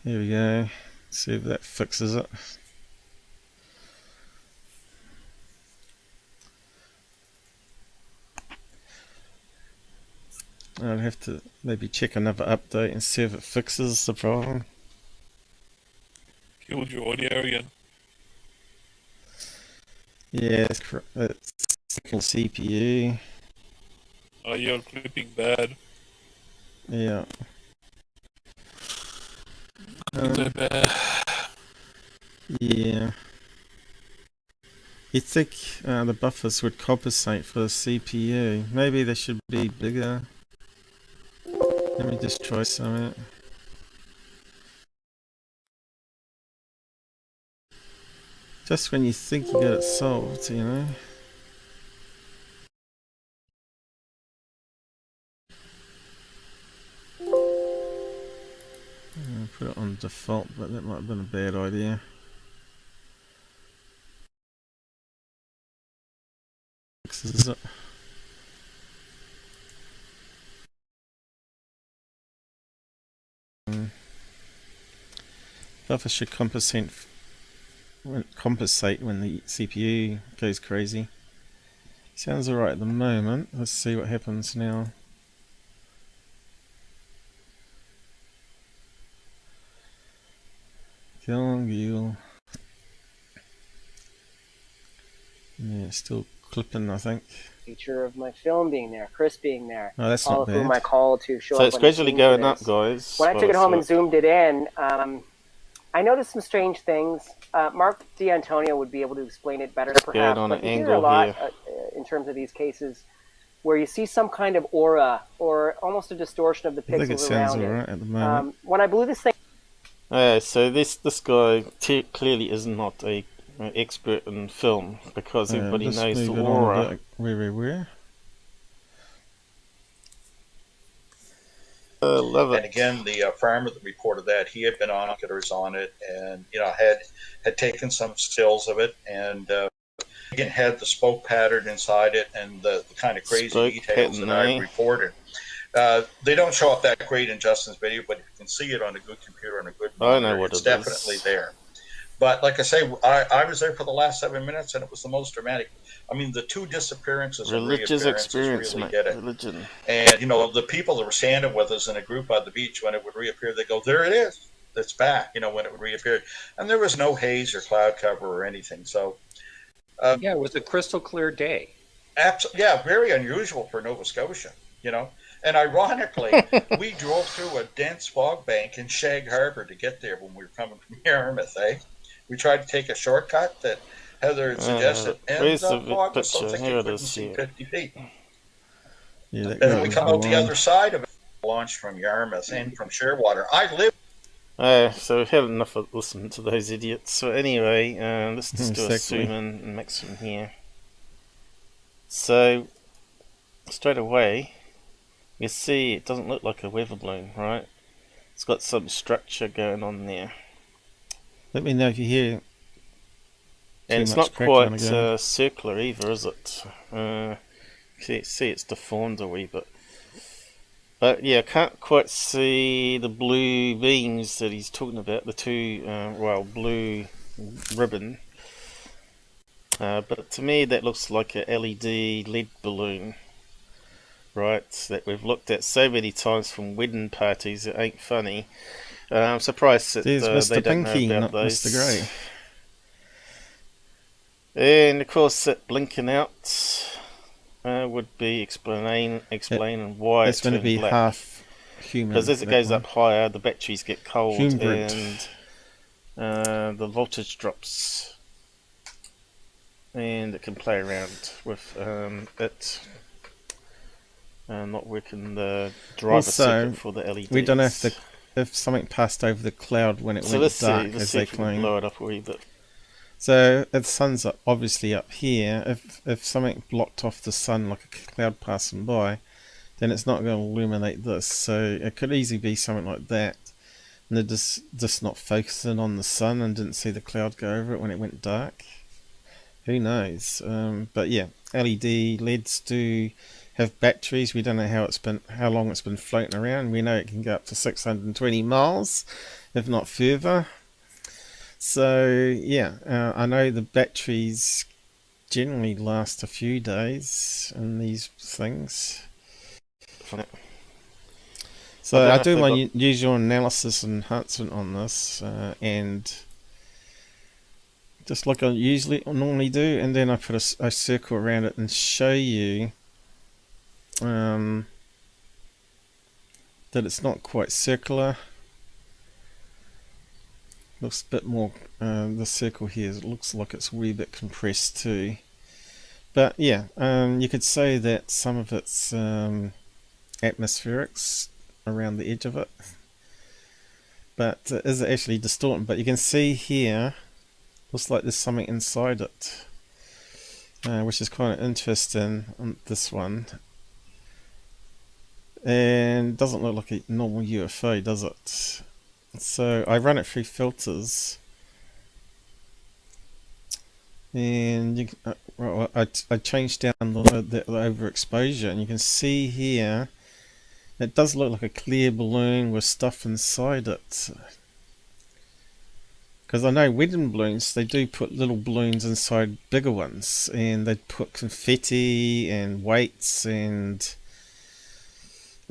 Here we go. See if that fixes it. I'll have to maybe check another update and see if it fixes the problem. Killed your audio again. Yeah, it's CPU. Oh, you're clipping bad. Yeah. So bad. Yeah. You'd think the buffers would compensate for the CPU. Maybe they should be bigger. Let me just try something. Just when you think you got it solved, you know. I'll put it on default, but that might have been a bad idea. Fixes it. Buffer should compensate when the CPU goes crazy. Sounds alright at the moment. Let's see what happens now. Yeah, still clipping, I think. Feature of my film being there, Chris being there. Oh, that's all not of bad. whom I call to show so up. it's gradually going up, guys. When I took it home and zoomed it in, I noticed some strange things. Mark D'Antonio would be able to explain it better, perhaps. On but an you hear a lot here. In terms of these cases, where you see some kind of aura or almost a distortion of the pixels I think it sounds around alright at the moment. When I blew this thing. So this guy clearly is not an expert in film, because everybody knows the aura. Where? Love it. And again, the farmer that reported that, he had been on it, and had taken some stills of it, and again had the spoke pattern inside it, and the kind of crazy details that I reported. They don't show up that great in Justin's video, but if you can see it on a good computer and a good monitor, it's definitely there. But like I say, I was there for the last 7 minutes, and it was the most dramatic. I mean, the two disappearances and reappearances really did it. Religion. And, the people that were standing with us in a group on the beach, when it would reappear, they go, there it is. It's back, when it would reappear. And there was no haze or cloud cover or anything. So, yeah, it was a crystal clear day. Yeah, very unusual for Nova Scotia, And ironically, we drove through a dense fog bank in Shag Harbor to get there when we were coming from Yarmouth, eh? We tried to take a shortcut that Heather had suggested, and the fog was so thick you couldn't see 50 feet. Yeah, and then we come out the other side of it, launched from Yarmouth and from Shearwater. I live. So we've had enough of listening to those idiots. So anyway, let's just do a zoom in and maximum here. So, straight away, you see it doesn't look like a weather balloon, right? It's got some structure going on there. Let me know if you hear. And it's not quite circular either, is it? See, it's deformed a wee bit. But yeah, I can't quite see the blue beams that he's talking about. The two, blue ribbon. But to me, that looks like a LED balloon. Right, that we've looked at so many times from wedding parties, it ain't funny. I'm surprised that they don't know about those. Mr. Grey. And of course, that blinking out would be explaining why it's going to be black. Half human. Because as it goes up higher, the batteries get cold and the voltage drops, and it can play around with it. Not working the driver circuit for the LEDs. We don't know if something passed over the cloud when it went dark, as they claim. Blow it up a wee bit. So if the sun's obviously up here, if something blocked off the sun like a cloud passing by, then it's not going to illuminate this. So it could easily be something like that. and they're just not focusing on the sun and didn't see the cloud go over it when it went dark. Who knows? But yeah, LED LEDs do have batteries. We don't know how long it's been floating around. We know it can go up to 620 miles, if not further. So yeah, I know the batteries generally last a few days in these things. So I do my usual analysis and enhancement on this, and just like I normally do, and then I put a circle around it and show you that it's not quite circular. Looks a bit more, the circle here, it looks like it's a wee bit compressed too. But yeah, you could say that some of it's atmospherics around the edge of it, but is it actually distorting? But you can see here, looks like there's something inside it, which is kind of interesting on this one. And doesn't look like a normal UFO, does it? So I run it through filters, and I changed down the overexposure, and you can see here it does look like a clear balloon with stuff inside it. Because I know wedding balloons, they do put little balloons inside bigger ones, and they put confetti and weights and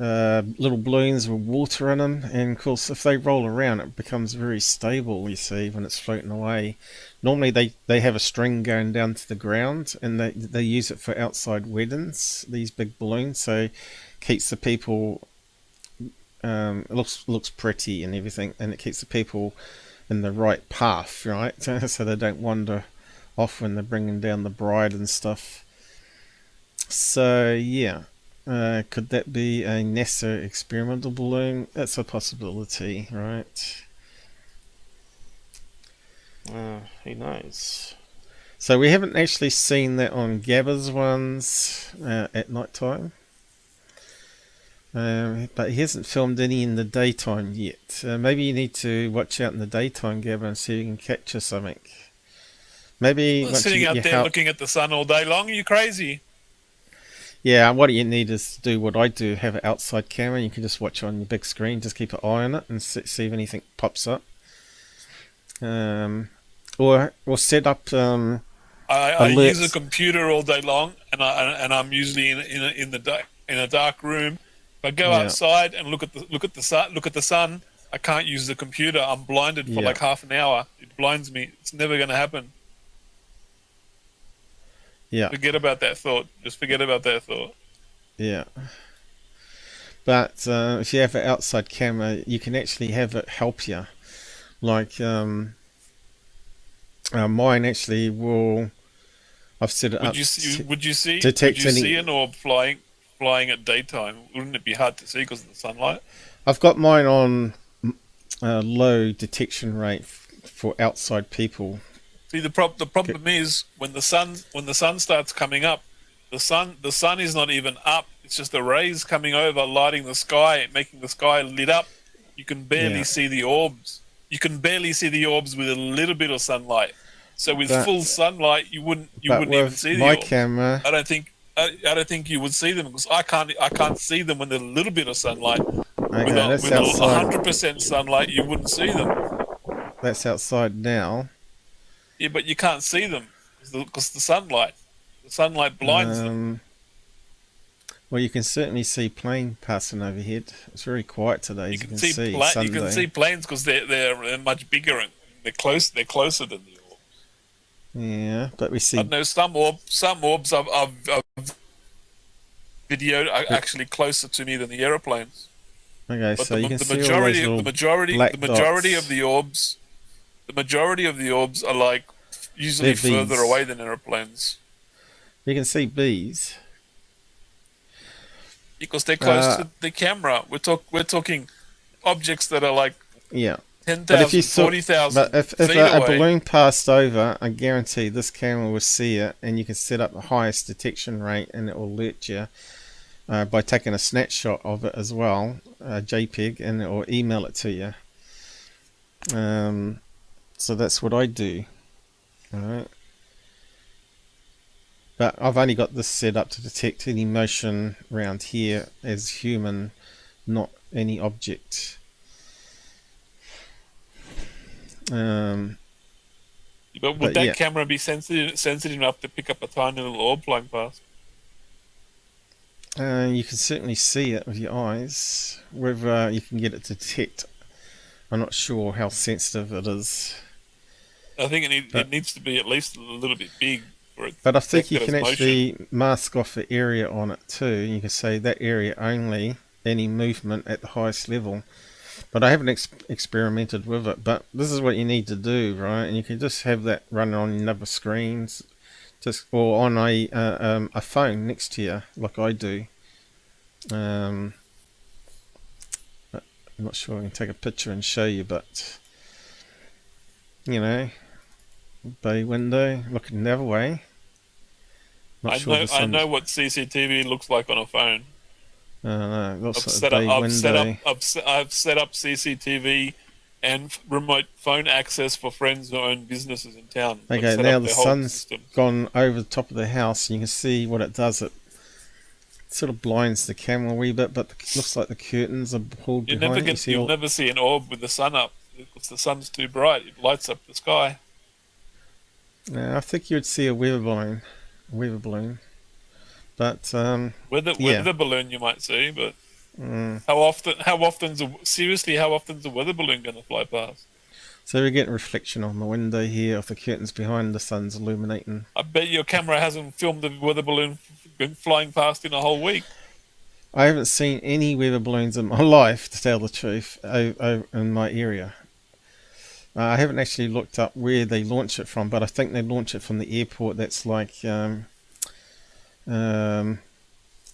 little balloons with water in them, and of course if they roll around it becomes very stable, you see, when it's floating away. Normally they have a string going down to the ground, and they use it for outside weddings, these big balloons, so keeps the people, it looks pretty and everything, and it keeps the people in the right path, right? So they don't wander off when they're bringing down the bride and stuff. So yeah, could that be a NASA experimental balloon? That's a possibility, right? Who knows? So we haven't actually seen that on Gabbers ones at night time. But he hasn't filmed any in the daytime yet. Maybe you need to watch out in the daytime, Gabber, and see if you can capture something. Maybe sitting out there looking at the sun all day long, are you crazy? Yeah, what you need is to do what I do, have an outside camera. You can just watch on your big screen, just keep an eye on it and see if anything pops up. Or set up I use a computer all day long, and I'm usually in a dark room. If I go outside and look at the sun, I can't use the computer. I'm blinded for like half an hour. It blinds me. It's never going to happen. Yeah. Forget about that thought. Just forget about that thought. Yeah. But if you have an outside camera, you can actually have it help you. Like mine actually will. I've set it up. Would you see an orb flying at daytime? Wouldn't it be hard to see because of the sunlight? I've got mine on low detection rate for outside people. See, the problem is when the sun starts coming up, the sun is not even up. It's just the rays coming over, lighting the sky, making the sky lit up. You can barely see the orbs. You can barely see the orbs with a little bit of sunlight. So with full sunlight, you wouldn't even see the orbs. Camera, I don't think you would see them, because I can't see them when there's a little bit of sunlight. Okay, with 100% sunlight, you wouldn't see them. That's outside now. Yeah, but you can't see them because the sunlight blinds them. Well, you can certainly see plane passing overhead. It's very quiet today. You can see planes because they're much bigger and they're closer than the orbs. Yeah, but we see. I know some orbs I've videoed are actually closer to me than the aeroplanes. Okay, but so you can see the majority of the orbs. The majority of the orbs are like usually further away than airplanes. You can see bees because they're close to the camera. We're talking objects that are like 10,000, 40,000 But if a balloon passed over, I guarantee this camera will see it, and you can set up the highest detection rate, and it will alert you by taking a snapshot of it as well, JPEG, and it will email it to you. So that's what I do. Alright. But I've only got this set up to detect any motion around here as human, not any object. But would that camera be sensitive enough to pick up a tiny little orb flying past? You can certainly see it with your eyes. Whether you can get it to detect, I'm not sure how sensitive it is. I think it needs to be at least a little bit big. But I think you can actually mask off the area on it too. You can say that area only, any movement at the highest level. But I haven't experimented with it. But this is what you need to do, right? And you can just have that running on another screens, or on a phone next to you, like I do. I'm not sure I can take a picture and show you, but you know, bay window looking the other way. I know what CCTV looks like on a phone. I've set up CCTV and remote phone access for friends who own businesses in town. Okay, now the sun's gone over the top of the house, and you can see what it does. It sort of blinds the camera a wee bit, but it looks like the curtains are pulled behind it. You'll never see an orb with the sun up because the sun's too bright. It lights up the sky. I think you would see a weather balloon. But weather balloon you might see, but how often's a weather balloon going to fly past? So we get a reflection on the window here of the curtains behind, the sun's illuminating. I bet your camera hasn't filmed the weather balloon flying past in a whole week. I haven't seen any weather balloons in my life, to tell the truth, in my area. I haven't actually looked up where they launch it from, but I think they launch it from the airport. That's like, oh,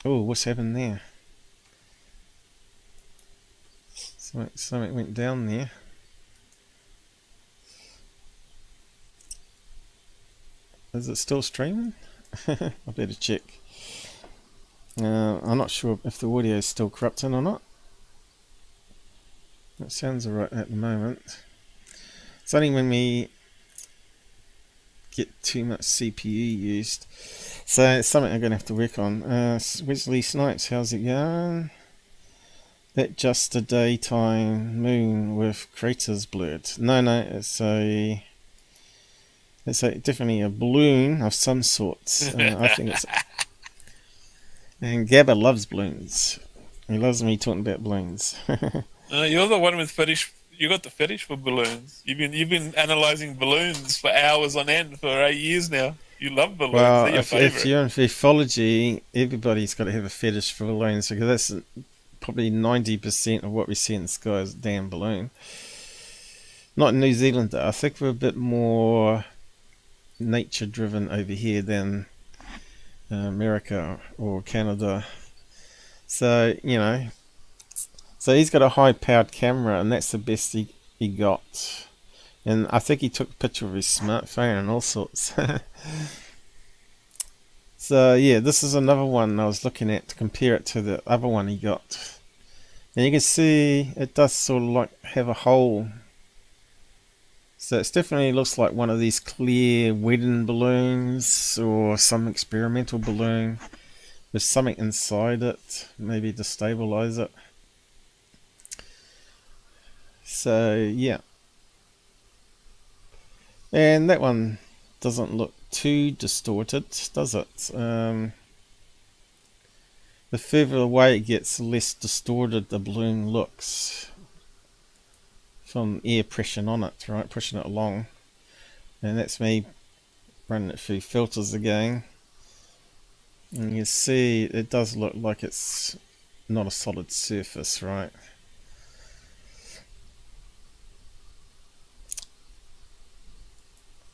what's happened there? Something went down there. Is it still streaming? I better check. I'm not sure if the audio is still corrupting or not. That sounds alright at the moment. It's only when we get too much CPU used. So it's something I'm going to have to work on. Wesley Snipes, how's it going? That just a daytime moon with craters blurred. No, it's definitely a balloon of some sorts. I think it's... And Gabber loves balloons. He loves me talking about balloons. You're the one with fetish. You got the fetish for balloons. You've been analysing balloons for hours on end for 8 years now. You love balloons. Well, They're your if you're in ufology, everybody's got to have a fetish for balloons, because that's probably 90% of what we see in the sky is a damn balloon. Not in New Zealand, though. I think we're a bit more nature-driven over here than America or Canada. So, you know... So he's got a high-powered camera, and that's the best he got. And I think he took a picture of his smartphone and all sorts. So yeah, this is another one I was looking at to compare it to the other one he got. And you can see it does sort of like have a hole. So it definitely looks like one of these clear wedding balloons or some experimental balloon with something inside it, maybe to stabilize it. So yeah, and that one doesn't look too distorted, does it? The further away it gets, the less distorted the balloon looks from air pressure on it, right? Pushing it along, and that's me running it through filters again, and you see it does look like it's not a solid surface, right?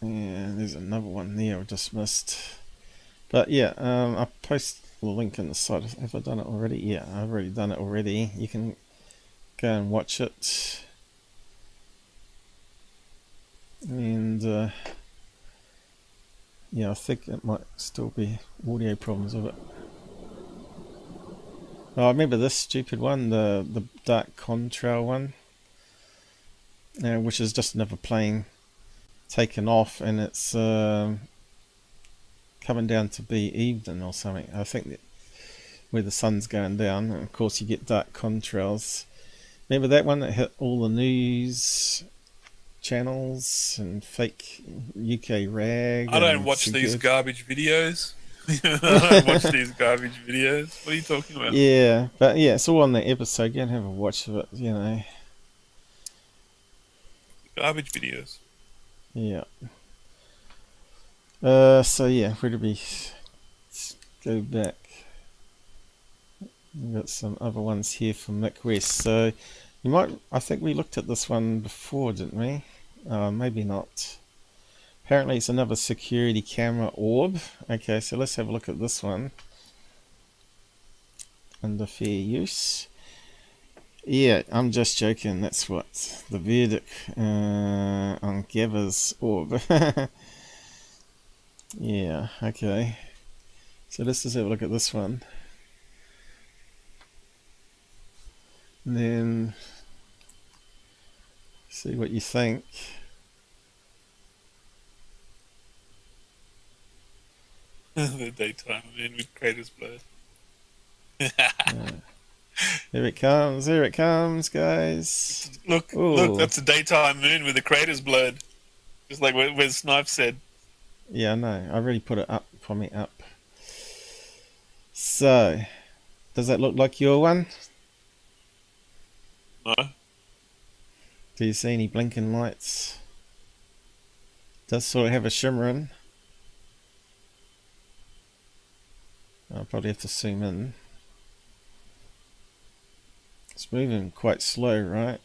And there's another one there I just missed. But yeah, I'll post the link in the site. Have I done it already? Yeah, I've already done it already. You can go and watch it. And yeah, I think it might still be audio problems with it. Oh, I remember this stupid one, the dark contrail one. which is just another plane taken off, and it's coming down to be evening or something. I think that where the sun's going down, and of course you get dark contrails. Remember that one that hit all the news channels and fake UK rag? I don't watch these garbage videos. I don't watch these garbage videos. What are you talking about? Yeah, but yeah, it's all on the episode. Go and have a watch of it, you know. Garbage videos. Yeah. So yeah, where do we go back? We've got some other ones here from Mick West. So you might, I think we looked at this one before, didn't we? Maybe not. Apparently it's another security camera orb. Okay, so let's have a look at this one. Under fair use. Yeah, I'm just joking. That's what the verdict on Gabber's orb. Yeah, okay. So let's just have a look at this one. And then see what you think. The daytime moon with crater's blood. Here it comes, guys. Look, Ooh. look, that's a daytime moon with the crater's blood. Just like where Snipe said. Yeah, I know. I really put it up, probably up. So, does that look like your one? No. Do you see any blinking lights? Does sort of have a shimmering. I'll probably have to zoom in. It's moving quite slow, right?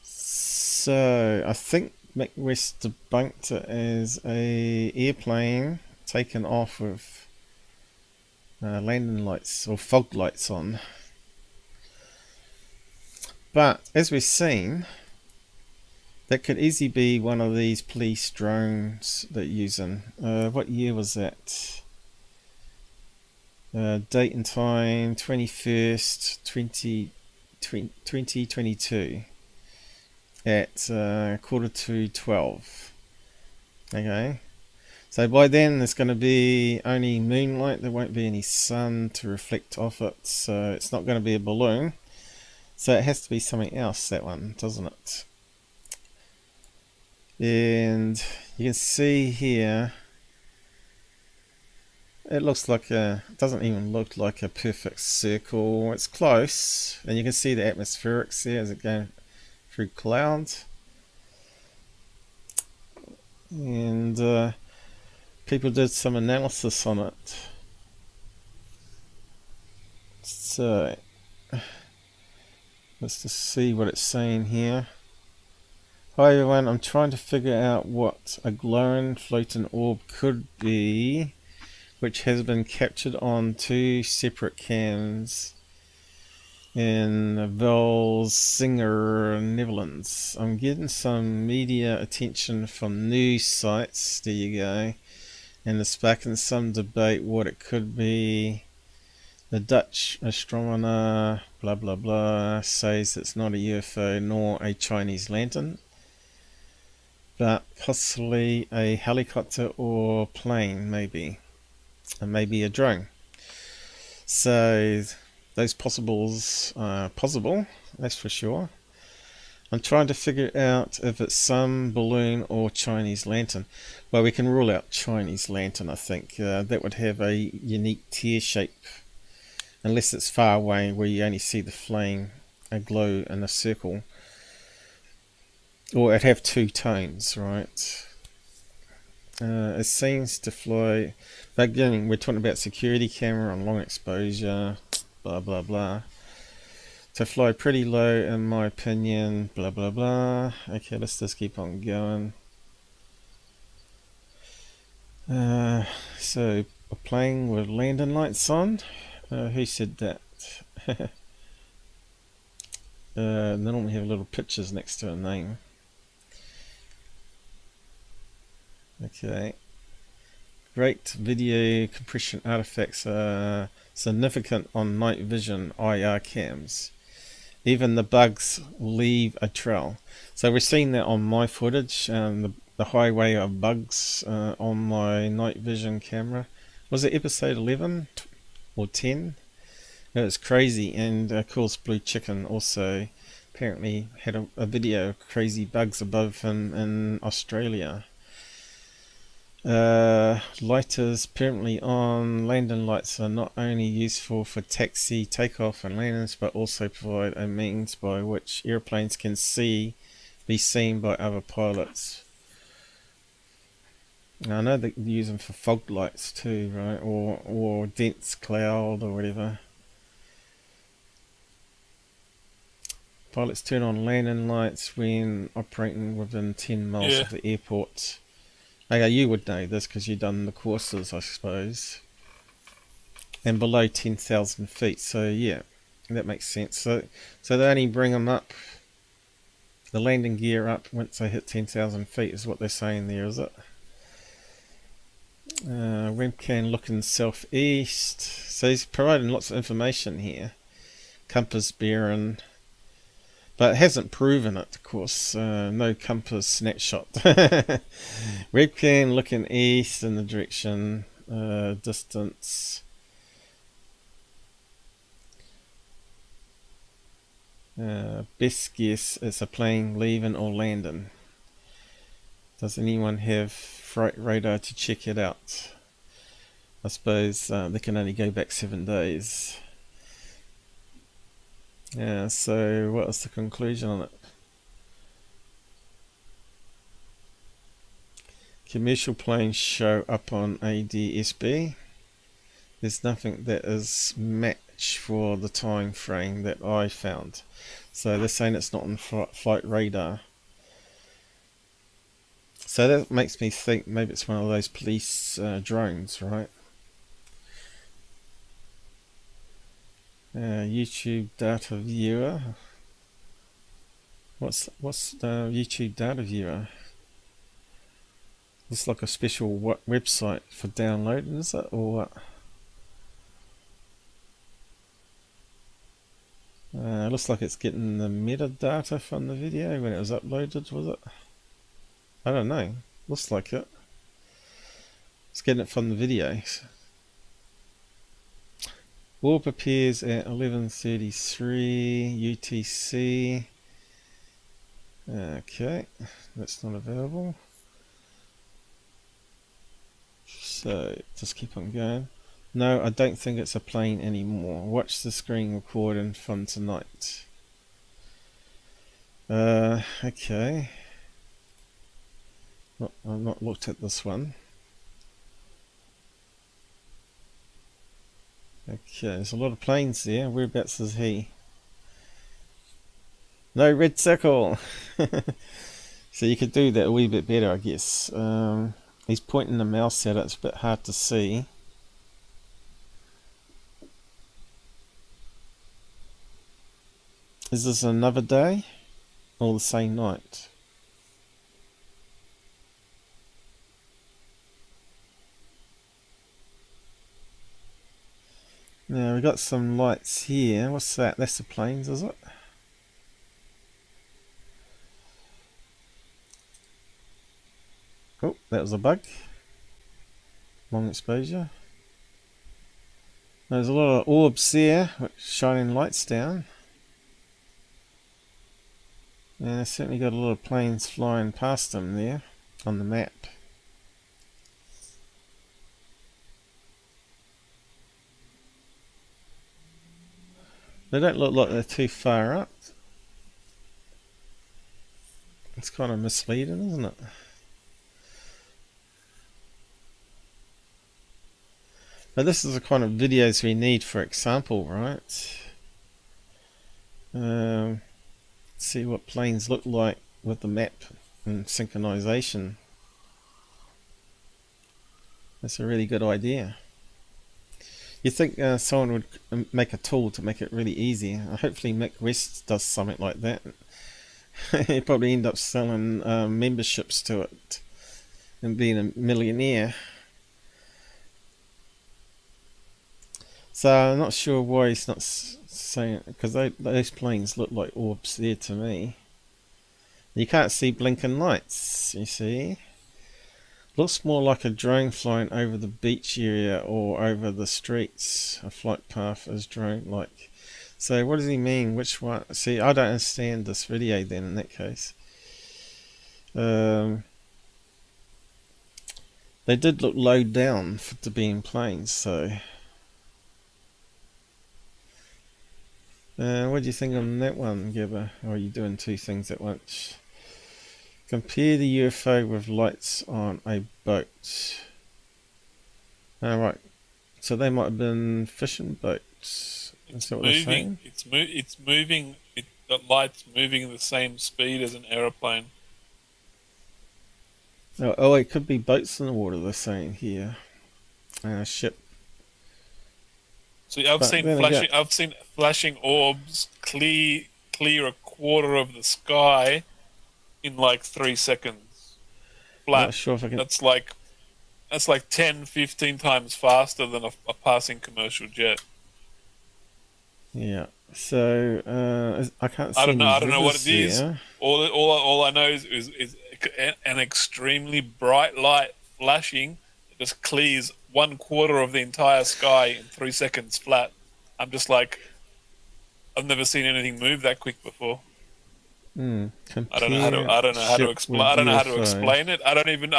So I think Mick West debunked it as a airplane taken off with landing lights or fog lights on. But as we've seen, that could easily be one of these police drones that you're using. What year was that? Date and time 21st 2022 at 11:45. Okay, so by then there's going to be only moonlight. There won't be any sun to reflect off it, so it's not going to be a balloon. So it has to be something else, that one, doesn't it? And you can see here, it looks like it doesn't even look like a perfect circle. It's close, and you can see the atmospherics there as it goes through clouds. And people did some analysis on it. So let's just see what it's saying here. Hi everyone, I'm trying to figure out what a glowing floating orb could be, which has been captured on 2 separate cams in Velsinger, Netherlands. I'm getting some media attention from news sites, there you go, and it's sparking some debate what it could be. The Dutch astronomer, blah blah blah, says it's not a UFO nor a Chinese lantern, but possibly a helicopter or plane, maybe, and maybe a drone. So those possibles are possible, that's for sure. I'm trying to figure out if it's some balloon or Chinese lantern. Well, we can rule out Chinese lantern, I think. That would have a unique tear shape, unless it's far away where you only see the flame glow in a circle. Or it'd have 2 tones, right? It seems to fly, but again, we're talking about security camera on long exposure, blah blah blah. To fly pretty low in my opinion, blah blah blah. Okay, let's just keep on going. So a plane with landing lights on. Who said that? They normally have little pictures next to a name. Okay. Great video compression artifacts are significant on night vision IR cams. even the bugs leave a trail. So we're seeing that on my footage, the highway of bugs on my night vision camera. Was it episode 11 or 10? It was crazy. And of course Blue Chicken also apparently had a video of crazy bugs above him in Australia. Lighters apparently on. Landing lights are not only useful for taxi, takeoff and landings, but also provide a means by which airplanes can be seen by other pilots. I know they use them for fog lights too, right? Or dense cloud or whatever. Pilots turn on landing lights when operating within 10 miles of the airport. Okay, you would know this because you've done the courses, I suppose. And below 10,000 feet, so yeah, that makes sense. So they only bring them up, the landing gear up, once they hit 10,000 feet is what they're saying there, is it? Webcam looking southeast. So he's providing lots of information here. Compass bearing. But it hasn't proven it, of course. No compass snapshot. Webcam looking east in the direction, distance. Best guess it's a plane leaving or landing. Does anyone have flight radar to check it out? I suppose they can only go back 7 days. Yeah, so what was the conclusion on it? Commercial planes show up on ADSB. There's nothing that is match for the time frame that I found. So they're saying it's not on flight radar. So that makes me think maybe it's one of those police drones, right? YouTube data viewer. What's the YouTube data viewer? Looks like a special website for downloading, is it, or what? Looks like it's getting the metadata from the video when it was uploaded, was it? I don't know. Looks like it. It's getting it from the video. Orb appears at 11:33 UTC. Okay, that's not available. So just keep on going. No, I don't think it's a plane anymore. Watch the screen recording from tonight. Okay. I've not looked at this one. Okay, there's a lot of planes there. Whereabouts is he? No red circle! So you could do that a wee bit better, I guess. He's pointing the mouse at it, it's a bit hard to see. Is this another day? Or the same night? Now we got some lights here. What's that? That's the planes, is it? Oh, that was a bug. Long exposure. There's a lot of orbs there, shining lights down. And I certainly got a lot of planes flying past them there on the map. They don't look like they're too far up. It's kind of misleading, isn't it? But this is the kind of videos we need, for example, right? See what planes look like with the map and synchronization. That's a really good idea. You think someone would make a tool to make it really easy? Hopefully Mick West does something like that. He'd probably end up selling memberships to it and being a millionaire. So I'm not sure why he's not saying, because those planes look like orbs there to me. You can't see blinking lights, you see. Looks more like a drone flying over the beach area or over the streets. A flight path is drone-like. So what does he mean? Which one? See, I don't understand this video then in that case. They did look low down to be in planes, so... what do you think on that one, Gabber? Or are you doing two things at once? Compare the UFO with lights on a boat. Alright, so they might have been fishing boats. That's what they're saying? It's moving. The light's moving at the same speed as an aeroplane. Oh, it could be boats in the water, they're saying here. Ship. So I've seen flashing orbs clear a quarter of the sky in like 3 seconds. Flat. Not sure if I can... That's like 10, 15 times faster than a passing commercial jet. Yeah. So I can't see. I don't know what it here. is. All I know is an extremely bright light flashing. It just clears 1/4 of the entire sky in 3 seconds flat. I'm just like, I've never seen anything move that quick before. I don't know how to explain. I don't know how to explain it. I don't even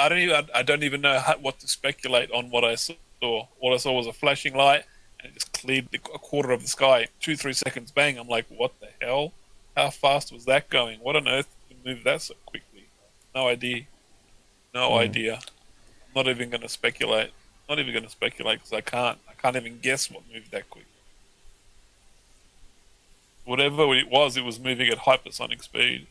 know what to speculate on what I saw. What I saw was a flashing light, and it just cleared a quarter of the sky. 2-3 seconds, bang! I'm like, what the hell? How fast was that going? What on earth moved that so quickly? No idea. No idea. Not even going to speculate. Not even going to speculate because I can't even guess what moved that quick. Whatever it was moving at hypersonic speed.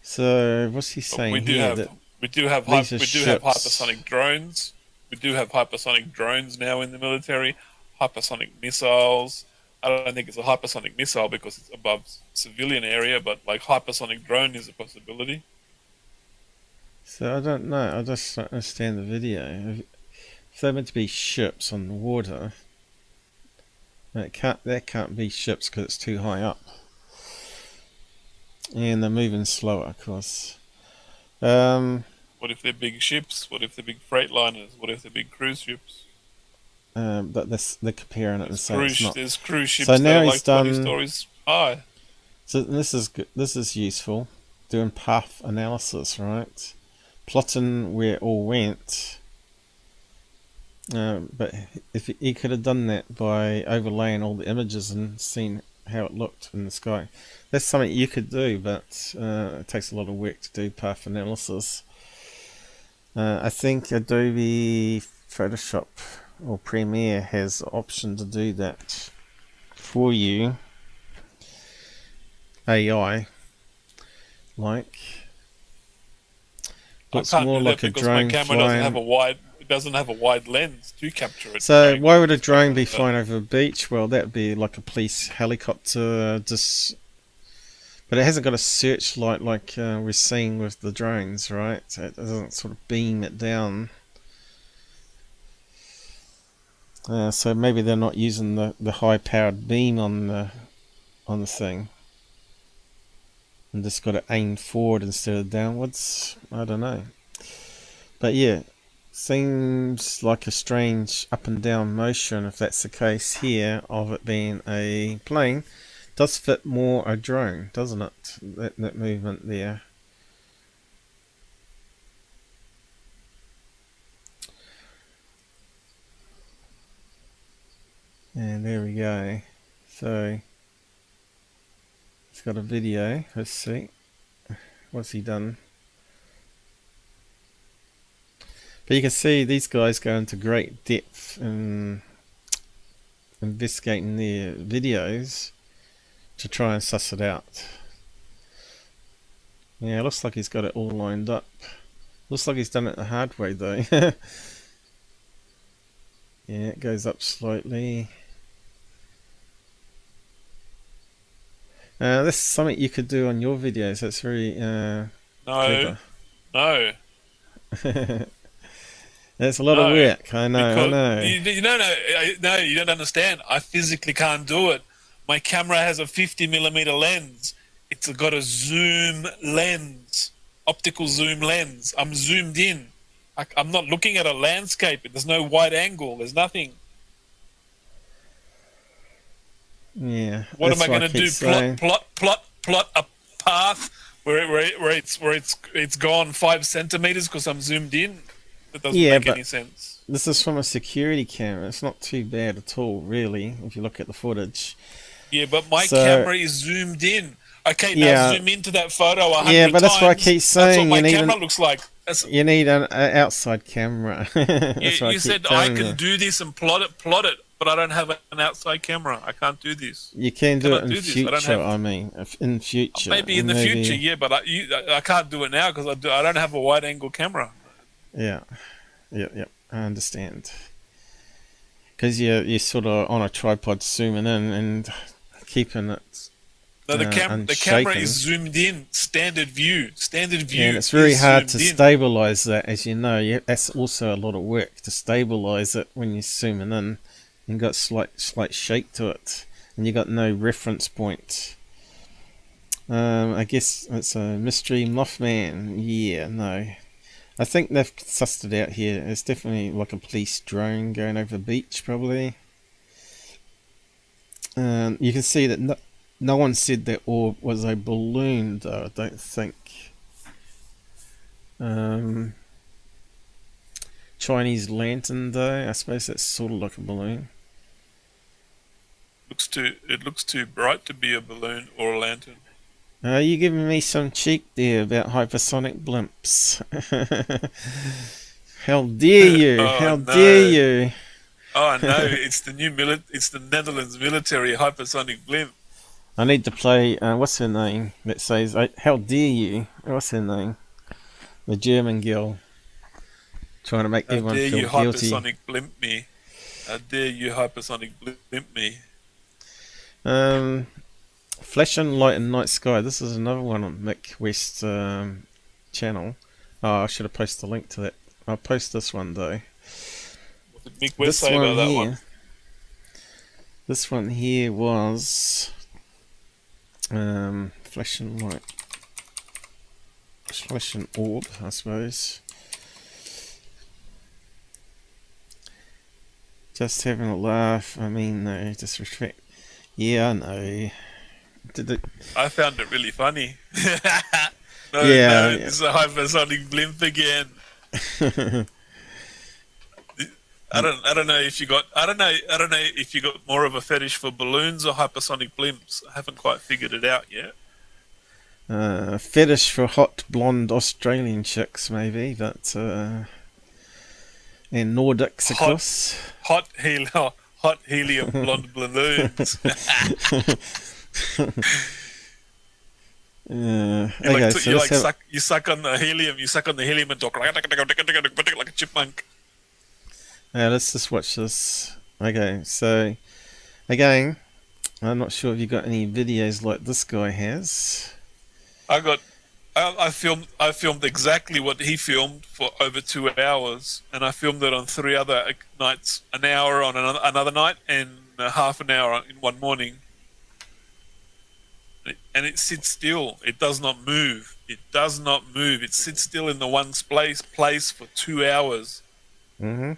So what's he saying we do here? have hypersonic drones. We do have hypersonic drones now in the military. Hypersonic missiles. I don't think it's a hypersonic missile because it's above civilian area, but like hypersonic drone is a possibility. So I don't know. I just don't understand the video. If they're meant to be ships on the water, that can't be ships because it's too high up, and they're moving slower, of course. What if they're big ships? What if they're big freight liners? What if they're big cruise ships? But they're comparing it and saying it's not. There's cruise ships so that now are he's like done, 20 stories high. So this is good. This is useful. Doing path analysis, right? Plotting where it all went. But if he could have done that by overlaying all the images and seeing how it looked in the sky, that's something you could do, but it takes a lot of work to do path analysis. I think Adobe Photoshop or Premiere has the option to do that for you. AI, like, looks more like a drone my camera flying. doesn't have a wide lens to capture it. So why would a drone be flying over a beach? Well, that'd be like a police helicopter, but it hasn't got a searchlight like we're seeing with the drones, right? So it doesn't sort of beam it down. So maybe they're not using the high-powered beam on the thing, and just got to aim forward instead of downwards. I don't know, but yeah. Seems like a strange up and down motion, if that's the case here, of it being a plane. Does fit more a drone, doesn't it? That movement there. And there we go. So it's got a video. Let's see. What's he done? But you can see these guys go into great depth in investigating their videos to try and suss it out. Yeah, it looks like he's got it all lined up. Looks like he's done it the hard way though. Yeah, it goes up slightly. This is something you could do on your videos. That's very clever. No. That's a lot of work. I know. You don't know. No, you don't understand. I physically can't do it. My camera has a 50mm lens. It's got a zoom lens, optical zoom lens. I'm zoomed in. I'm not looking at a landscape. There's no wide angle. There's nothing. Yeah. What am I going to do? Plot a path where it's gone 5 centimeters because I'm zoomed in? That doesn't make any sense. This is from a security camera. It's not too bad at all, really, if you look at the footage. Yeah, but my camera is zoomed in. Okay, now zoom into that photo 100 times. Yeah, but that's what I keep saying. That's what my camera looks like. You need an outside camera. You said I can do this and plot it, but I don't have an outside camera. I can't do this. You can do it in future, I mean, in future. Maybe in the future, yeah, but I can't do it now because I don't have a wide-angle camera. Yeah, I understand. Because you're sort of on a tripod zooming in and keeping it. No, the camera is zoomed in, standard view. Yeah, and it's very hard to stabilize that, as you know. That's also a lot of work to stabilize it when you're zooming in. You've got slight shake to it, and you got no reference point. I guess it's a mystery Mothman. Yeah, no. I think they've sussed it out here. It's definitely like a police drone going over the beach, probably. You can see that no one said that orb was a balloon, though, I don't think. Chinese lantern, though, I suppose that's sort of like a balloon. It looks too bright to be a balloon or a lantern. You're giving me some cheek there about hypersonic blimps. How dare you? How dare you? Oh no! It's the Netherlands military hypersonic blimp. I need to play. What's her name? That says, "How dare you?" What's her name? The German girl. Trying to make everyone feel guilty. How dare you hypersonic blimp me? How dare you hypersonic blimp me? Flash and Light and Night Sky. This is another one on Mick West's channel. Oh, I should have posted a link to that. I'll post this one though. What did Mick West say about that one? This one here was Flash and Light. Flash and Orb, I suppose. Just having a laugh. I mean, no disrespect. Yeah, I know. I found it really funny. No, it's a hypersonic blimp again. I don't know if you got more of a fetish for balloons or hypersonic blimps. I haven't quite figured it out yet. Fetish for hot blonde Australian chicks, maybe, but and Nordics, of course. Hot helium blonde balloons. You suck on the helium and talk like a chipmunk. Let's just watch this. Okay, so again, I'm not sure if you got any videos like this guy has. I filmed exactly what he filmed for over 2 hours, and I filmed it on 3 other nights, an hour on another night and half an hour in one morning. And it sits still. It does not move. It does not move. It sits still in the one place for 2 hours. Mm-hmm.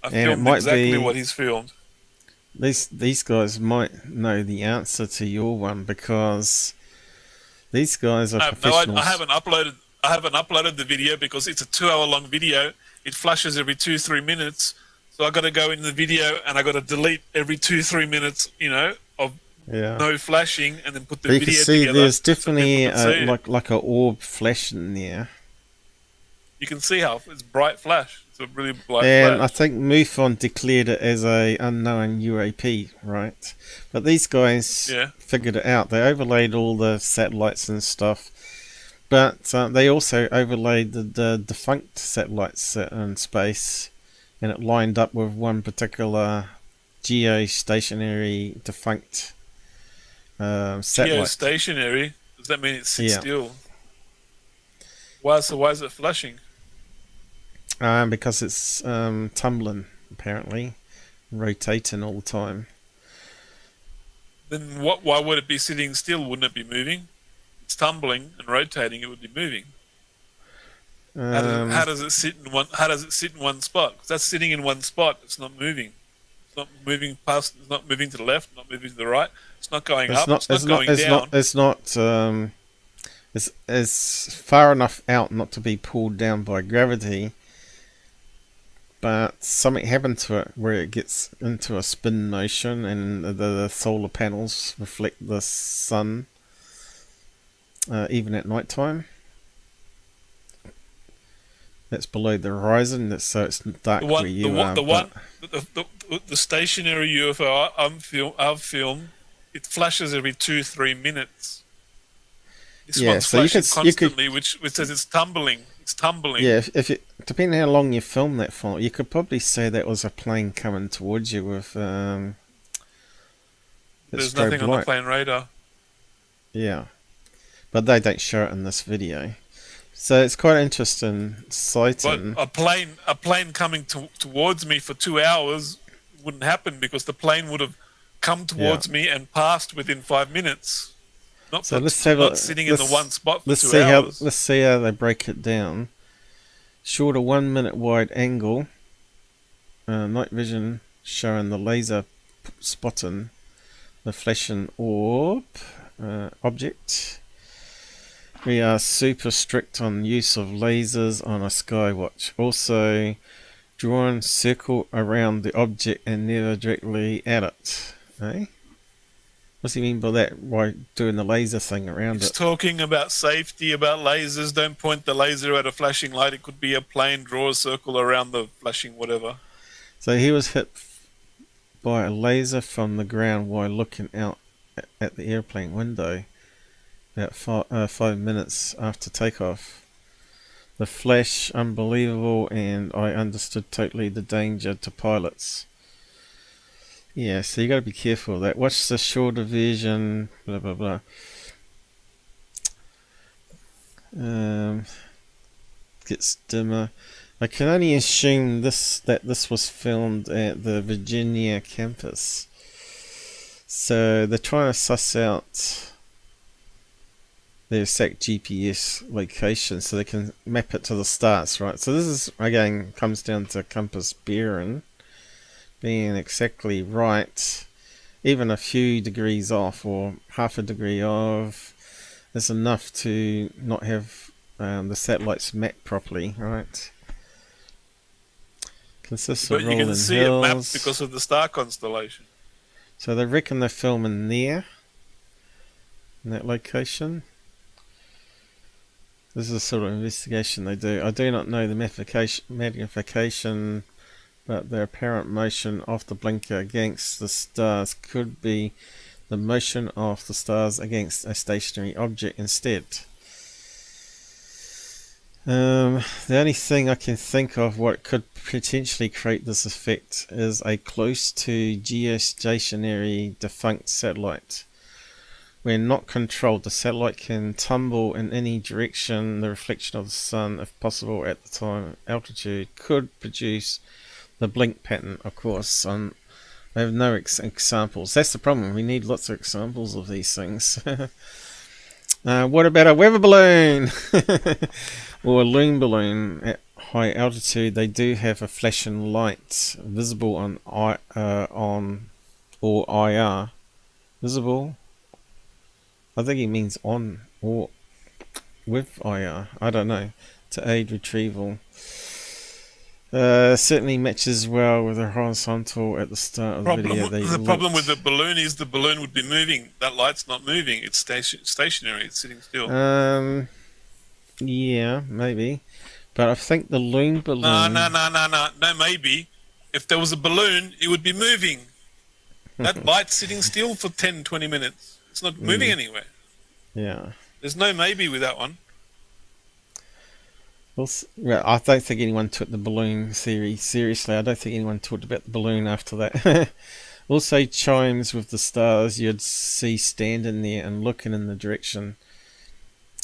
I filmed exactly what he's filmed. These guys might know the answer to your one because these guys are professionals. I haven't uploaded the video because it's a 2-hour long video. It flashes every 2-3 minutes. So I got to go in the video and I got to delete every 2-3 minutes, of no flashing, and then put the video together. You can see there's definitely like a orb flash in there. You can see how it's bright flash. It's a really bright flash. And I think MUFON declared it as a unknown UAP, right? But these guys figured it out. They overlaid all the satellites and stuff, but they also overlaid the defunct satellites in space, and it lined up with one particular geostationary defunct satellite. Geostationary? Does that mean it sits still? Why is it flashing? Because it's tumbling, apparently, rotating all the time. Then why would it be sitting still? Wouldn't it be moving? It's tumbling and rotating. It would be moving. How does it sit in one? How does it sit in one spot? 'Cause that's sitting in one spot. It's not moving. It's not moving past. It's not moving to the left. Not moving to the right. It's not going up. It's not going down. It's far enough out not to be pulled down by gravity, but something happened to it where it gets into a spin motion, and the solar panels reflect the sun even at night time. That's below the horizon, so it's dark where you are. The stationary UFO I've filmed, it flashes every 2-3 minutes. This one's so flashing constantly, which says it's tumbling. It's tumbling. Yeah, if it, depending how long you film that for, you could probably say that was a plane coming towards you with. There's nothing on the plane radar. Yeah, but they don't show it in this video. So it's quite interesting sighting. But a plane coming towards me for 2 hours wouldn't happen, because the plane would have come towards me and passed within 5 minutes. Not sitting in the one spot for 2 hours. Let's see how they break it down. Short of 1 minute wide angle. Night vision showing the laser spotting the flashing orb object. We are super strict on use of lasers on a Sky Watch. Also, draw a circle around the object and never directly at it. Eh? What's he mean by that? Why doing the laser thing around He's it? talking about safety, about lasers. Don't point the laser at a flashing light. It could be a plane. Draw a circle around the flashing whatever. So he was hit by a laser from the ground while looking out at the airplane window about 5 minutes after takeoff. The flash, unbelievable, and I understood totally the danger to pilots. Yeah, so you got to be careful of that. Watch the shorter version, blah blah blah. Gets dimmer. I can only assume that this was filmed at the Virginia campus. So they're trying to suss out their exact GPS location so they can map it to the stars, right? So this is, again, comes down to compass bearing being exactly right. Even a few degrees off or half a degree off is enough to not have the satellites mapped properly, right? Consists of But you can see hills. it mapped because of the star constellation. So they reckon they're filming there, in that location. This is the sort of investigation they do. I do not know the magnification, but the apparent motion of the blinker against the stars could be the motion of the stars against a stationary object instead. The only thing I can think of what could potentially create this effect is a close to geostationary defunct satellite. When not controlled, the satellite can tumble in any direction. The reflection of the sun, if possible at the time altitude, could produce the blink pattern, of course. I have no examples. That's the problem. We need lots of examples of these things. What about a weather balloon? Or a loon balloon at high altitude? They do have a flashing light visible on or IR. Visible? I think he means on or with IR. I don't know. To aid retrieval. Certainly matches well with the horizontal at the start of the video. The problem with the balloon is the balloon would be moving. That light's not moving. It's stationary. It's sitting still. Yeah, maybe. But I think the loon balloon... No, maybe. If there was a balloon, it would be moving. That light's sitting still for 10, 20 minutes. It's not moving anywhere. Yeah. There's no maybe with that one. Well, I don't think anyone took the balloon theory seriously. I don't think anyone talked about the balloon after that. Also chimes with the stars you'd see standing there and looking in the direction.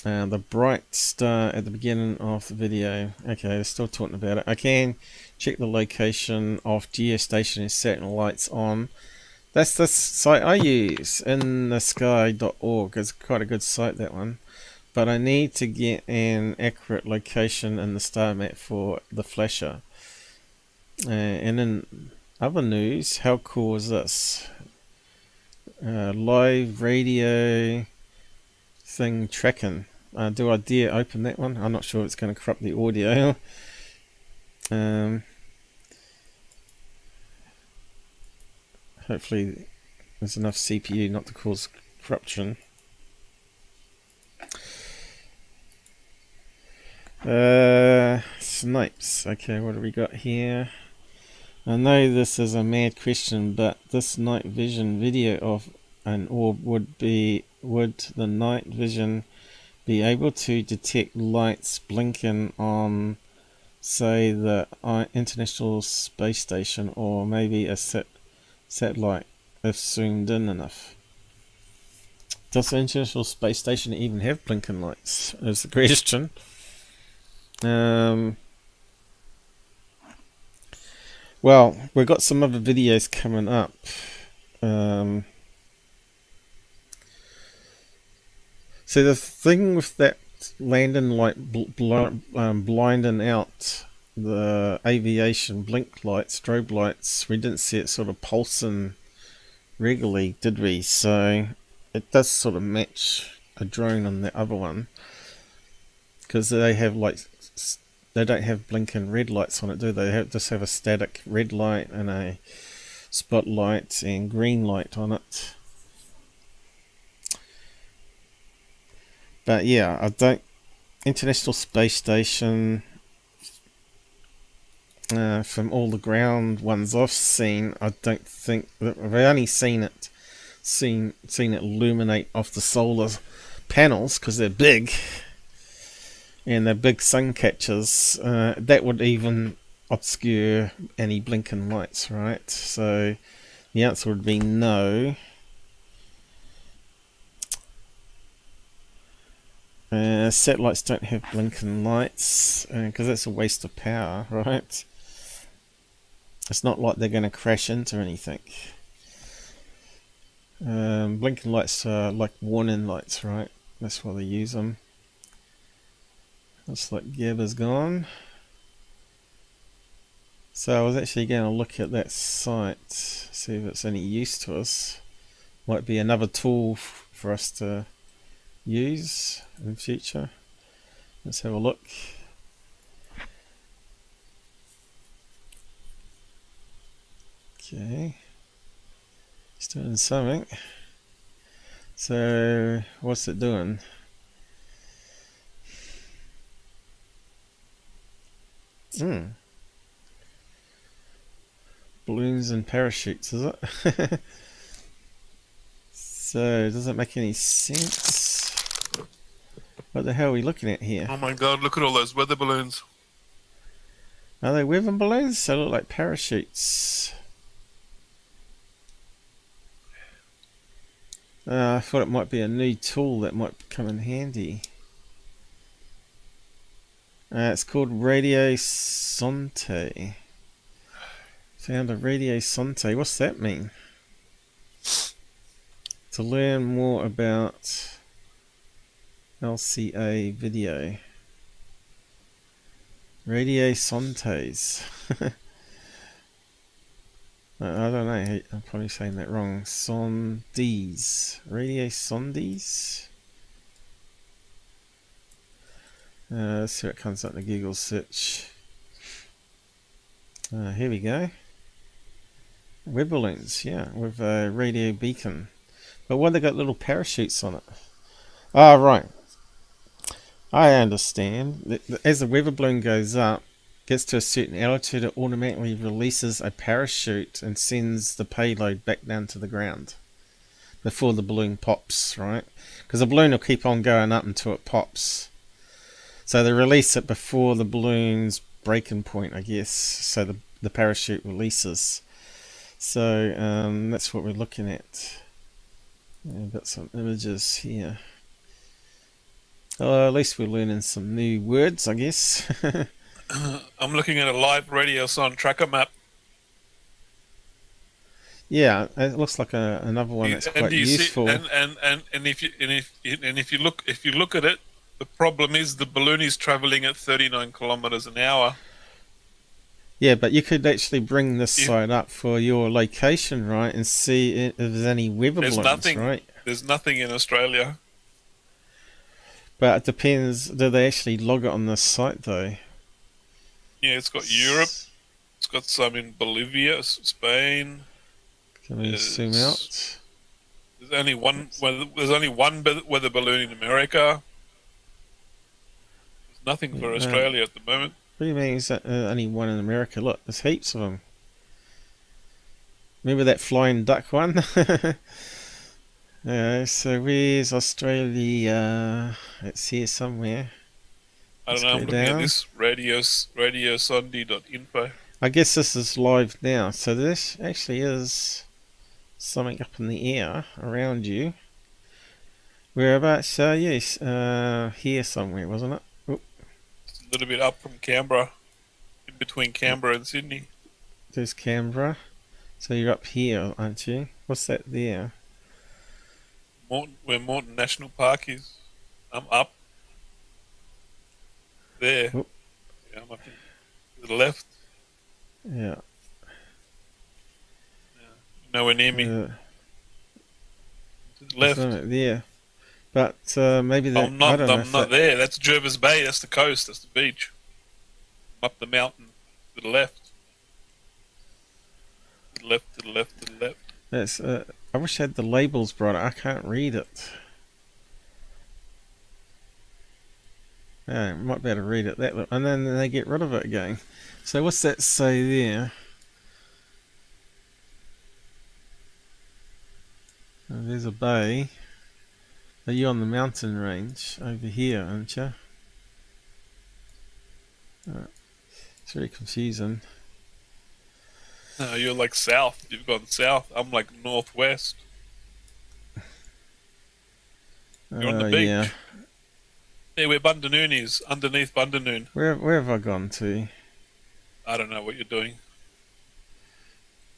The bright star at the beginning of the video. Okay, they're still talking about it. I can check the location of geostationary satellites on. That's the site I use, in the sky.org. It's quite a good site, that one. But I need to get an accurate location in the star map for the flasher. And in other news, how cool is this? Live radio thing tracking. Do I dare open that one? I'm not sure if it's going to corrupt the audio. Hopefully there's enough CPU not to cause corruption. Snipes. Okay, what do we got here? I know this is a mad question, but this night vision video of an orb would the night vision be able to detect lights blinking on, say, the International Space Station, or maybe a satellite if zoomed in enough? Does the International Space Station even have blinking lights, is the question. Well, we've got some other videos coming up. So the thing with that landing light blinding out the aviation blink lights, strobe lights, we didn't see it sort of pulsing regularly, did we? So it does sort of match a drone on the other one, because they have like, they don't have blinking red lights on it, do they? They just have a static red light and a spotlight and green light on it. But yeah, I don't. International Space Station, from all the ground ones I've seen, I don't think that I've only seen it illuminate off the solar panels because they're big, and they're big sun catchers. That would even obscure any blinking lights, right? So the answer would be no. Satellites don't have blinking lights because that's a waste of power, right? It's not like they're going to crash into anything. Blinking lights are like warning lights, right? That's why they use them. Looks like Gabber's gone. So I was actually going to look at that site, see if it's any use to us. Might be another tool for us to use in future. Let's have a look. Okay, it's doing something. So what's it doing? Balloons and parachutes, is it? So does it make any sense? What the hell are we looking at here? Oh my god, look at all those weather balloons. Are they weather balloons? They look like parachutes. I thought it might be a new tool that might come in handy. It's called Radio Sonte. Found a Radio Sonte. What's that mean? To learn more about LCA video. Radio Sontes. I don't know, I'm probably saying that wrong. Sondes. Radio Sondes? Let's see what comes up in the Google search. Here we go. Weather balloons, yeah, with a radio beacon. But why they got little parachutes on it? Ah, right. I understand. As the weather balloon goes up, gets to a certain altitude, it automatically releases a parachute and sends the payload back down to the ground before the balloon pops, right? Because the balloon will keep on going up until it pops. So they release it before the balloon's breaking point, I guess, so the parachute releases. So that's what we're looking at. I've got some images here. At least we're learning some new words, I guess. I'm looking at a live radio son tracker map. Yeah, it looks like another one that's quite useful. And if you look at it, the problem is the balloon is traveling at 39 kilometers an hour. Yeah, but you could actually bring this side up for your location, right, and see if there's any weather balloons, right? There's nothing in Australia. But it depends. Do they actually log it on this site, though? Yeah, it's got Europe. It's got some in Bolivia, Spain. Can we zoom out? There's only one weather balloon in America. There's nothing for Australia at the moment. What do you mean? Is that only one in America? Look, there's heaps of them. Remember that flying duck one? So where's Australia? It's here somewhere. I don't know. I'm looking at this radiosondi.info. I guess this is live now. So this actually is something up in the air around you. Whereabouts are you? Here somewhere, wasn't it? Oop. It's a little bit up from Canberra, in between Canberra and Sydney. There's Canberra. So you're up here, aren't you? What's that there? Where Moreton National Park is. I'm up there. Oop. Yeah, I'm up to the left. Yeah. Nowhere near me. To the left. There. But maybe that. I'm not there. That's Jervis Bay. That's the coast. That's the beach. I'm up the mountain to the left. To the left. To the left. To the left. That's. I wish I had the labels brought. I can't read it. Yeah, might be able to read it that way. And then they get rid of it again. So what's that say there? Oh, there's a bay. Are you on the mountain range over here, aren't you? It's very confusing. No, you're like south. You've gone south. I'm like northwest. You're on the beach. Yeah. Yeah, where Bundanoon is, underneath Bundanoon. Where have I gone to? I don't know what you're doing.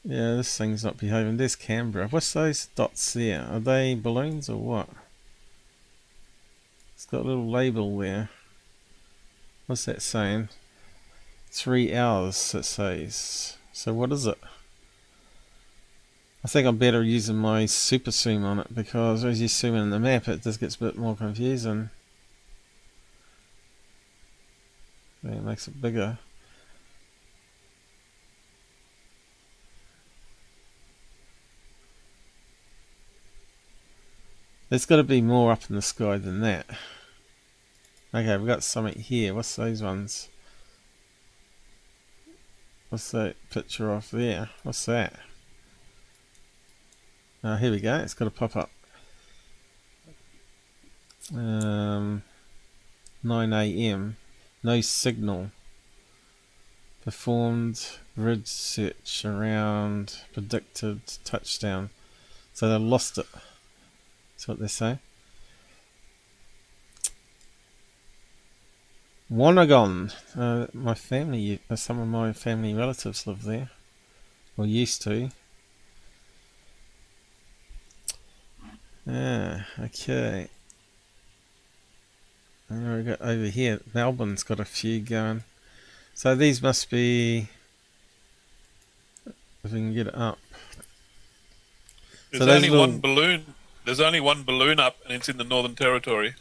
Yeah, this thing's not behaving. There's Canberra. What's those dots there? Are they balloons or what? It's got a little label there. What's that saying? 3 hours, it says. So what is it? I think I'm better using my super zoom on it, because as you zoom in the map it just gets a bit more confusing. Yeah, it makes it bigger. There's got to be more up in the sky than that. Okay, we've got something here. What's those ones? What's that picture off there? What's that? Here we go. It's got to pop up. 9 AM. No signal. Performed grid search around predicted touchdown. So they lost it. That's what they say. Wollongong. My family, some of my family relatives live there, or used to. Okay. And we got over here. Melbourne's got a few going. So these must be. If we can get it up. There's only one balloon. There's only one balloon up, and it's in the Northern Territory.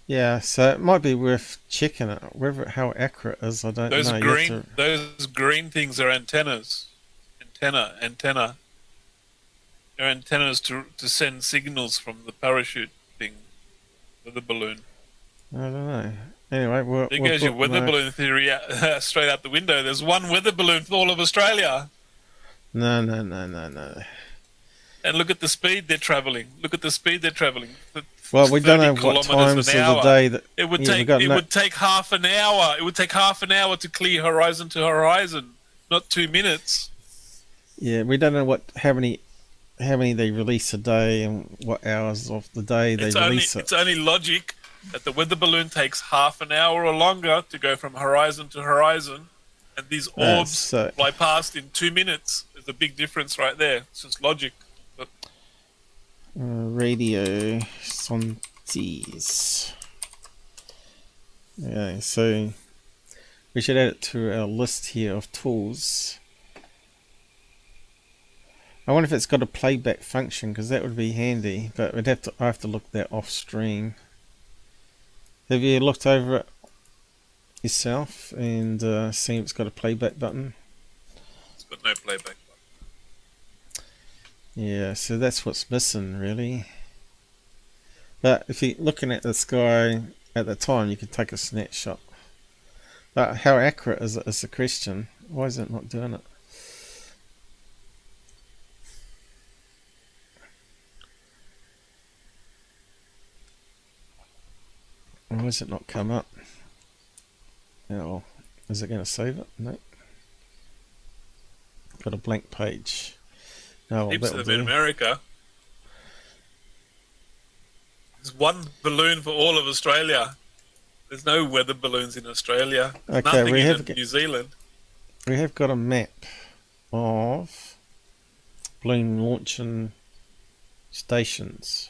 Yeah, so it might be worth checking it. Whether how accurate it is, I don't know. Those green things are antennas. Antenna. They're antennas to send signals from the parachute thing to the balloon. I don't know. Anyway, there goes your weather balloon theory straight out the window. There's one weather balloon for all of Australia. No. And look at the speed they're travelling. Well, we don't know what times of the day that it would take. It would take half an hour. It would take half an hour to clear horizon to horizon, not 2 minutes. Yeah, we don't know how many how many they release a day and what hours of the day they release it. It's only logic that the weather balloon takes half an hour or longer to go from horizon to horizon, and these orbs fly past in 2 minutes. There's a big difference right there. It's just logic. But radio Sontes. Okay, so we should add it to our list here of tools. I wonder if it's got a playback function, because that would be handy, but I have to look that off stream. Have you looked over it yourself and seen if it's got a playback button? It's got no playback button. Yeah, so that's what's missing really. But if you're looking at the sky at the time, you can take a snapshot. But how accurate is it is the question. Why is it not doing it? Why does it not come up? Oh, is it going to save it? No. Got a blank page. No, Heaps of them in America. There's one balloon for all of Australia. There's no weather balloons in Australia. There's nothing in New Zealand. We have got a map of balloon launching stations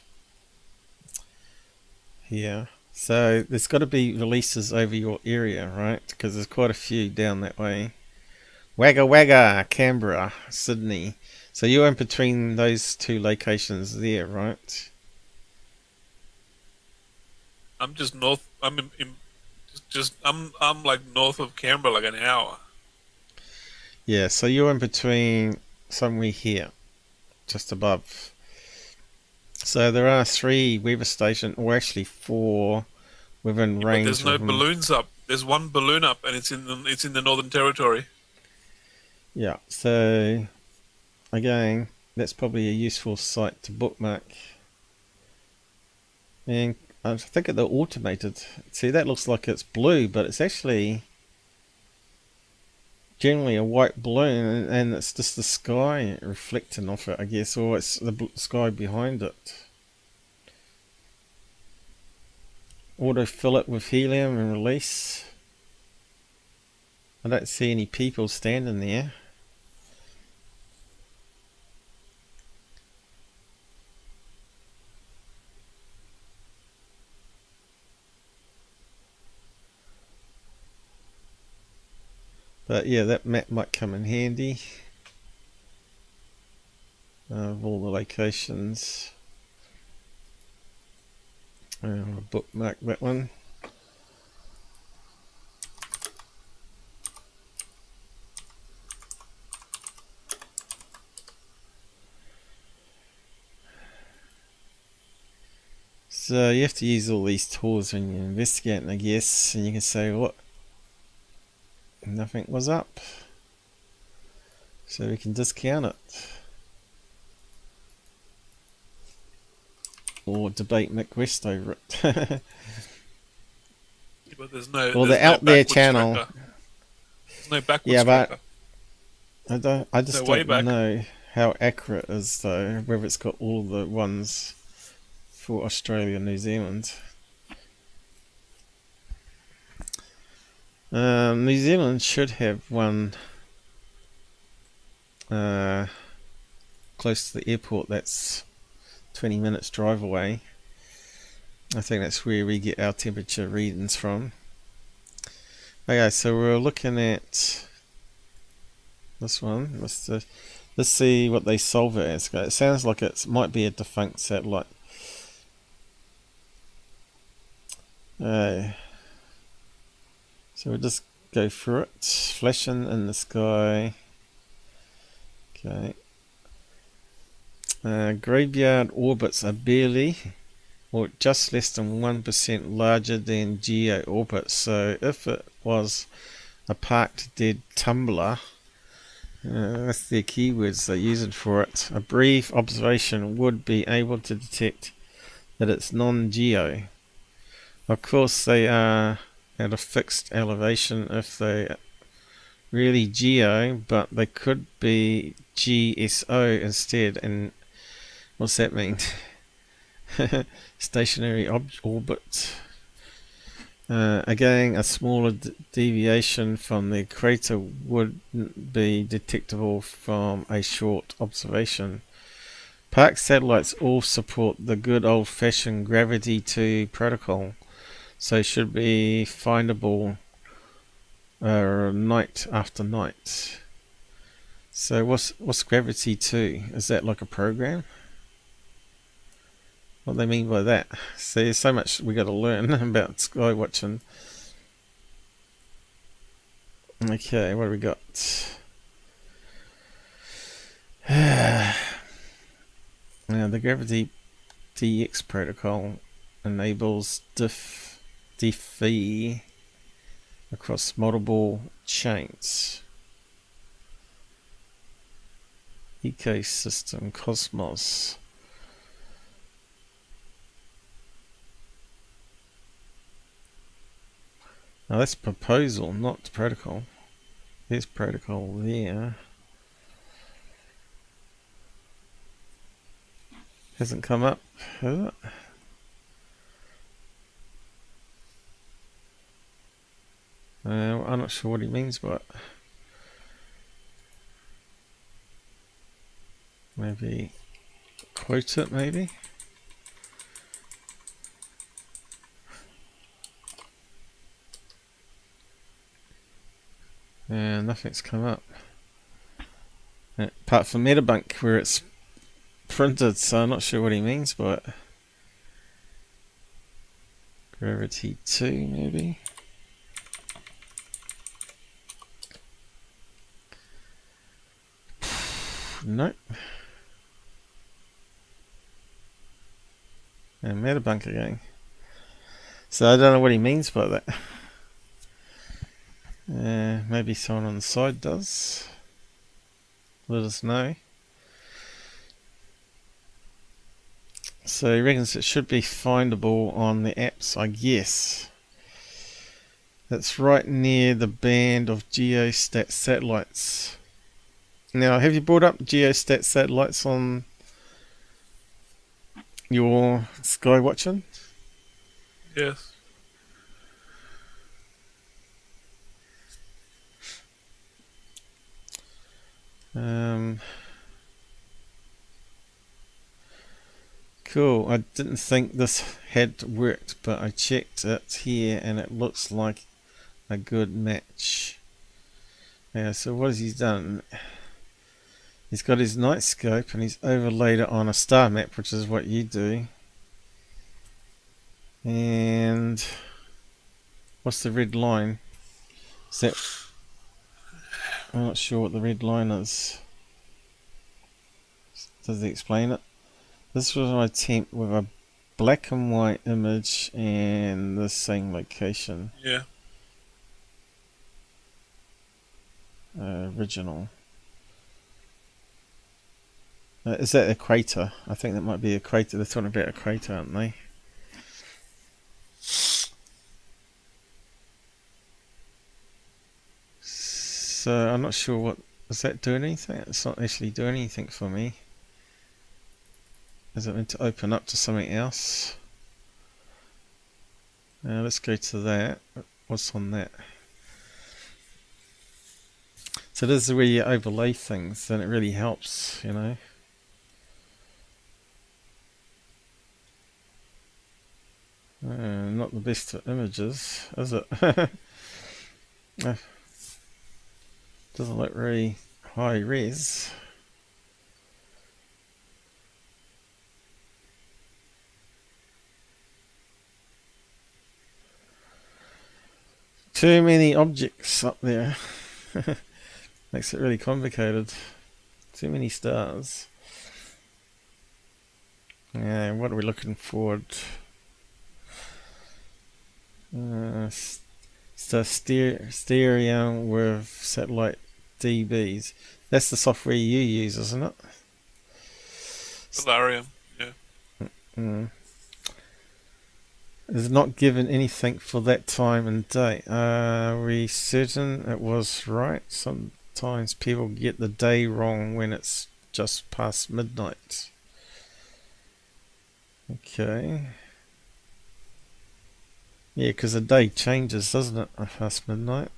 here. So there's got to be releases over your area, right? Because there's quite a few down that way. Wagga Wagga, Canberra, Sydney. So you're in between those two locations there, right? I'm just north. I'm I'm like north of Canberra, like an hour. Yeah, so you're in between somewhere here, just above. So there are 3 weather stations, or actually 4, within range. But there's no balloons up. There's one balloon up, and it's in the Northern Territory. Yeah. So again, that's probably a useful site to bookmark. And I think they're automated. See, that looks like it's blue, but it's actually generally a white balloon, and it's just the sky reflecting off it, I guess, or it's the sky behind it. Auto fill it with helium and release. I don't see any people standing there. But yeah, that map might come in handy of all the locations. I'll bookmark that one. So you have to use all these tools when you're investigating, I guess, and you can say, what? Nothing was up, so we can discount it, or debate Mick West over it. Yeah, but there's no. Well, the Out There channel. Tracker. There's no backwards. Yeah, tracker. but I just no don't know how accurate it is though. Whether it's got all the ones for Australia and New Zealand. New Zealand should have one close to the airport that's 20 minutes drive away. I think that's where we get our temperature readings from. Okay, so we're looking at this one. Let's see what they solve it as. It sounds like it might be a defunct satellite. So we'll just go through it. Flashing in the sky. Okay. Graveyard orbits are barely, or just less than 1% larger than geo orbits. So if it was a parked dead tumbler, that's their keywords they're using for it, a brief observation would be able to detect that it's non-geo. Of course, they are at a fixed elevation if they really geo, but they could be GSO instead, and What's that mean? Stationary orbit. Again, a smaller deviation from the equator wouldn't be detectable from a short observation. Park satellites all support the good old-fashioned gravity 2 protocol, so should be findable night after night. So what's gravity 2? Is that like a program? What do they mean by that? See, there's so much we got to learn about sky watching. Okay, what do we got? Now, the gravity DX protocol enables diffie across multiple chains. Ecosystem cosmos. Now that's proposal, not protocol. There's protocol there. Hasn't come up, has it? I'm not sure what he means by it. Maybe quote it, maybe? And nothing's come up. Apart from Metabunk, where it's printed, so I'm not sure what he means by it. Gravity 2, maybe? Nope. And Metabunk again. So I don't know what he means by that. Maybe someone on the side does. Let us know. So he reckons it should be findable on the apps, I guess. That's right near the band of geostat satellites. Now, have you brought up geostat satellites on your sky watching? Yes. Cool. I didn't think this had worked, but I checked it here and it looks like a good match. Yeah, so what has he done? He's got his night scope and he's overlaid it on a star map, which is what you do. And what's the red line? Is that... I'm not sure what the red line is. Does he explain it? This was an attempt with a black and white image and the same location. Yeah. Original. Is that a crater? I think that might be a crater. They're talking about a crater, aren't they? So I'm not sure what... Does that do anything? It's not actually doing anything for me. Is it meant to open up to something else? Let's go to that. What's on that? So this is where you overlay things, and it really helps, you know. Not the best for images, is it? Doesn't look very high res. Too many objects up there. Makes it really complicated. Too many stars. Yeah, what are we looking forward? So stereo with satellite DBs. That's the software you use, isn't it? Solarium, yeah. Is not given anything for that time and date. Are we certain it was right? Sometimes people get the day wrong when it's just past midnight. Okay. Yeah, because the day changes, doesn't it, past midnight?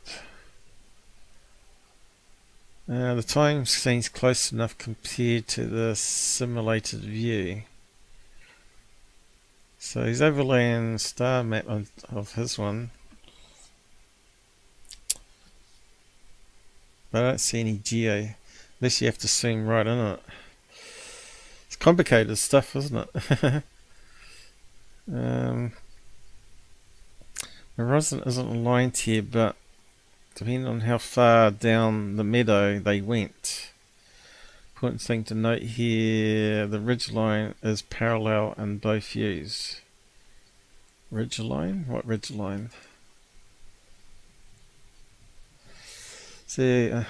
The time seems close enough compared to the simulated view. So he's overlaying star map of his one. But I don't see any geo, unless you have to zoom right in it. It's complicated stuff, isn't it? Horizon isn't aligned here, but depending on how far down the meadow they went. Important thing to note here, the ridgeline is parallel in both views. Ridgeline? What ridgeline? So,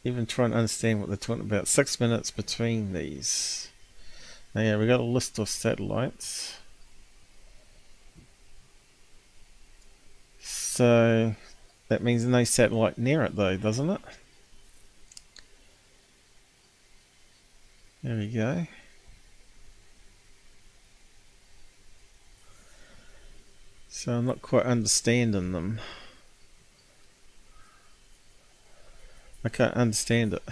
even trying to understand what they're talking about. 6 minutes between these. Now, yeah, we got a list of satellites. So that means no satellite near it though, doesn't it? There we go. So I'm not quite understanding them. I can't understand it.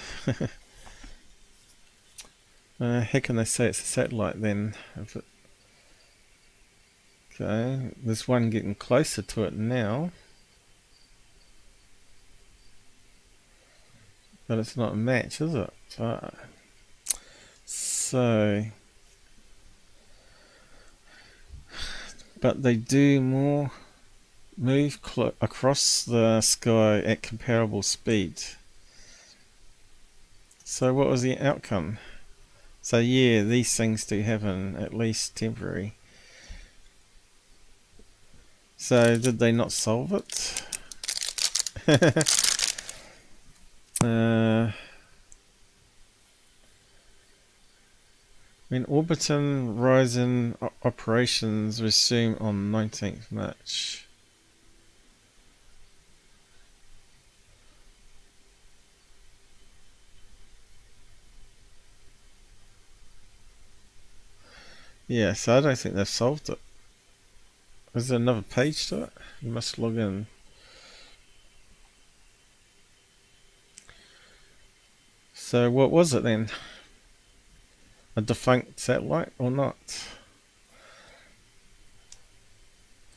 How can they say it's a satellite then? If it... Okay, there's one getting closer to it now. But it's not a match, is it? So... But they do move across the sky at comparable speed. So what was the outcome? So yeah, these things do happen, at least temporary. So did they not solve it? When orbiting Horizon operations resume on 19th March. Yeah, so I don't think they've solved it. Is there another page to it? You must log in. So what was it then? A defunct satellite or not?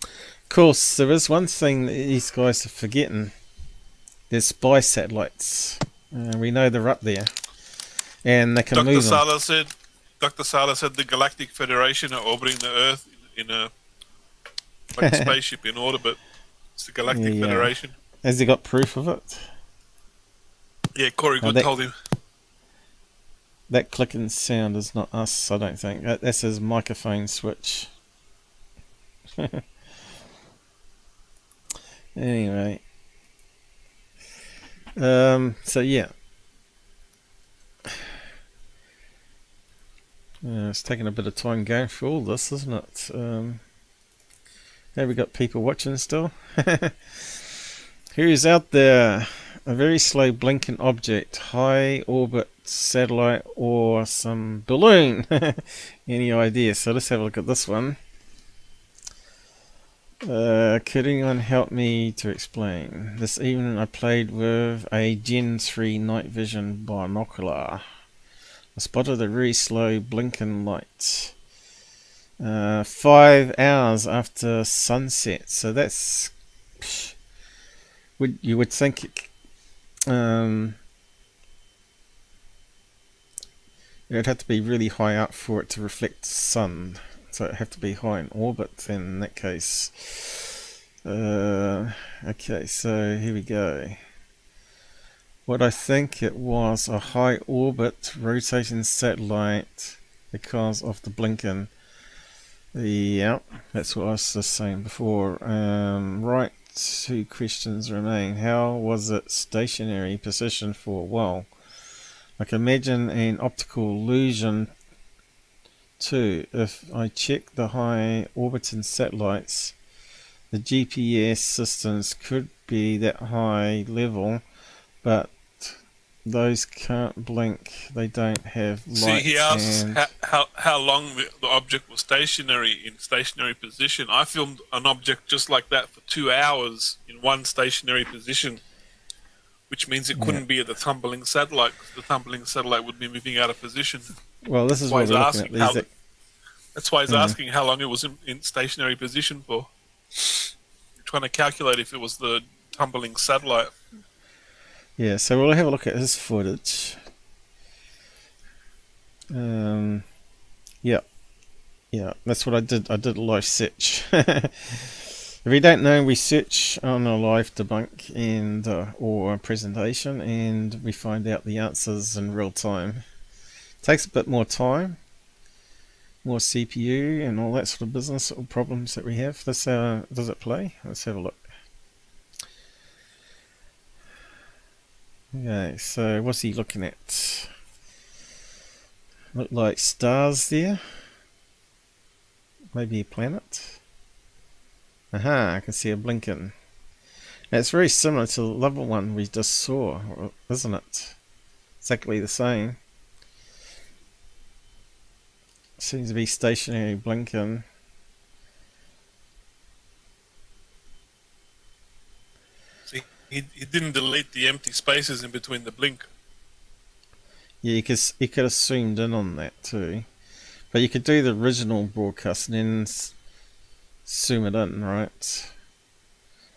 Of course, there is one thing that these guys are forgetting. There's spy satellites. We know they're up there. And they can move them. Dr. Sala said the Galactic Federation are orbiting the Earth in a like a spaceship in orbit. It's the Galactic Federation. Has he got proof of it? Yeah, Corey Good told him. That clicking sound is not us, I don't think. That's his microphone switch. Anyway. So yeah. It's taking a bit of time going through all this, isn't it? Have we got people watching still? Who's out there? A very slow blinking object, high orbit satellite or some balloon? Any idea? So let's have a look at this one. Could anyone help me to explain? This evening I played with a Gen 3 night vision binocular. I spotted a very slow blinking light 5 hours after sunset. So that's you would think it would have to be really high up for it to reflect the sun. So it'd have to be high in orbit then in that case. Okay, so here we go. What I think it was a high orbit rotating satellite because of the blinking. Yeah, that's what I was just saying before. Right, 2 questions remain. How was it stationary position for a while? Like imagine an optical illusion too. If I check the high orbiting satellites, the GPS systems could be that high level, but those can't blink. They don't have lights. See, he asks and... how long the object was in stationary position. I filmed an object just like that for 2 hours in one stationary position, which means it couldn't be at the tumbling satellite, because the tumbling satellite would be moving out of position. Well, this is why we're looking at these. That's why he's asking how long it was in stationary position for. You're trying to calculate if it was the tumbling satellite. Yeah, so we'll have a look at his footage. Yeah, that's what I did. I did a live search. If you don't know, we search on a live debunk and or a presentation, and we find out the answers in real time. Takes a bit more time, more CPU, and all that sort of business or problems that we have. This does it play? Let's have a look. Okay, so what's he looking at? Look like stars there. Maybe a planet. Aha, I can see a blinking. Now, it's very similar to the other one we just saw, isn't it? Exactly the same. Seems to be stationary blinking. He didn't delete the empty spaces in between the blink. Yeah, he could have zoomed in on that too. But you could do the original broadcast and then zoom it in, right?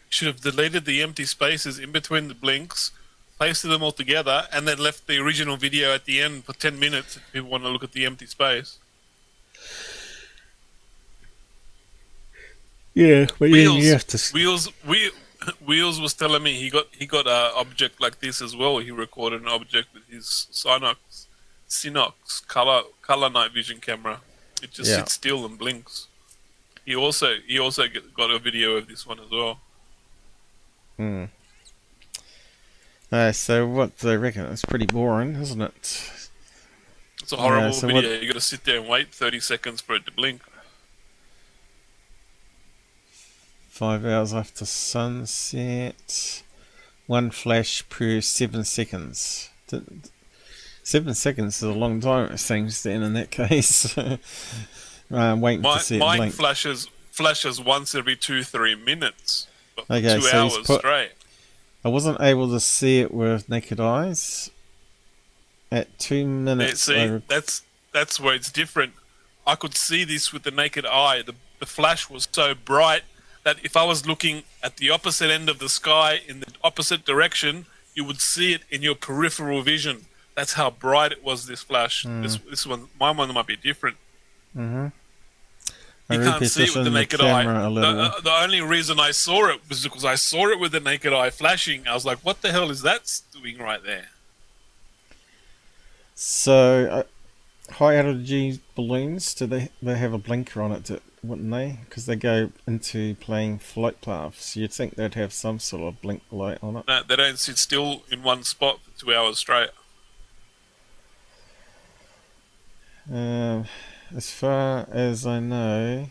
Should have deleted the empty spaces in between the blinks, pasted them all together, and then left the original video at the end for 10 minutes if people want to look at the empty space. Yeah, but you have to... Wheels was telling me he got an object like this as well. He recorded an object with his Synox color night vision camera. It just sits still and blinks. He also got a video of this one as well. So what do they reckon? It's pretty boring, isn't it? It's a horrible video. You got to sit there and wait 30 seconds for it to blink. 5 hours after sunset. One flash per 7 seconds. 7 seconds is a long time, it seems, then, in that case. Waiting to see it blink. Mine flashes once every 2-3 minutes. Okay, 2 so hours straight. I wasn't able to see it with naked eyes. At 2 minutes... Yeah, see, that's where it's different. I could see this with the naked eye. The flash was so bright that if I was looking at the opposite end of the sky in the opposite direction, you would see it in your peripheral vision. That's how bright it was, this flash. This one, my one might be different. Mm-hmm. You can't see it with the naked eye. The only reason I saw it was because I saw it with the naked eye flashing. I was like, what the hell is that doing right there? So, high altitude balloons, do they have a blinker on it, wouldn't they? Because they go into playing flight paths. You'd think they'd have some sort of blink light on it. No, they don't sit still in one spot for 2 hours straight. As far as I know,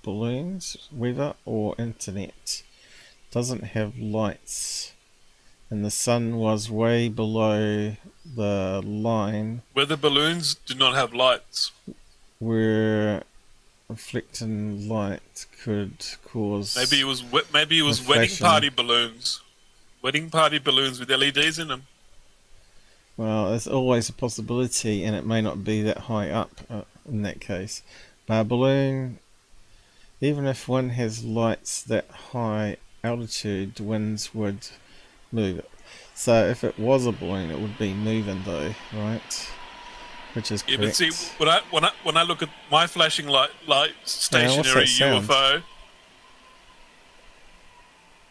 balloons, weather or internet doesn't have lights, and the sun was way below the line. Weather balloons do not have lights. Where reflecting light could cause... Maybe it was wedding party balloons. Wedding party balloons with LEDs in them. Well, there's always a possibility, and it may not be that high up in that case. But a balloon, even if one has lights that high altitude, winds would move it. So if it was a balloon, it would be moving though, right? Which is correct. Yeah, but see, when I look at my flashing light stationary UFO,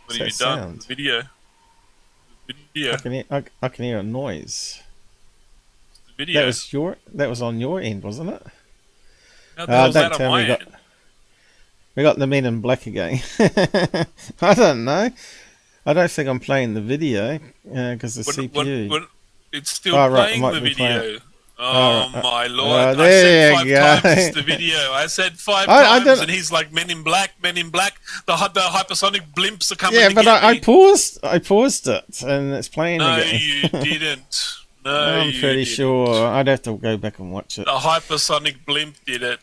what have you done? The video. I can hear a noise. The video. That was on your end, wasn't it? How the hell's that on my end? We got the Men in Black again. I don't know. I don't think I'm playing the video because the CPU. It's still playing the video. My lord! I there said 5 times it's the video. I said 5 times, and he's like, "Men in Black, Men in Black." The hypersonic blimps are coming. Yeah, but I paused it, and it's playing again. No, you didn't. No, I'm you pretty didn't. sure. I'd have to go back and watch it. The hypersonic blimp did it.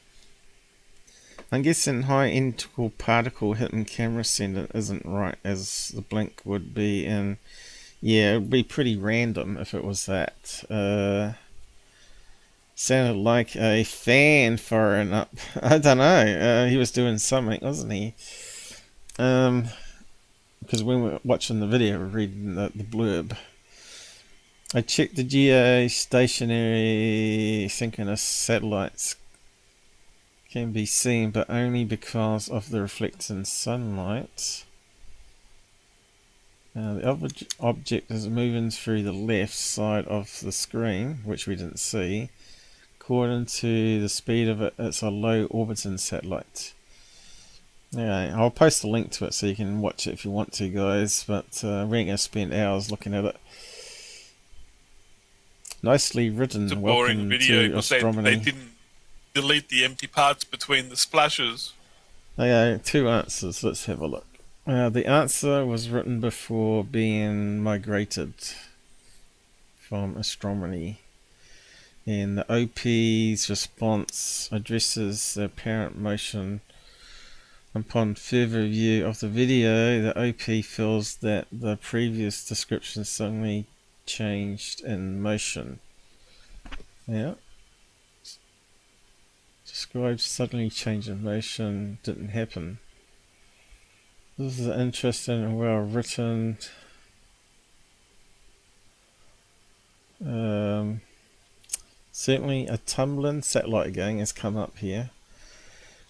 I'm guessing high integral particle hitting camera center isn't right as the blink would be, and yeah, it would be pretty random if it was that. Sounded like a fan firing up. I don't know. He was doing something, wasn't he? Because when we were watching the video, we were reading the blurb. I checked the geostationary synchronous satellites can be seen, but only because of the reflecting sunlight. The object is moving through the left side of the screen, which we didn't see. According to the speed of it, it's a low orbiting satellite. Okay, I'll post a link to it so you can watch it if you want to, guys, but we ain't going to spend hours looking at it. Nicely written. It's a boring Welcome video to because they astronomy. didn't delete the empty parts between the splashes. Okay, two answers. Let's have a look. The answer was written before being migrated from astronomy. And the OP's response addresses the apparent motion. Upon further review of the video, the OP feels that the previous description suddenly changed in motion. Yeah. Described suddenly change in motion didn't happen. This is interesting and well written. Certainly a tumbling satellite gang has come up here.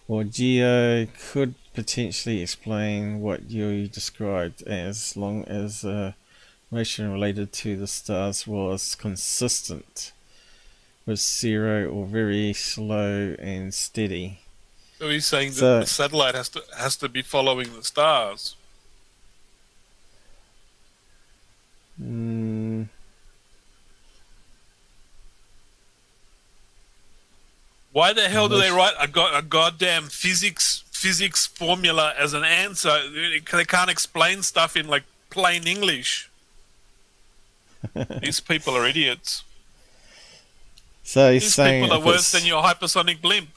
Or Geo could potentially explain what you described as long as motion related to the stars was consistent with zero or very slow and steady. So he's saying that the satellite has to be following the stars. Why the hell do they write a goddamn physics formula as an answer? They can't explain stuff in like plain English. These people are idiots. So he's These saying people are worse than your hypersonic blimp.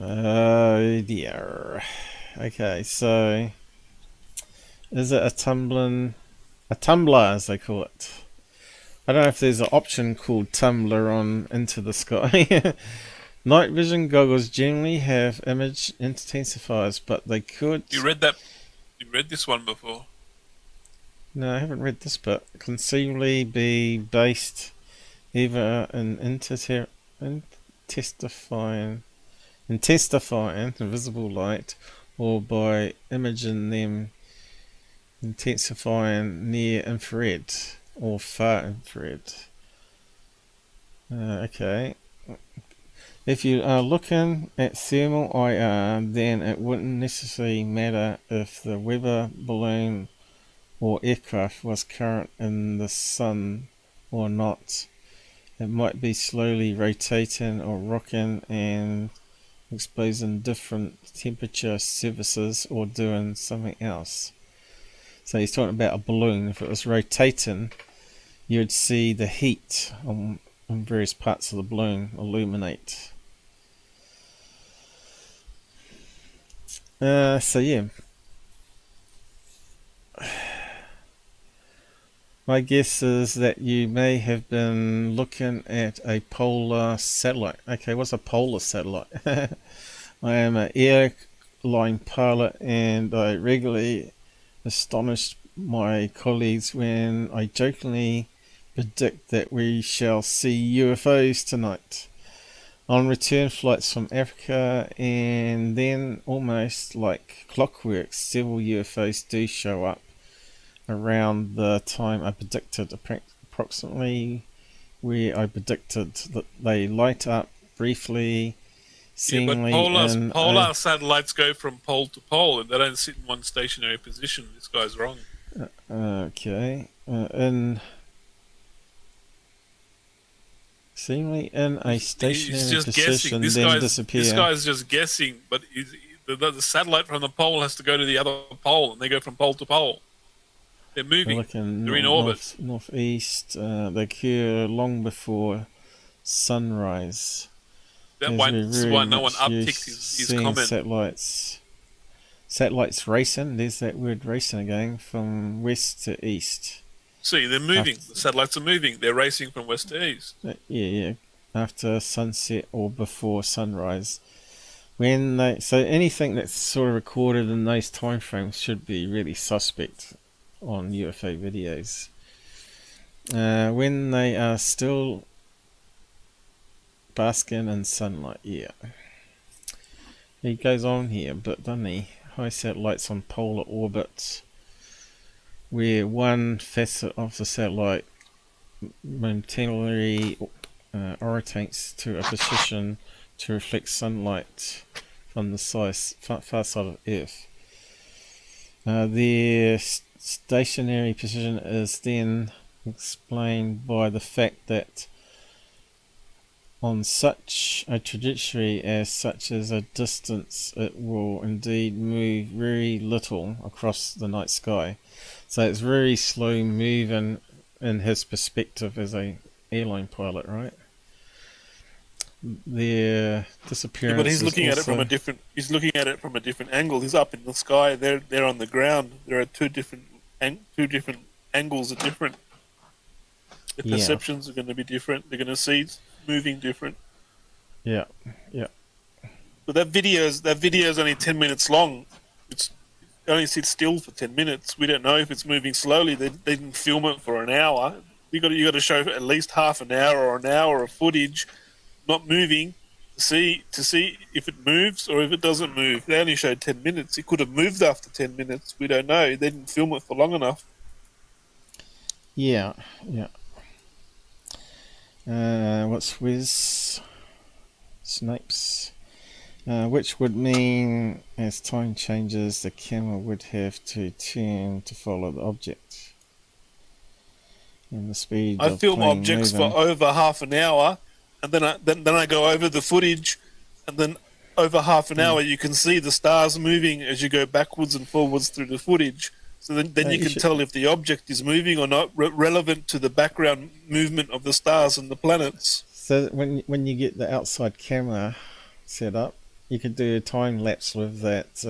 Oh dear. Okay, so is it a tumbler as they call it? I don't know if there's an option called tumbler on Into the Sky. Night vision goggles generally have image intensifiers, but they could... You read that? You read this one before? No, I haven't read this, but conceivably be based either in intensifying visible light, or by imaging them intensifying near infrared or far infrared. Okay. If you are looking at thermal IR, then it wouldn't necessarily matter if the weather balloon or aircraft was current in the sun or not. It might be slowly rotating or rocking and exposing different temperature surfaces or doing something else. So he's talking about a balloon. If it was rotating, you'd see the heat on various parts of the balloon illuminate. So yeah. My guess is that you may have been looking at a polar satellite. Okay, what's a polar satellite? I am an airline pilot, and I regularly astonish my colleagues when I jokingly predict that we shall see UFOs tonight on return flights from Africa, and then almost like clockwork, several UFOs do show up around the time I predicted, approximately where I predicted that they light up briefly, seemingly. Yeah, but polar satellites go from pole to pole, and they don't sit in one stationary position. This guy's wrong. Okay, seemingly in a stationary position, then disappear. This guy's just guessing, but The satellite from the pole has to go to the other pole, and they go from pole to pole. They're moving. They're in orbit. Northeast. They occur long before sunrise. This is why no one upticked his comment. Satellites racing. There's that word racing again, from west to east. See, they're moving. The satellites are moving. They're racing from west to east. Yeah. After sunset or before sunrise. So anything that's sort of recorded in those time frames should be really suspect on UFO videos. When they are still basking in sunlight, yeah. He goes on here, but doesn't he? High satellites on polar orbits, where one facet of the satellite momentarily orientates to a position to reflect sunlight from the far side of Earth. Their stationary position is then explained by the fact that on such a trajectory as such as a distance, it will indeed move very little across the night sky. So it's very slow moving in his perspective as a airline pilot, right? Their disappearance. Yeah, but he's looking at it from a different. He's looking at it from a different angle. He's up in the sky. They're on the ground. There are two different angles are different. The perceptions are going to be different. They're going to see moving different. Yeah. But that video's only 10 minutes long. It only sits still for 10 minutes. We don't know if it's moving slowly. They didn't film it for an hour. You got to show at least half an hour or an hour of footage not moving to see if it moves or if it doesn't move. They only showed 10 minutes. It could have moved after 10 minutes. We don't know. They didn't film it for long enough. Yeah. What's with Snipes? Which would mean as time changes, the camera would have to turn to follow the object. And the speed I of film plane objects moving. for over half an hour, and then I go over the footage, and then over half an hour you can see the stars moving as you go backwards and forwards through the footage. So then you can tell if the object is moving or not, relevant to the background movement of the stars and the planets. So when you get the outside camera set up, you could do a time lapse with that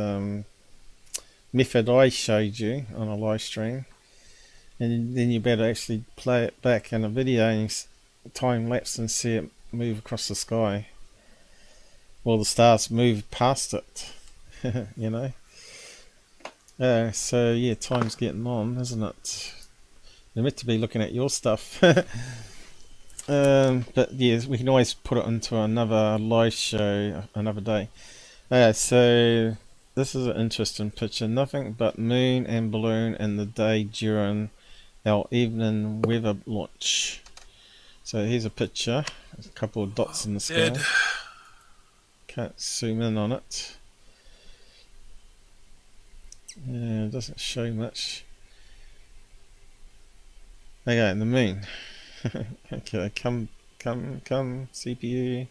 method I showed you on a live stream, and then you better actually play it back in a video and time lapse and see it move across the sky. Well, the stars move past it, you know. So yeah, time's getting on, isn't it? You're meant to be looking at your stuff. But yeah, we can always put it into another live show another day. So this is an interesting picture. Nothing but moon and balloon in the day during our evening weather launch. So here's a picture. There's a couple of dots in the sky. Can't zoom in on it. Yeah, it doesn't show much. Okay, the moon. Okay, come, CPU.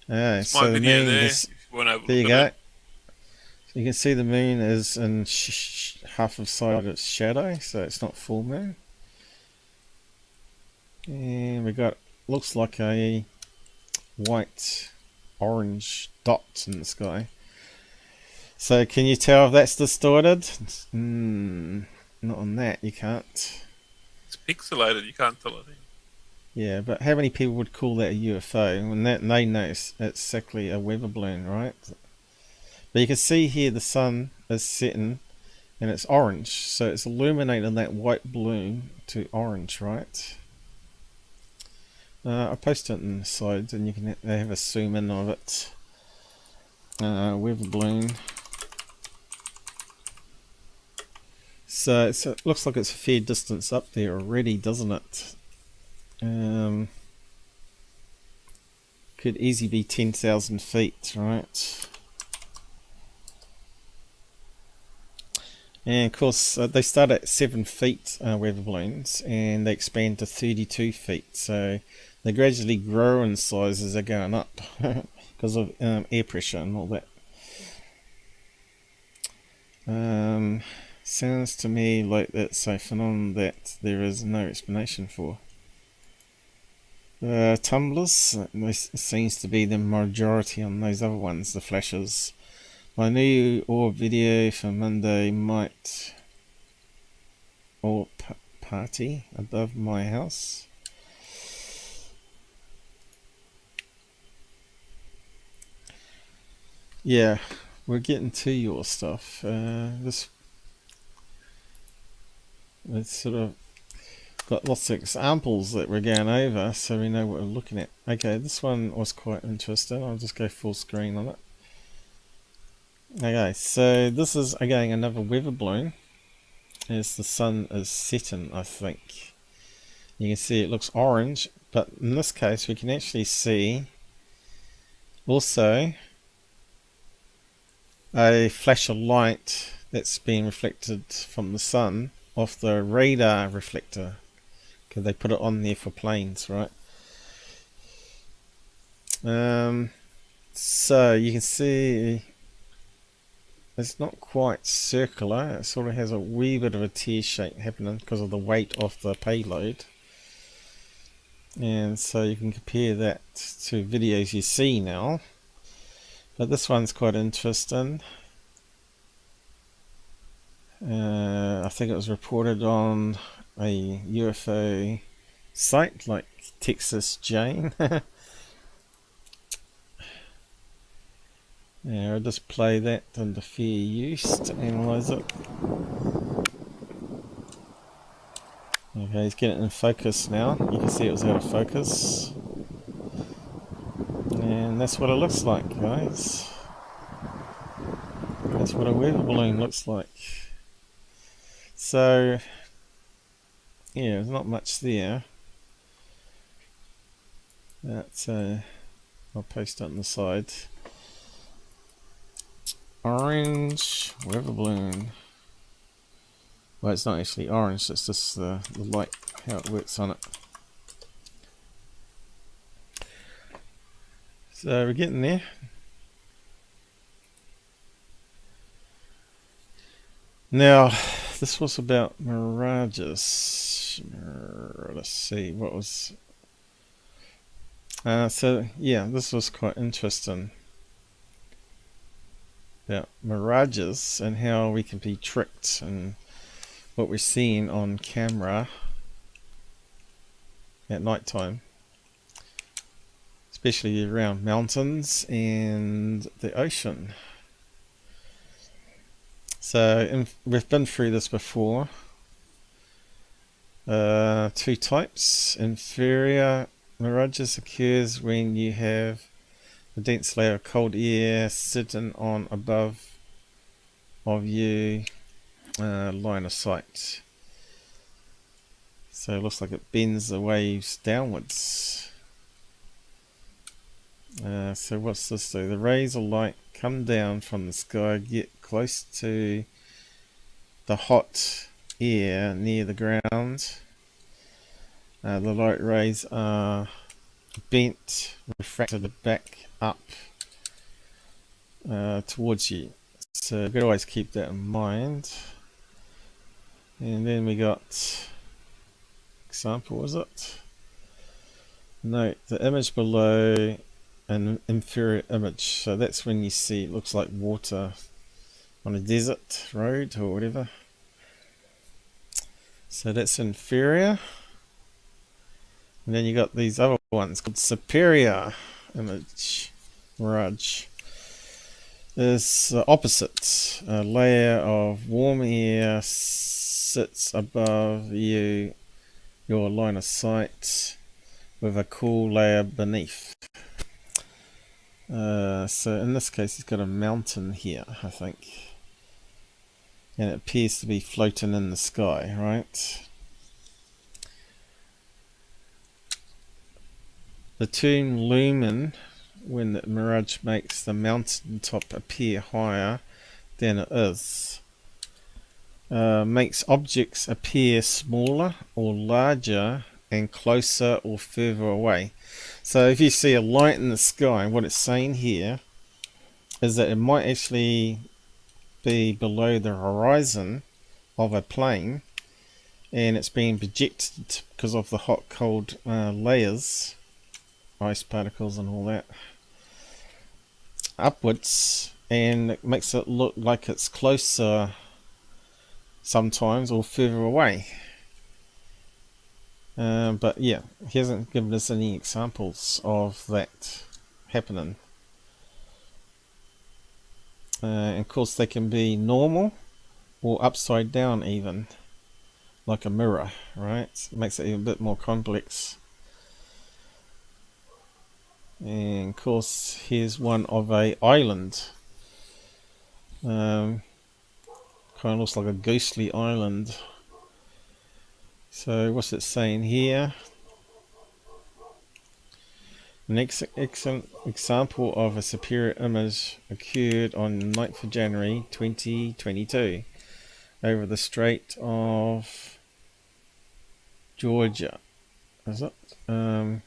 Alright, so the moon is, there you go. You can see the moon is in half of side of its shadow, so it's not full moon. And we got, looks like a white orange dot in the sky. So can you tell if that's distorted? Not on that, you can't. It's pixelated, you can't tell it. Yeah, but how many people would call that a UFO when they know it's exactly a weather balloon, right? But you can see here the sun is setting and it's orange, so it's illuminating that white balloon to orange, right? I'll post it in the sides and you can have a zoom in of it. Weather balloon. So it looks like it's a fair distance up there already, doesn't it? Could easily be 10,000 feet, right? And of course, they start at 7 feet weather balloons, and they expand to 32 feet. So they gradually grow in size as they're going up because of air pressure and all that. Sounds to me like that's a phenomenon that there is no explanation for. Tumblers, seems to be the majority on those other ones, the flashes. My new orb video for Monday might or party above my house. Yeah, we're getting to your stuff. This it's sort of got lots of examples that we're going over, so we know what we're looking at. Okay, this one was quite interesting. I'll just go full screen on it. Okay, so this is again another weather balloon as the sun is setting, I think. You can see it looks orange, but in this case we can actually see also a flash of light that's being reflected from the sun off the radar reflector, because they put it on there for planes, right? So you can see it's not quite circular. It sort of has a wee bit of a tear shape happening because of the weight of the payload. And so you can compare that to videos you see now. But this one's quite interesting. I think it was reported on a UFO site like Texas Jane. Yeah, I'll just play that under fair use to analyse it. Okay, he's getting it in focus now. You can see it was out of focus. And that's what it looks like, guys. That's what a weather balloon looks like. So, yeah, there's not much there. But, I'll post it on the side. Orange weather balloon. Well, it's not actually orange, it's just the light, how it works on it. So we're getting there. Now, this was about Mirages. Let's see, what was... so, yeah, this was quite interesting. About Mirages and how we can be tricked and what we're seeing on camera at night time, especially around mountains and the ocean. So we've been through this before. Two types. Inferior mirages occurs when you have a dense layer of cold air sitting on above of you, line of sight. So it looks like it bends the waves downwards. So what's this do? The rays of light come down from the sky, get close to the hot air near the ground. The light rays are bent, refracted back up towards you. So you've got to always keep that in mind. And then we got example, was it? Note the image below an inferior image. So that's when you see it looks like water on a desert road or whatever. So that's inferior. And then you got these other ones called superior image. Mirage is the opposite. A layer of warm air sits above you, your line of sight, with a cool layer beneath. So in this case he's got a mountain here, I think, and it appears to be floating in the sky, right? The term lumen, when the mirage makes the mountain top appear higher than it is, makes objects appear smaller or larger and closer or further away. So if you see a light in the sky, what it's saying here is that it might actually be below the horizon of a plane, and it's being projected because of the hot cold layers, ice particles and all that, upwards, and it makes it look like it's closer sometimes or further away. But yeah, he hasn't given us any examples of that happening. And of course they can be normal or upside down even, like a mirror, right? It makes it even a bit more complex. And of course here's one of a island. Kind of looks like a ghostly island. So what's it saying here? An excellent example of a superior image occurred on 9th of January 2022 over the Strait of Georgia. Is it? In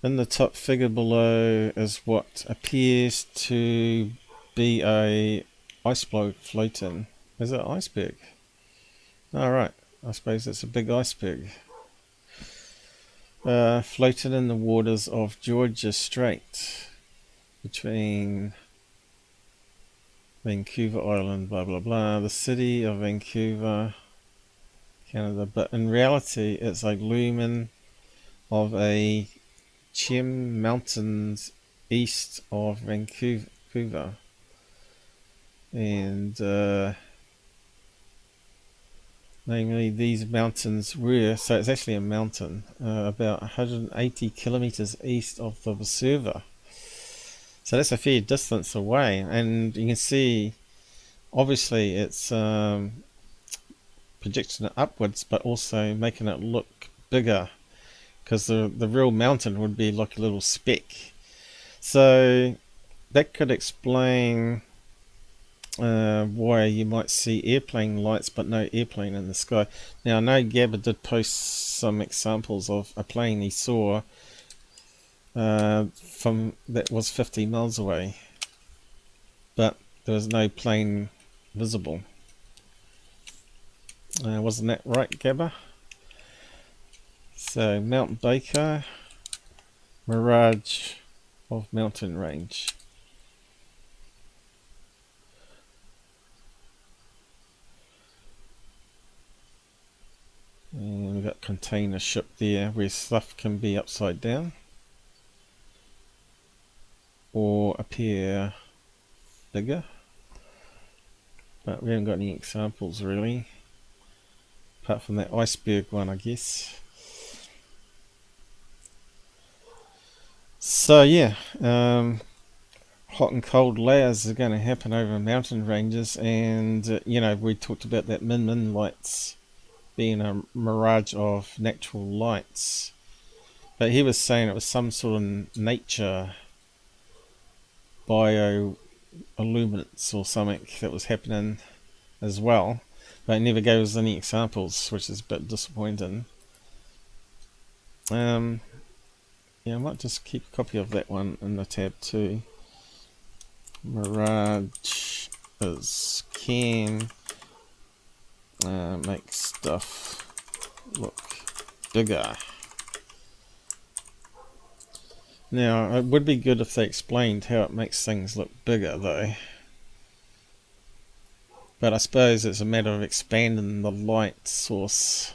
the top figure below is what appears to be a ice block floating. Is it an iceberg? Alright, I suppose it's a big iceberg. Floated in the waters of Georgia Strait between Vancouver Island, blah blah blah, the city of Vancouver, Canada. But in reality, it's a lumen of a Chim Mountains east of Vancouver, and namely these mountains were, so it's actually a mountain, about 180 kilometers east of the observer. So that's a fair distance away, and you can see obviously it's projecting it upwards, but also making it look bigger, because the real mountain would be like a little speck. So that could explain why you might see airplane lights but no airplane in the sky. Now I know Gabber did post some examples of a plane he saw from that was 50 miles away, but there was no plane visible. Wasn't that right, Gabber? So Mount Baker, Mirage of mountain range. And we've got container ship there where stuff can be upside down or appear bigger, but we haven't got any examples really, apart from that iceberg one, I guess. So yeah, hot and cold layers are going to happen over mountain ranges, and you know, we talked about that min lights being a mirage of natural lights, but he was saying it was some sort of nature bioluminescence or something that was happening as well, but he never gave us any examples, which is a bit disappointing. Yeah, I might just keep a copy of that one in the tab too. Mirage is can make stuff look bigger. Now, it would be good if they explained how it makes things look bigger though. But I suppose it's a matter of expanding the light source.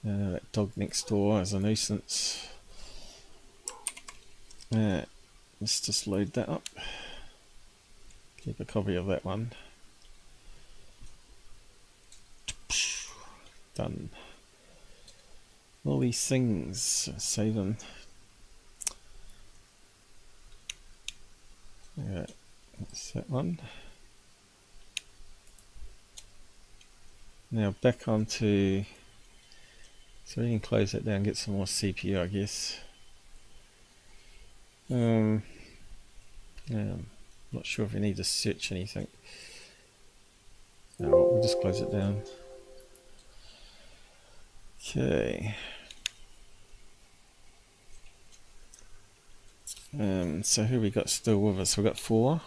That dog next door is a nuisance. Let's just load that up. Keep a copy of that one. Done. All these things, save them. Yeah, that's that one. Now back onto, so we can close that down and get some more CPU, I guess. Not sure if we need to search anything. No, we'll just close it down. Okay. So who we got still with us? We've got 4.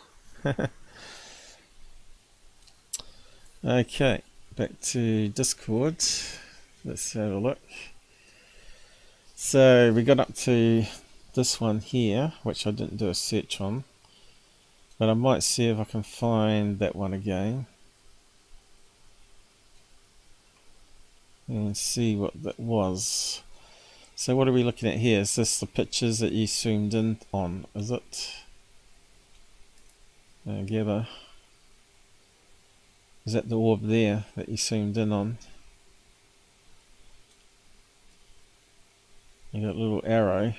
Okay, back to Discord. Let's have a look. So we got up to this one here, which I didn't do a search on, but I might see if I can find that one again and see what that was. So what are we looking at here? Is this the pictures that you zoomed in on? Is it? Gabber. Is that the orb there that you zoomed in on? You got a little arrow.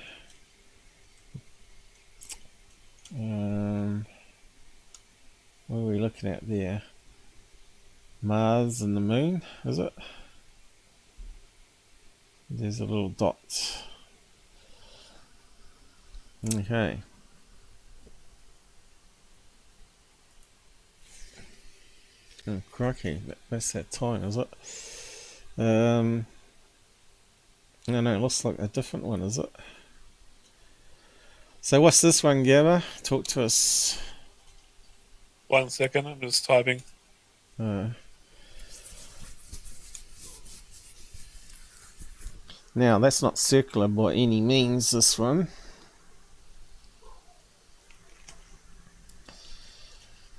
What are we looking at there? Mars and the moon, is it? There's a little dot. Okay. Oh, crikey, that's that time, is it? No, it looks like a different one, is it? So what's this one, Gabber? Talk to us. 1 second, I'm just typing. Now, that's not circular by any means, this one.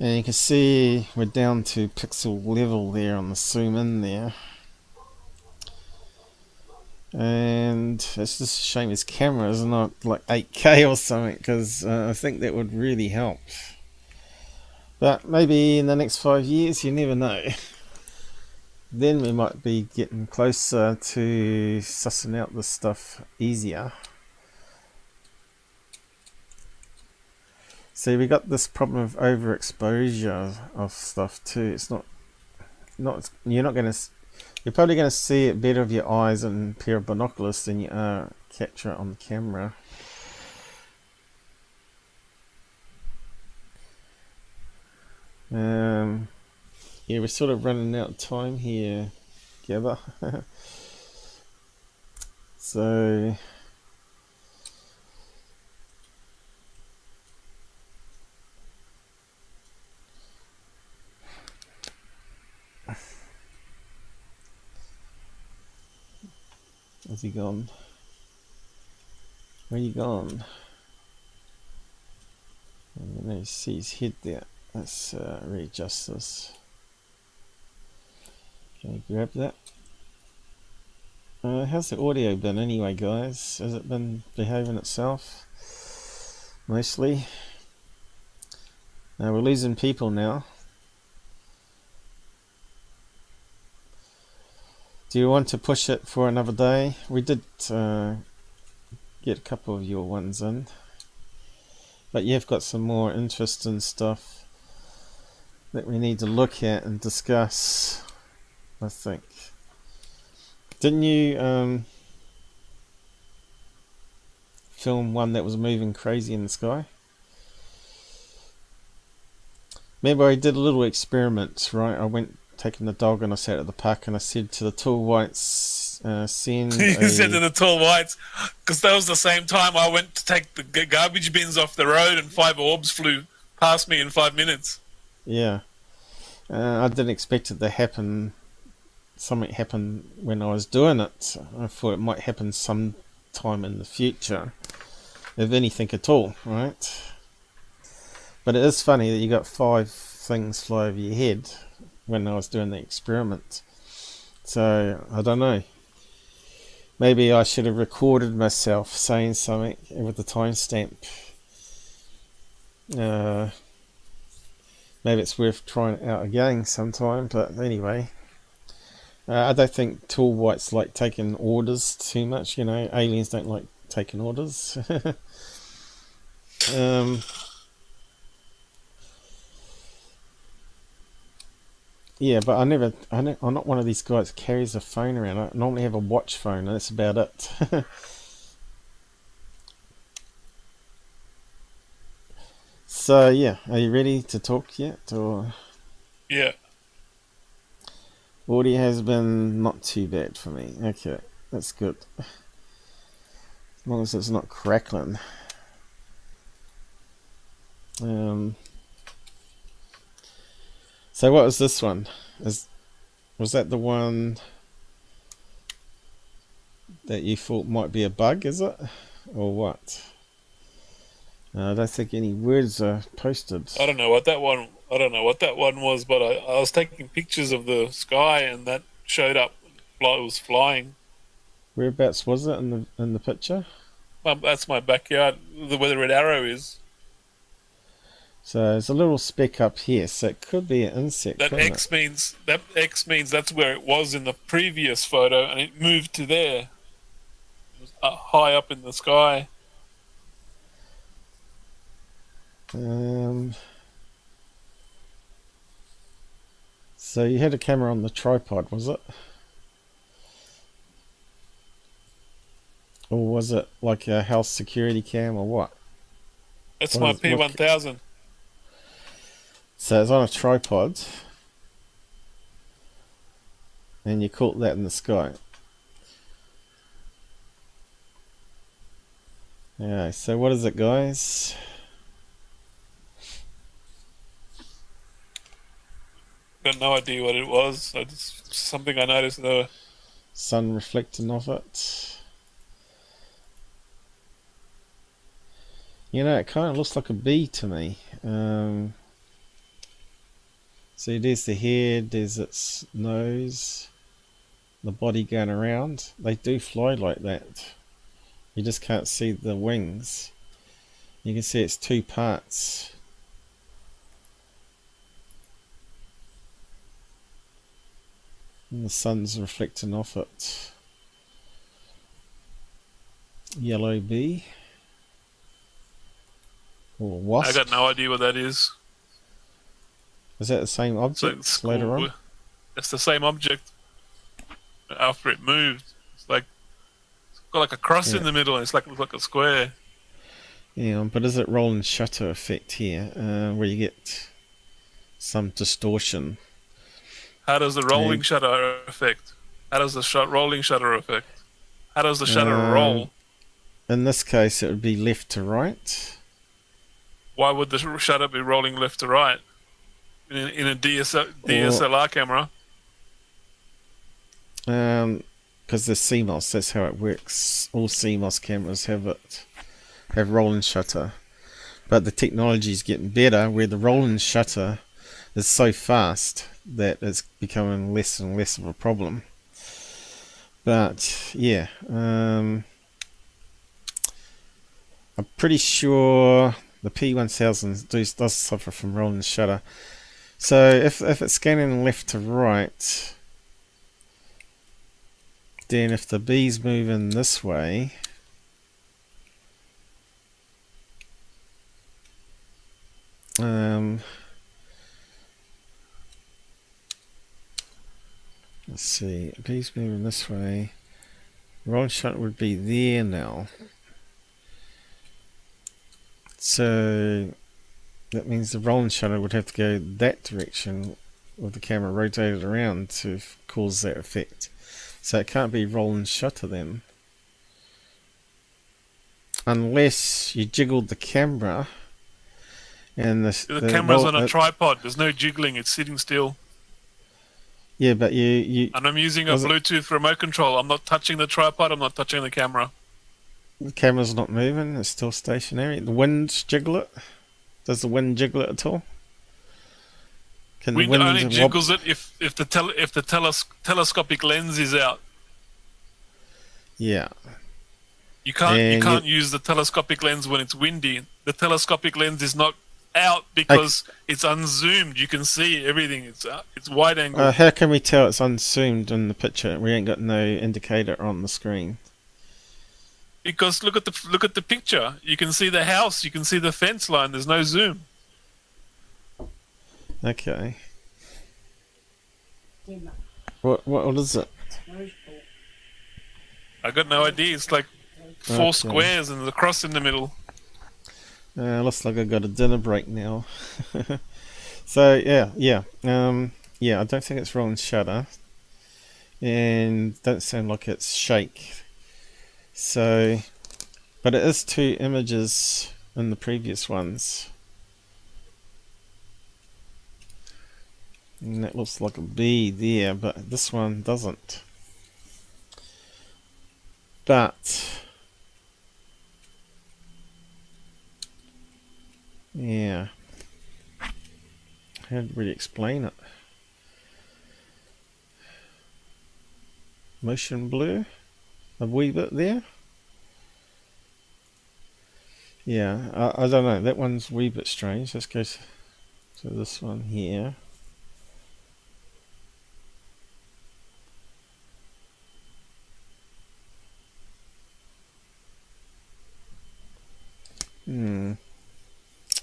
And you can see we're down to pixel level there on the zoom in there. And it's just a shame his camera is not like 8K or something, because I think that would really help. But maybe in the next 5 years, you never know. Then we might be getting closer to sussing out this stuff easier. See, we got this problem of overexposure of stuff too. It's not you're probably going to see it better with your eyes and a pair of binoculars than you are capture it on the camera. Yeah, we're sort of running out of time here, Gabber. So where's he gone? Where you gone? I'm going to see his head there. Let's readjust this. Can I grab that? How's the audio been anyway, guys? Has it been behaving itself? Mostly. We're losing people now. Do you want to push it for another day? We did get a couple of your ones in, but you've got some more interesting stuff that we need to look at and discuss, I think. Didn't you film one that was moving crazy in the sky? Remember, I did a little experiment, right? I went taking the dog and I sat at the park and I said to the tall whites, send You said to the tall whites, because that was the same time I went to take the garbage bins off the road and 5 orbs flew past me in 5 minutes. Yeah. I didn't expect it to happen. Something happened when I was doing it. I thought it might happen sometime in the future, if anything at all, right? But it is funny that you got 5 things fly over your head when I was doing the experiment. So, I don't know. Maybe I should have recorded myself saying something with the timestamp. Maybe it's worth trying it out again sometime, but anyway. I don't think tall whites like taking orders too much, you know. Aliens don't like taking orders. Yeah, but I'm not one of these guys that carries a phone around. I normally have a watch phone, and that's about it. So, yeah, are you ready to talk yet? Or Yeah. audio has been not too bad for me. Okay, that's good. As long as it's not crackling. So what was this one? Was that the one that you thought might be a bug, is it? Or what? I don't think any words are posted. I don't know what that one was, but I was taking pictures of the sky and that showed up. It was flying. Whereabouts was it in the picture? That's my backyard. Where the red arrow is. So there's a little speck up here, so it could be an insect. That X means that's where it was in the previous photo, and it moved to there. It was high up in the sky. So you had a camera on the tripod, was it? Or was it like a house security cam or what? That's my P1000. So it's on a tripod. And you caught that in the sky. Yeah, so what is it, guys? Got no idea what it was. It's something I noticed though. Sun reflecting off it. You know, it kind of looks like a bee to me. So there's the head, there's its nose, the body going around. They do fly like that. You just can't see the wings. You can see it's two parts. And the sun's reflecting off it. Yellow bee. Or wasp. I got no idea what that is. Is that the same object It's later on? It's the same object. After it moved, it's got like a cross in the middle, and looks like a square. Yeah, but is it rolling shutter effect here, where you get some distortion? How does the rolling shutter affect? How does the rolling shutter affect? How does the shutter roll? In this case, it would be left to right. Why would the shutter be rolling left to right in a DSLR camera? Because there's CMOS, that's how it works. All CMOS cameras have rolling shutter, but the technology is getting better where the rolling shutter is so fast that it's becoming less and less of a problem. But yeah, I'm pretty sure the P1000 does suffer from rolling shutter. So if it's scanning left to right, then if the bee's moving this way, let's see, bee's moving this way, rolling shutter would be there now. So that means the rolling shutter would have to go that direction with the camera rotated around to cause that effect. So it can't be rolling shutter then. Unless you jiggled the camera and the camera's on a tripod. There's no jiggling, it's sitting still. Yeah, but you and I'm using a Bluetooth remote control. I'm not touching the tripod, I'm not touching the camera. The camera's not moving, it's still stationary. The wind jiggle it? Does the wind jiggle it at all? Can Wind only jiggles it if the telescopic lens is out. Yeah. You can't use the telescopic lens when it's windy. The telescopic lens is not out because it's unzoomed. You can see everything. It's wide angle. How can we tell it's unzoomed in the picture? We ain't got no indicator on the screen. Because look at the picture. You can see the house. You can see the fence line. There's no zoom. Okay. What is it? I got no idea. It's like four squares and there's a cross in the middle. Looks like I got a dinner break now. So yeah. I don't think it's rolling shutter, and don't sound like it's shake. So, but it is two images in the previous ones. And that looks like a bee there, but this one doesn't. But yeah, how to really explain it? Motion blur a wee bit there. Yeah, I don't know, that one's a wee bit strange. Let's go to this one here.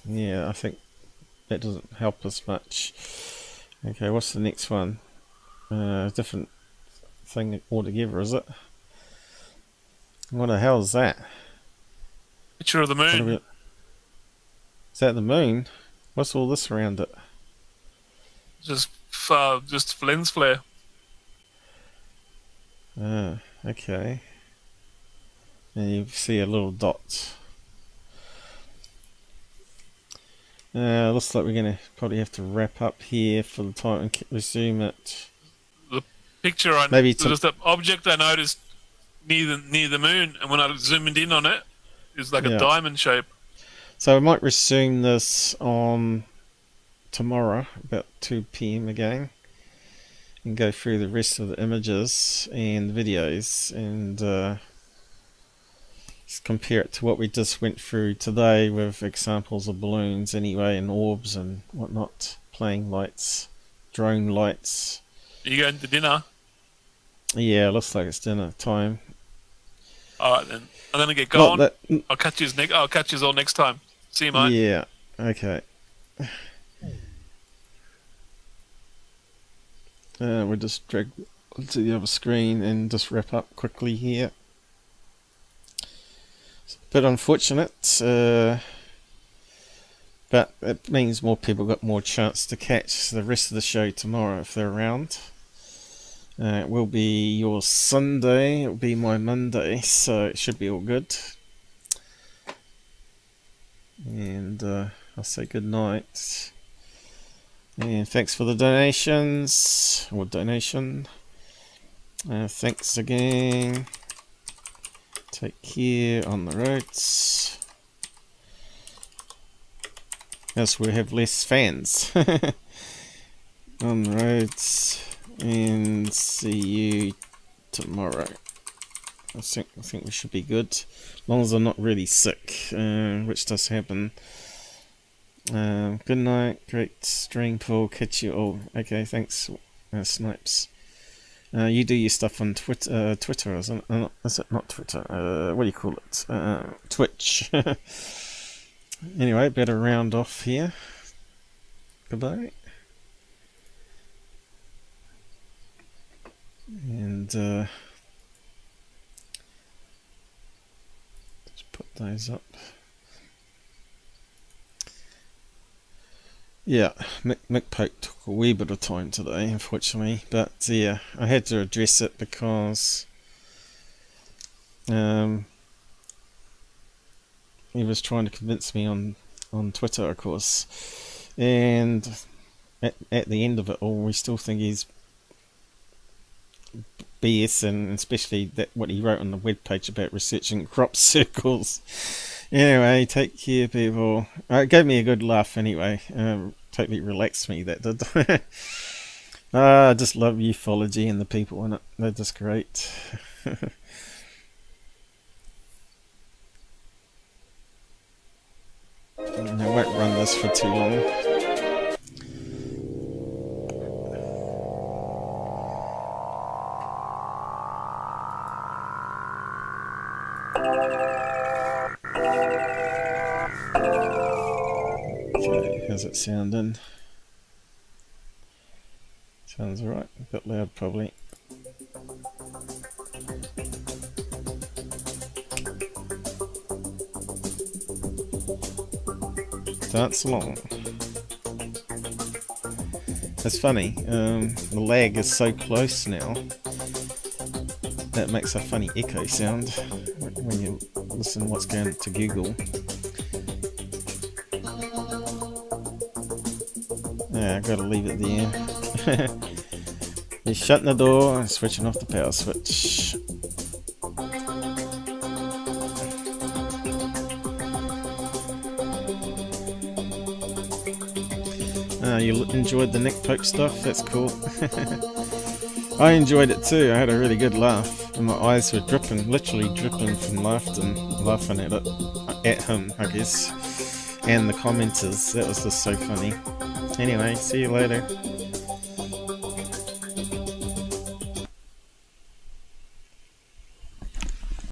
Yeah, I think that doesn't help us much. Okay, what's the next one? Different thing altogether, is it? What the hell is that? Picture of the moon. Is that the moon? What's all this around it? Just lens flare. Okay. And you see a little dot. Looks like we're going to probably have to wrap up here for the time and resume it. The picture there's the object I noticed near the moon, and when I zoomed in on it, it's like a diamond shape. So I might resume this on tomorrow about 2 PM again, and go through the rest of the images and videos, and just compare it to what we just went through today with examples of balloons anyway, and orbs and whatnot, playing lights, drone lights. Are you going to dinner? Yeah, looks like it's dinner time. Alright then. I'm gonna get going. I'll catch you all next time. See you, mate. Yeah, okay. We'll just drag to the other screen and just wrap up quickly here. It's a bit unfortunate, but it means more people got more chance to catch the rest of the show tomorrow if they're around. It will be your Sunday, it will be my Monday, so it should be all good. And I'll say good night. And thanks for the donations, or donation. Thanks again. Take care on the roads. As we have less fans. On the roads. And see you tomorrow. I think we should be good, as long as I'm not really sick, which does happen. Good night, great stream, Paul. Catch you all. Okay, thanks, Snipes. You do your stuff on Twitter, is it not Twitter? What do you call it? Twitch. Anyway, better round off here. Goodbye. And just put those up. Yeah, Mick Poke took a wee bit of time today, unfortunately, but yeah, I had to address it because he was trying to convince me on Twitter, of course, and at the end of it all, we still think he's BS, and especially that what he wrote on the webpage about researching crop circles. Anyway, take care, people. It gave me a good laugh anyway. Totally relaxed me, that did. I just love ufology and the people in it. They're just great. I won't run this for too long. Okay, how's it sounding? Sounds alright, a bit loud probably. Dance along. It's funny, the lag is so close now that makes a funny echo sound when you listen what's going to Google. Yeah, I've got to leave it there. He's shutting the door and switching off the power switch. You enjoyed the Nick Pope stuff? That's cool. I enjoyed it too. I had a really good laugh. And my eyes were dripping, literally dripping from laughing at it. At him, I guess. And the commenters. That was just so funny. Anyway, see you later.